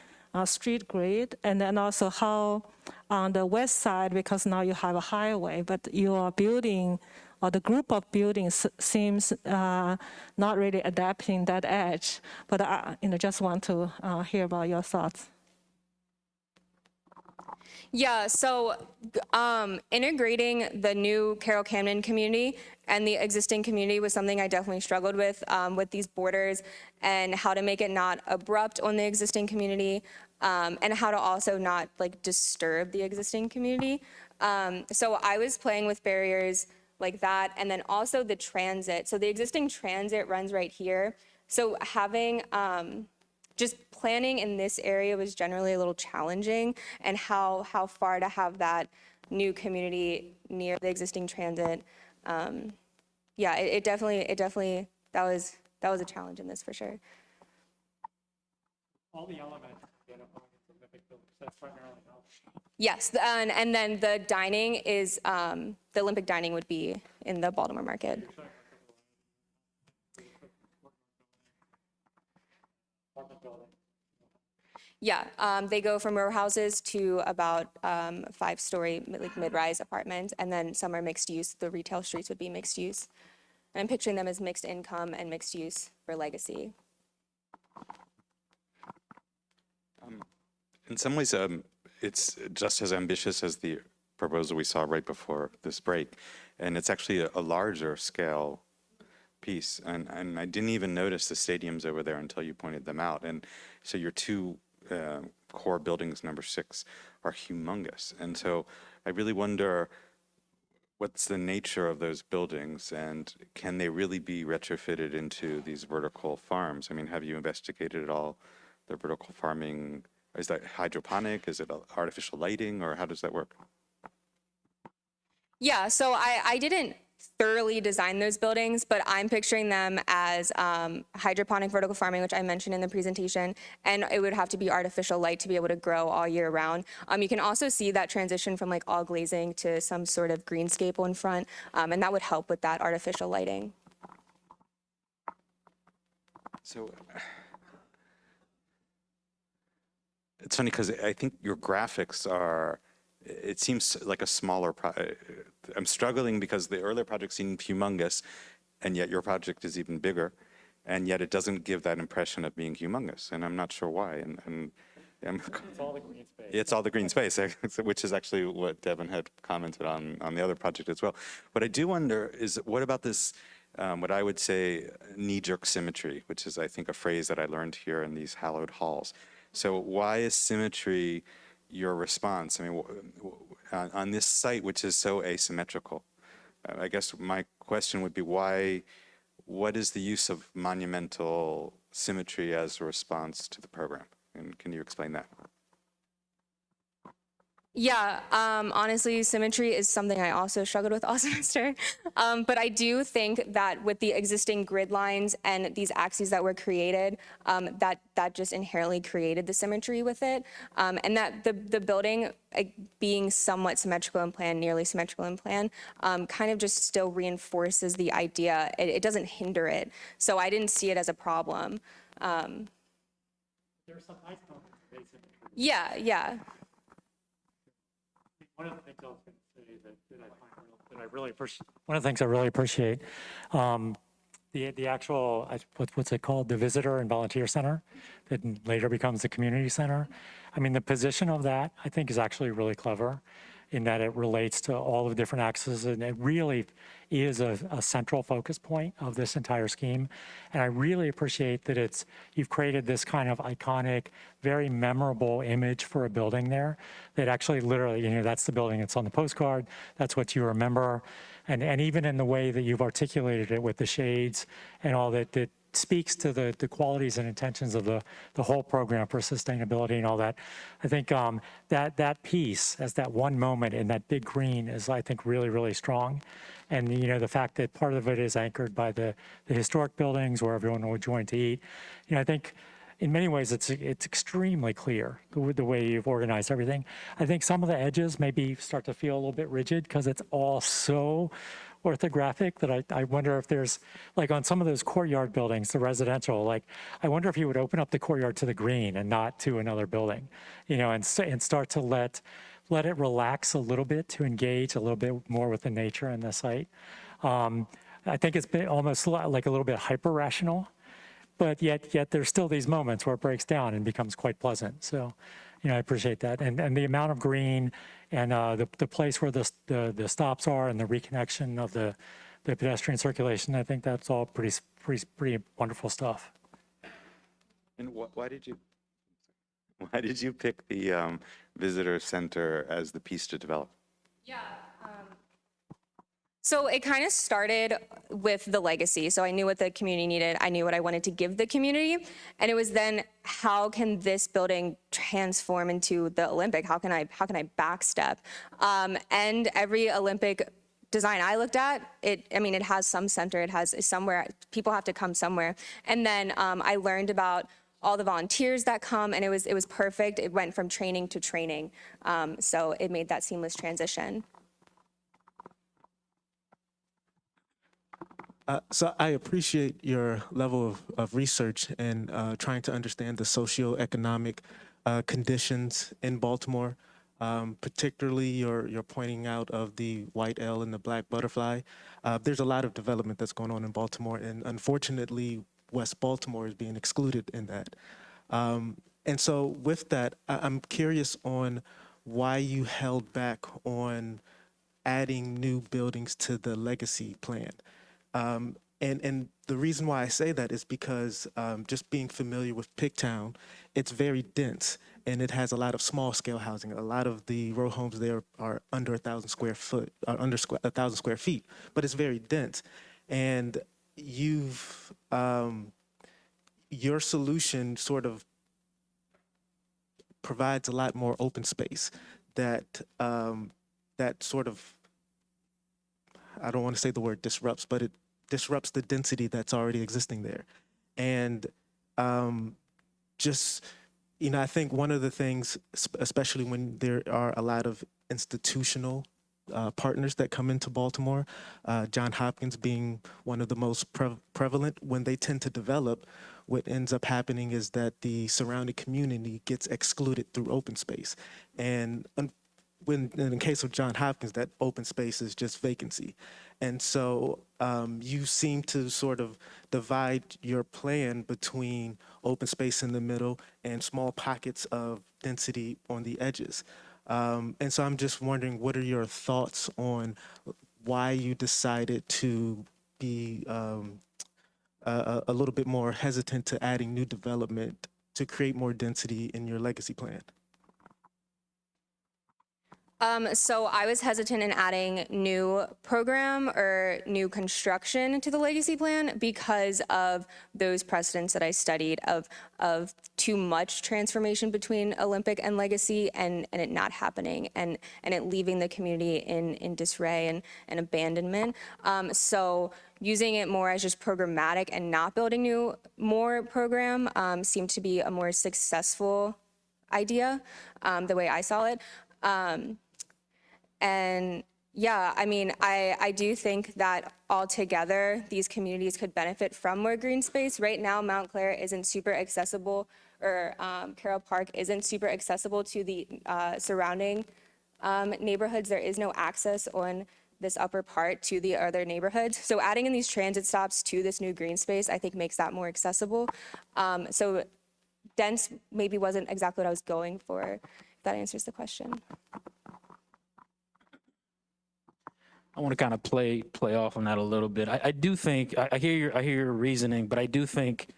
street grid, and then also how on the west side, because now you have a highway, but your building or the group of buildings seems not really adapting that edge. But I just want to hear about your thoughts. Yeah, so integrating the new Carroll Camden community and the existing community was something I definitely struggled with these borders and how to make it not abrupt on the existing community and how to also not like disturb the existing community. So I was playing with barriers like that, and then also the transit. So the existing transit runs right here. So having just planning in this area was generally a little challenging, and how far to have that new community near the existing transit. Yeah, it definitely that was a challenge in this for sure. All the elements identified as Olympic buildings, that's primarily how. Yes, and then the dining is the Olympic dining would be in the Baltimore market. Yeah, they go from row houses to about 5-story like mid-rise apartments, and then some are mixed use. The retail streets would be mixed use. And I'm picturing them as mixed income and mixed use for legacy. In some ways, it's just as ambitious as the proposal we saw right before this break, and it's actually a larger scale piece. And I didn't even notice the stadiums over there until you pointed them out. And so your two core buildings, number 6, are humongous. And so I really wonder what's the nature of those buildings, and can they really be retrofitted into these vertical farms? I mean, have you investigated at all the vertical farming? Is that hydroponic? Is it artificial lighting, or how does that work? Yeah, so I didn't thoroughly design those buildings, but I'm picturing them as hydroponic vertical farming, which I mentioned in the presentation, and it would have to be artificial light to be able to grow all year round. You can also see that transition from like all glazing to some sort of greenscape in front, and that would help with that artificial lighting. So it's funny because I think your graphics are, it seems like a smaller, I'm struggling because the earlier project seemed humongous, and yet your project is even bigger, and yet it doesn't give that impression of being humongous, and I'm not sure why. And It's all the green space. it's all the green space, which is actually what Devin had commented on the other project as well. What I do wonder is, what about this, what I would say knee-jerk symmetry, which is, I think, a phrase that I learned here in these hallowed halls. So why is symmetry your response? I mean, on this site, which is so asymmetrical, I guess my question would be what is the use of monumental symmetry as a response to the program? And can you explain that? Yeah, honestly, symmetry is something I also struggled with all semester. But I do think that with the existing grid lines and these axes that were created, that just inherently created the symmetry with it. And that the building being somewhat symmetrical in plan, nearly symmetrical in plan, kind of just still reinforces the idea. It doesn't hinder it. So I didn't see it as a problem. There's some nice moments of asymmetry. Yeah. One of the things I was going to say that I really appreciate, one of the things I really appreciate, the actual, what's it called, the visitor and volunteer center that later becomes the community center. I mean, the position of that, I think, is actually really clever in that it relates to all the different axes, and it really is a central focus point of this entire scheme. And I really appreciate that you've created this kind of iconic, very memorable image for a building there that actually literally, that's the building that's on the postcard, that's what you remember. And even in the way that you've articulated it with the shades and all that speaks to the qualities and intentions of the whole program for sustainability and all that. I think that piece as that one moment in that big green is, I think, really, really strong. And, the fact that part of it is anchored by the historic buildings where everyone will join to eat, I think in many ways it's extremely clear the way you've organized everything. I think some of the edges maybe start to feel a little bit rigid because it's all so orthographic that I wonder if there's, like on some of those courtyard buildings, the residential, like I wonder if you would open up the courtyard to the green and not to another building, and start to let it relax a little bit to engage a little bit more with the nature and the site. I think it's been almost like a little bit hyper rational, but yet there's still these moments where it breaks down and becomes quite pleasant. So, I appreciate that. And the amount of green and the place where the stops are and the reconnection of the pedestrian circulation, I think that's all pretty wonderful stuff. And why did you pick the visitor center as the piece to develop? Yeah. So it kind of started with the legacy. So I knew what the community needed. I knew what I wanted to give the community. And it was then, how can this building transform into the Olympic? How can I backstep? And every Olympic design I looked at, it has some center, it has somewhere, people have to come somewhere. And then I learned about all the volunteers that come, and it was perfect. It went from training to training. So it made that seamless transition. So I appreciate your level of research and trying to understand the socioeconomic conditions in Baltimore, particularly your pointing out of the white L and the black butterfly. There's a lot of development that's going on in Baltimore, and unfortunately, West Baltimore is being excluded in that. And so with that, I'm curious on why you held back on adding new buildings to the legacy plan. And the reason why I say that is because just being familiar with Pigtown, it's very dense and it has a lot of small scale housing. A lot of the row homes there are under 1,000 square foot, under 1,000 square feet, but it's very dense. And your solution sort of provides a lot more open space that sort of, I don't want to say the word disrupts, but it disrupts the density that's already existing there. And I think one of the things, especially when there are a lot of institutional partners that come into Baltimore, Johns Hopkins being one of the most prevalent, when they tend to develop, what ends up happening is that the surrounding community gets excluded through open space. And in the case of Johns Hopkins, that open space is just vacancy. And so you seem to sort of divide your plan between open space in the middle and small pockets of density on the edges. And so I'm just wondering, what are your thoughts on why you decided to be a little bit more hesitant to adding new development to create more density in your legacy plan? So I was hesitant in adding new program or new construction to the legacy plan because of those precedents that I studied of too much transformation between Olympic and legacy and it not happening and it leaving the community in disarray and abandonment. So using it more as just programmatic and not building more program seemed to be a more successful idea, the way I saw it. And yeah, I do think that altogether these communities could benefit from more green space. Right now, Mount Clair isn't super accessible, or Carroll Park isn't super accessible to the surrounding neighborhoods. There is no access on this upper part to the other neighborhoods. So adding in these transit stops to this new green space, I think makes that more accessible. So dense maybe wasn't exactly what I was going for, if that answers the question. I want to kind of play off on that a little bit. I do think I hear your reasoning, but I do think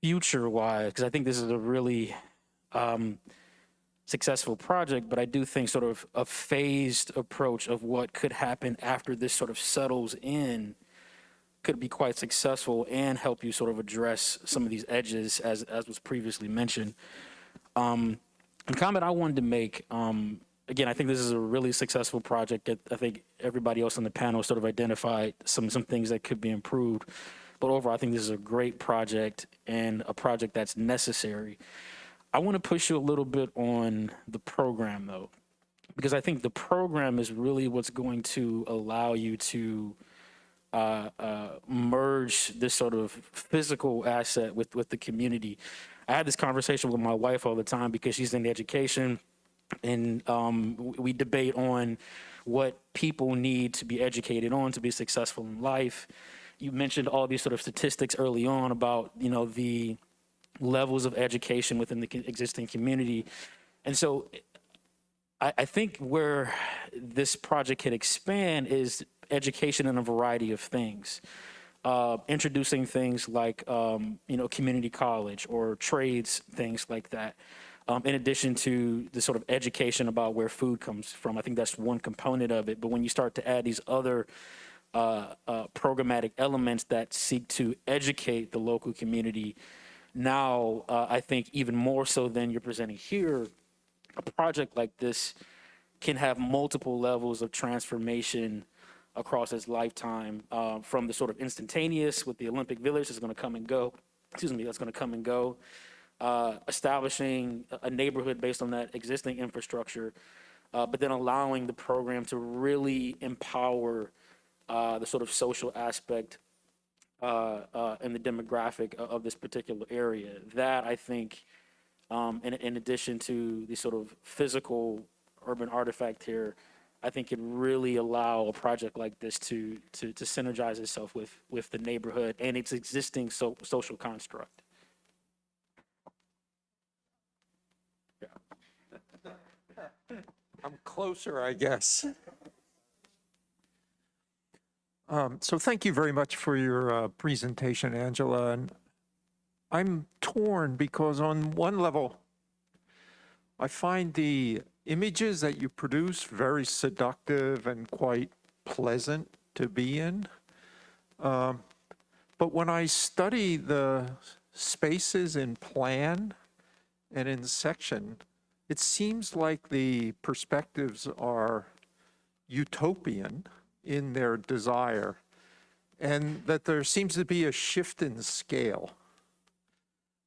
future-wise, because I think this is a really successful project, but I do think sort of a phased approach of what could happen after this sort of settles in could be quite successful and help you sort of address some of these edges as was previously mentioned. A comment I wanted to make again, I think this is a really successful project. I think everybody else on the panel sort of identified some things that could be improved. But overall, I think this is a great project and a project that's necessary. I want to push you a little bit on the program, though, because I think the program is really what's going to allow you to merge this sort of physical asset with the community. I had this conversation with my wife all the time because she's in education, and we debate on what people need to be educated on to be successful in life. You mentioned all these sort of statistics early on about, you know, the levels of education within the existing community. And so I think where this project can expand is education in a variety of things. Introducing things like, you know, community college or trades, things like that. In addition to the sort of education about where food comes from. I think that's one component of it. But when you start to add these other programmatic elements that seek to educate the local community, now I think even more so than you're presenting here, a project like this can have multiple levels of transformation across its lifetime, from the sort of instantaneous with the Olympic Village that's going to come and go, that's going to come and go, establishing a neighborhood based on that existing infrastructure, but then allowing the program to really empower the sort of social aspect and the demographic of this particular area. That, I think, in addition to the sort of physical urban artifact here, I think could really allow a project like this to synergize itself with the neighborhood and its existing social construct. I'm closer, I guess. So thank you very much for your presentation, Angela. And I'm torn because on one level, I find the images that you produce very seductive and quite pleasant to be in. But when I study the spaces in plan and in section, it seems like the perspectives are utopian in their desire, and that there seems to be a shift in scale.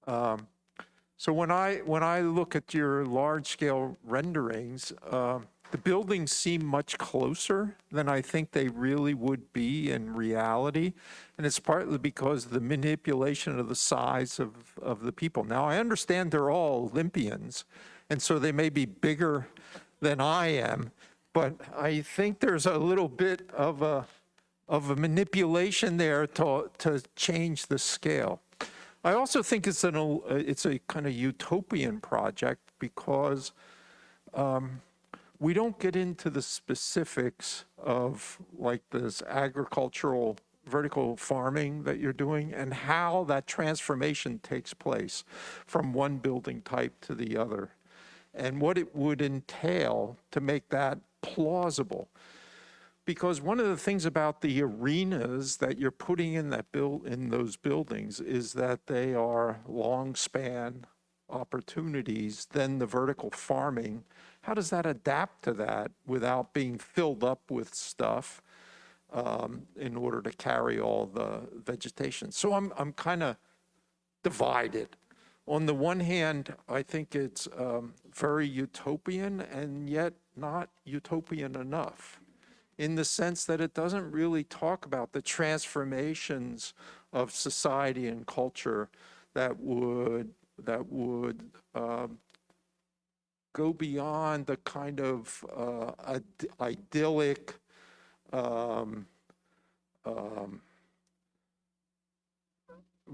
So when I look at your large-scale renderings, the buildings seem much closer than I think they really would be in reality, and it's partly because of the manipulation of the size of the people. Now, I understand they're all Olympians, and so they may be bigger than I am, but I think there's a little bit of a manipulation there to change the scale. I also think it's a kind of utopian project because we don't get into the specifics of like this agricultural vertical farming that you're doing and how that transformation takes place from one building type to the other, and what it would entail to make that plausible. Because one of the things about the arenas that you're putting in those buildings is that they are long span opportunities. Then the vertical farming, how does that adapt to that without being filled up with stuff in order to carry all the vegetation? So I'm kind of divided. On the one hand, I think it's very utopian and yet not utopian enough, in the sense that it doesn't really talk about the transformations of society and culture that would go beyond the kind of idyllic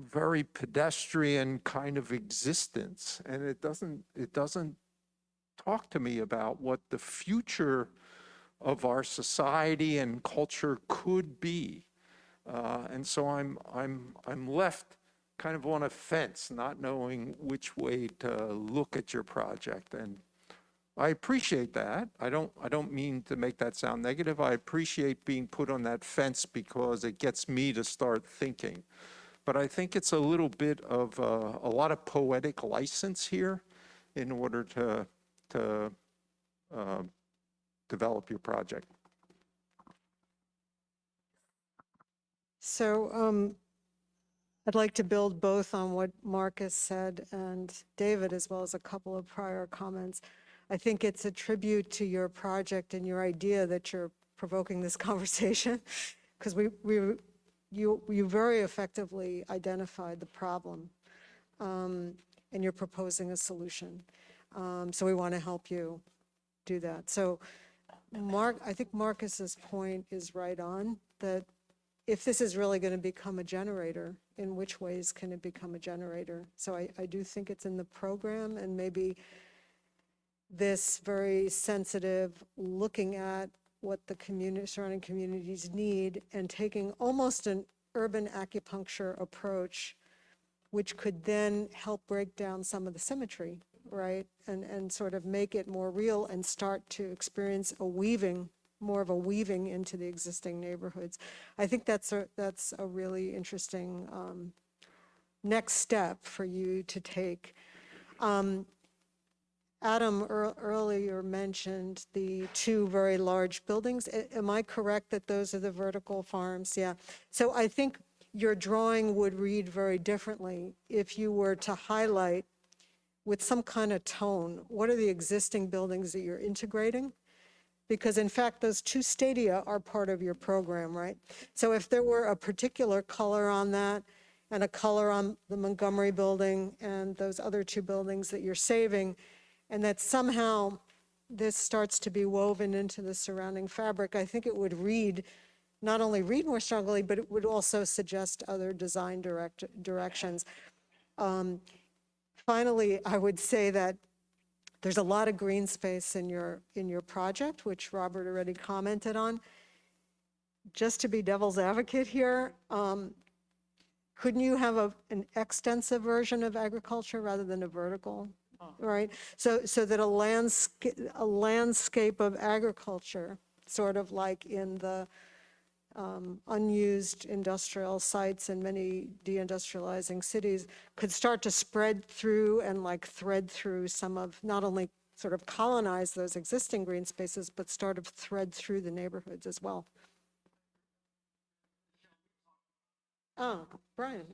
very pedestrian kind of existence. And it doesn't talk to me about what the future of our society and culture could be. And so I'm left kind of on a fence, not knowing which way to look at your project. And I appreciate that. I don't mean to make that sound negative. I appreciate being put on that fence because it gets me to start thinking. But I think it's a little bit of a lot of poetic license here in order to develop your project? So I'd like to build both on what Marcus said and David, as well as a couple of prior comments. I think it's a tribute to your project and your idea that you're provoking this conversation, because you very effectively identified the problem, and you're proposing a solution. So we want to help you do that. So I think Marcus's point is right on, that if this is really going to become a generator, in which ways can it become a generator? So I do think it's in the program, and maybe this very sensitive looking at what the surrounding communities need and taking almost an urban acupuncture approach, which could then help break down some of the symmetry, right? And sort of make it more real and start to experience more of a weaving into the existing neighborhoods. I think that's a really interesting next step for you to take. Adam earlier mentioned the two very large buildings. Am I correct that those are the vertical farms? Yeah. So I think your drawing would read very differently if you were to highlight with some kind of tone, what are the existing buildings that you're integrating? Because in fact, those two stadia are part of your program, right? So if there were a particular color on that and a color on the Montgomery building and those other two buildings that you're saving, and that somehow this starts to be woven into the surrounding fabric, I think it would not only read more strongly, but it would also suggest other design directions. Finally, I would say that there's a lot of green space in your project, which Robert already commented on. Just to be devil's advocate here, couldn't you have an extensive version of agriculture rather than a vertical? Right, so that a landscape of agriculture, sort of like in the unused industrial sites in many deindustrializing cities, could start to spread through and like thread through some of, not only sort of colonize those existing green spaces, but start to thread through the neighborhoods as well. Oh, Brian.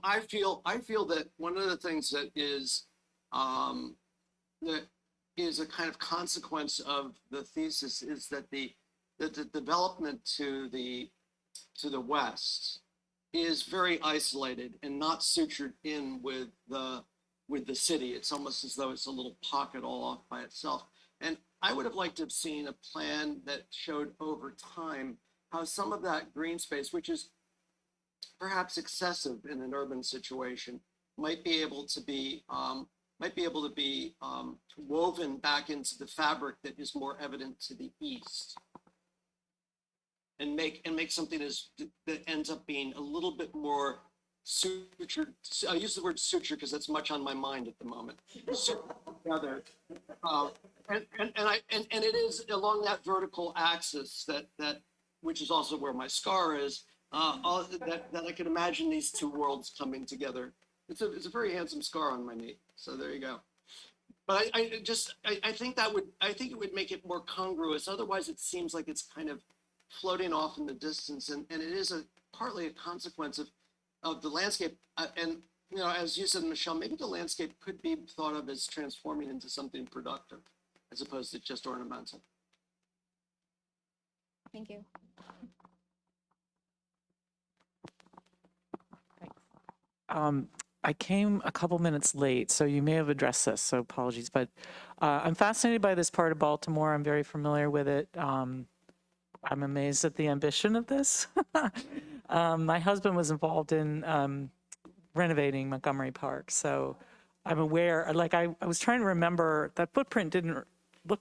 I feel that one of the things that is a kind of consequence of the thesis is that the development to the west is very isolated and not sutured in with the city. It's almost as though it's a little pocket all off by itself. And I would have liked to have seen a plan that showed over time how some of that green space, which is perhaps excessive in an urban situation, might be able to be woven back into the fabric that is more evident to the east, and make something that ends up being a little bit more sutured. I use the word suture because that's much on my mind at the moment. Together, and it is along that vertical axis that which is also where my scar is. That I can imagine these two worlds coming together. It's a very handsome scar on my knee. So there you go. But I think it would make it more congruous. Otherwise, it seems like it's kind of floating off in the distance, and it is partly a consequence of the landscape. And you know, as you said, Michelle, maybe the landscape could be thought of as transforming into something productive, as opposed to just ornamental. Thank you. I came a couple minutes late, so you may have addressed this, so apologies. But I'm fascinated by this part of Baltimore. I'm very familiar with it. I'm amazed at the ambition of this. My husband was involved in renovating Montgomery Park, so I'm aware. Like I was trying to remember, that footprint didn't look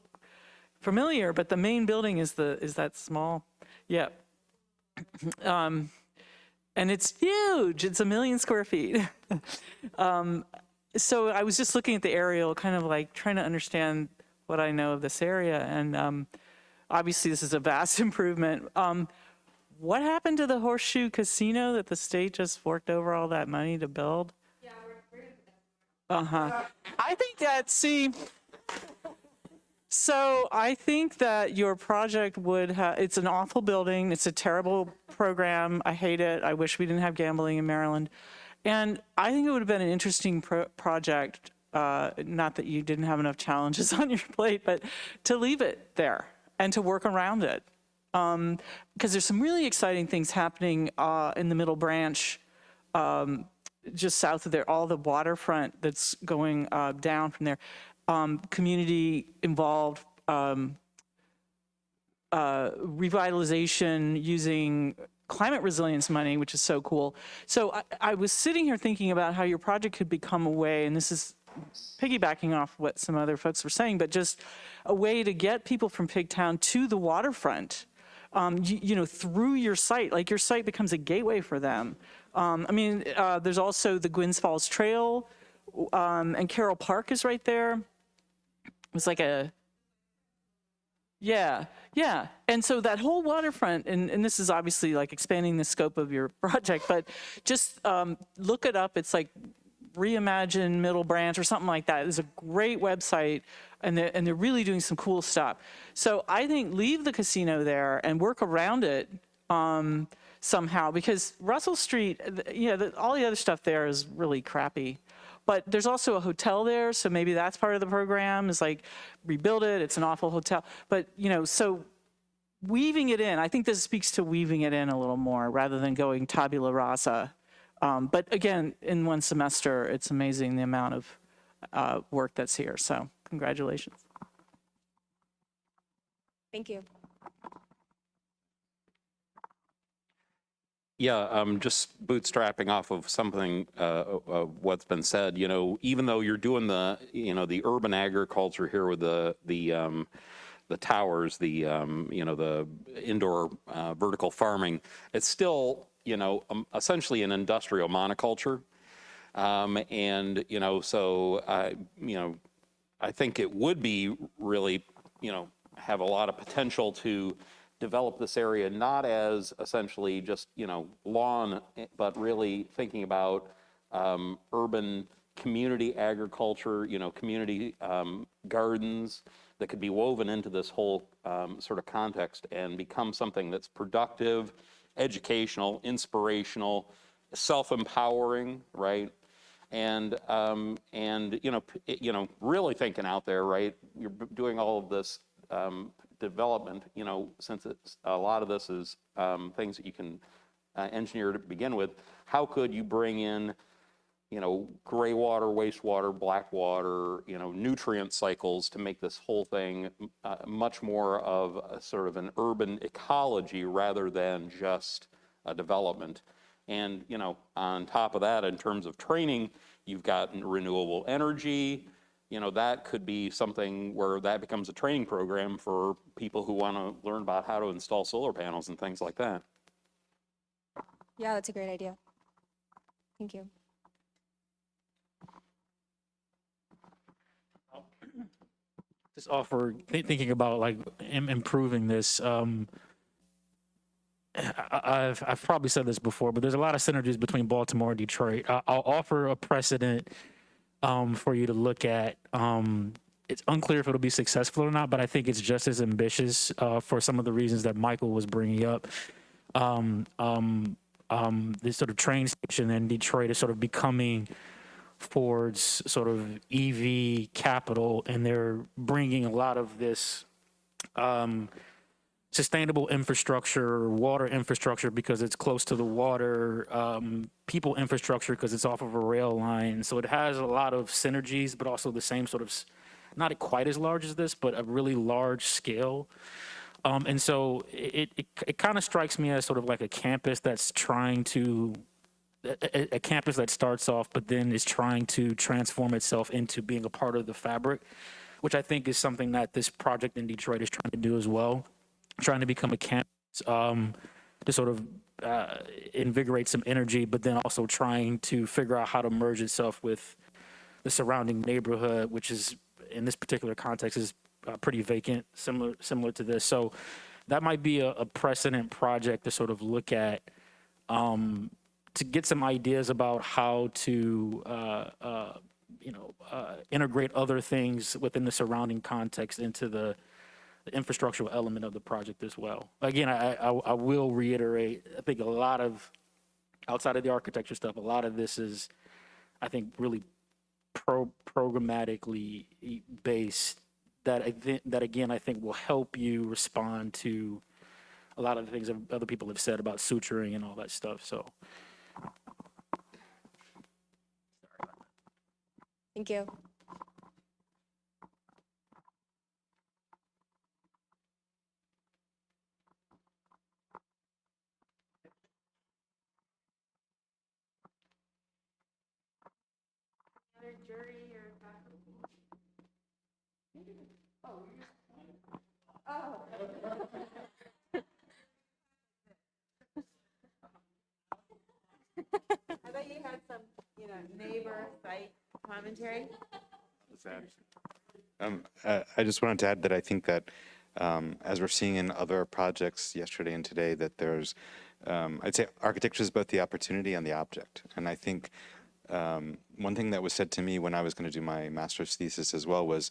familiar, but the main building is that small. Yeah. And it's huge. It's 1 million square feet. So I was just looking at the aerial, kind of like trying to understand what I know of this area. And obviously this is a vast improvement. what happened to the Horseshoe Casino that the state just forked over all that money to build? Yeah, I think that, so I think that your project would have, it's an awful building. It's a terrible program. I hate it. I wish we didn't have gambling in Maryland. And I think it would have been an interesting project, not that you didn't have enough challenges on your plate, but to leave it there and to work around it. Because there's some really exciting things happening in the Middle Branch, just south of there, all the waterfront that's going down from there. Community involved revitalization using climate resilience money, which is so cool. So I was sitting here thinking about how your project could become a way, and this is piggybacking off what some other folks were saying, but just a way to get people from Pigtown to the waterfront, you know, through your site. Like your site becomes a gateway for them. I mean, there's also the Gwynns Falls Trail, and Carroll Park is right there. It's like a, yeah. And so that whole waterfront, and this is obviously like expanding the scope of your project, but just look it up. It's like Reimagine Middle Branch or something like that. It's a great website, and they're really doing some cool stuff. So I think leave the casino there and work around it somehow, because Russell Street, all the other stuff there is really crappy. But there's also a hotel there, so maybe that's part of the program, is like rebuild it. It's an awful hotel. But, you know, so weaving it in, I think this speaks to weaving it in a little more rather than going tabula rasa. But again, in one semester, it's amazing the amount of work that's here. So congratulations. Thank you. Yeah, just bootstrapping off of something, what's been said, you know, even though you're doing the, you know, the urban agriculture here with the towers, the, you know, the indoor vertical farming, it's still, you know, essentially an industrial monoculture. And, you know, so, you know, I think it would be really, you know, have a lot of potential to develop this area not as essentially just, you know, lawn, but really thinking about urban community agriculture, you know, community gardens that could be woven into this whole sort of context and become something that's productive, educational, inspirational, self-empowering, right? And you know, really thinking out there, right? You're doing all of this development, you know, since it's a lot of this is things that you can engineer to begin with. How could you bring in, you know, gray water, wastewater, black water, you know, nutrient cycles to make this whole thing much more of a sort of an urban ecology rather than just a development. And, you know, on top of that, in terms of training, you've got renewable energy. You know, that could be something where that becomes a training program for people who want to learn about how to install solar panels and things like that. Yeah, that's a great idea. Thank you. Just offer thinking about like improving this. I've probably said this before, but there's a lot of synergies between Baltimore and Detroit. I'll offer a precedent for you to look at. It's unclear if it'll be successful or not, but I think it's just as ambitious for some of the reasons that Michael was bringing up. This sort of train station in Detroit is sort of becoming Ford's sort of EV capital, and they're bringing a lot of this sustainable infrastructure, water infrastructure because it's close to the water, people infrastructure because it's off of a rail line. So it has a lot of synergies, but also the same sort of, not quite as large as this, but a really large scale. And so it kind of strikes me as sort of like a campus that's trying to, a campus that starts off, but then is trying to transform itself into being a part of the fabric, which I think is something that this project in Detroit is trying to do as well, trying to become a campus to sort of invigorate some energy, but then also trying to figure out how to merge itself with the surrounding neighborhood, which is, in this particular context, is pretty vacant, similar to this. So that might be a precedent project to sort of look at, to get some ideas about how to, integrate other things within the surrounding context into the infrastructural element of the project as well. Again, I will reiterate, I think a lot of, outside of the architecture stuff, a lot of this is, I think, really programmatically based, that again, I think will help you respond to a lot of the things that other people have said about suturing and all that stuff, so. Thank you. I thought you had some, neighbor site commentary. I just wanted to add that I think that as we're seeing in other projects yesterday and today, that there's, I'd say architecture is both the opportunity and the object. And I think one thing that was said to me when I was going to do my master's thesis as well was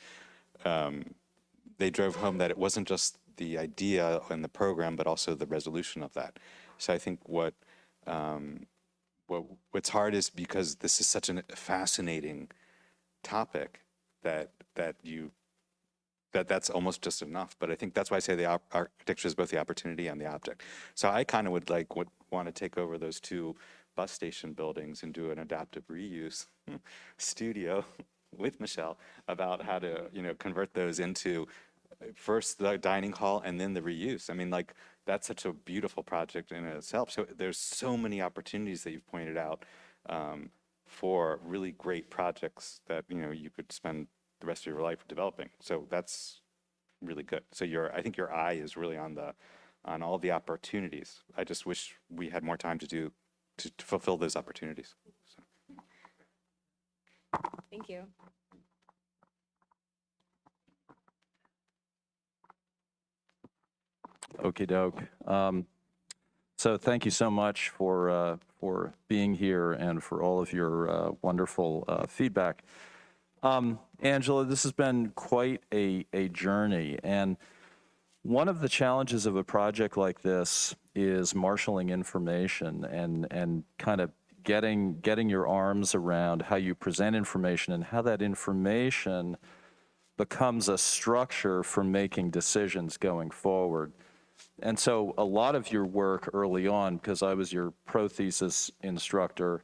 they drove home that it wasn't just the idea and the program, but also the resolution of that. So I think what's hard is because this is such a fascinating topic that's almost just enough. But I think that's why I say the architecture is both the opportunity and the object. So I kind of would want to take over those two bus station buildings and do an adaptive reuse studio with Michelle about how to, convert those into first the dining hall and then the reuse. I mean, that's such a beautiful project in itself. So there's so many opportunities that you've pointed out for really great projects that, you could spend the rest of your life developing. So that's really good. So I think your eye is really on all the opportunities. I just wish we had more time to fulfill those opportunities. So. Thank you. Okie doke. So thank you so much for being here and for all of your wonderful feedback. Angela, this has been quite a journey, and one of the challenges of a project like this is marshaling information and kind of getting your arms around how you present information and how that information becomes a structure for making decisions going forward. And so a lot of your work early on, because I was your pro-thesis instructor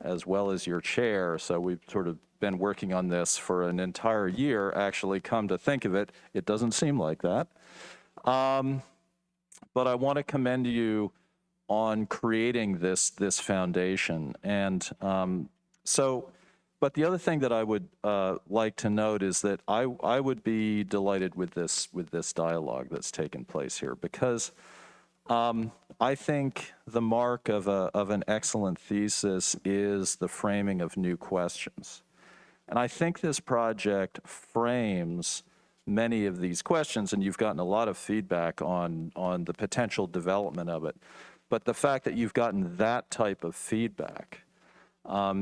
as well as your chair, so we've sort of been working on this for an entire year. Actually, come to think of it, it doesn't seem like that. But I want to commend you on creating this foundation. And but the other thing that I would like to note is that I would be delighted with this dialogue that's taken place here, because I think the mark of an excellent thesis is the framing of new questions. And I think this project frames many of these questions, and you've gotten a lot of feedback on the potential development of it. But the fact that you've gotten that type of feedback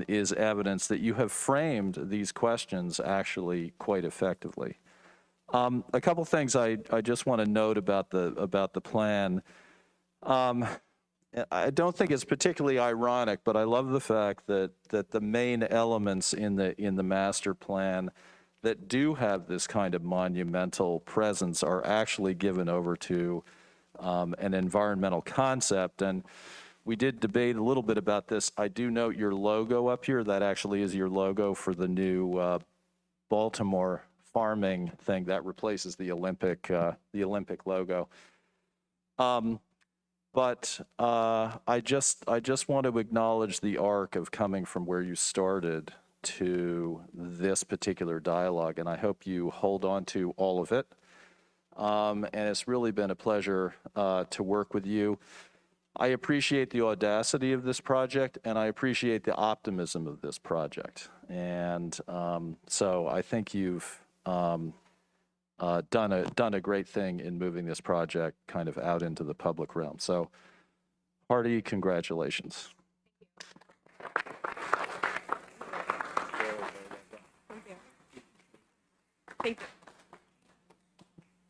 is evidence that you have framed these questions actually quite effectively. A couple things I just want to note about the plan. I don't think it's particularly ironic, but I love the fact that the main elements in the master plan that do have this kind of monumental presence are actually given over to an environmental concept. And we did debate a little bit about this. I do note your logo up here. That actually is your logo for the new Baltimore farming thing that replaces the Olympic logo. But I just want to acknowledge the arc of coming from where you started to this particular dialogue, and I hope you hold on to all of it. And it's really been a pleasure to work with you. I appreciate the audacity of this project, and I appreciate the optimism of this project. And so I think you've done a great thing in moving this project kind of out into the public realm. So hearty congratulations. Thank you.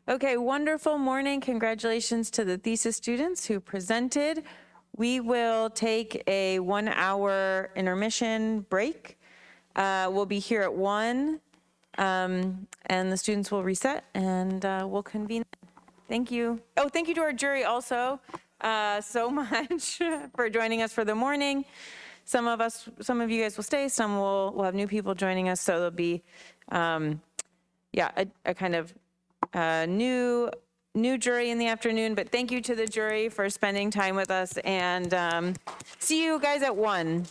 Okay, wonderful morning. Congratulations to the thesis students who presented. We will take a 1-hour intermission break. We'll be here at 1, and the students will reset, and we'll convene. Thank you. Oh, thank you to our jury also so much for joining us for the morning. Some of you guys will stay, some will have new people joining us, so there'll be, a kind of new jury in the afternoon, but thank you to the jury for spending time with us, and see you guys at 1.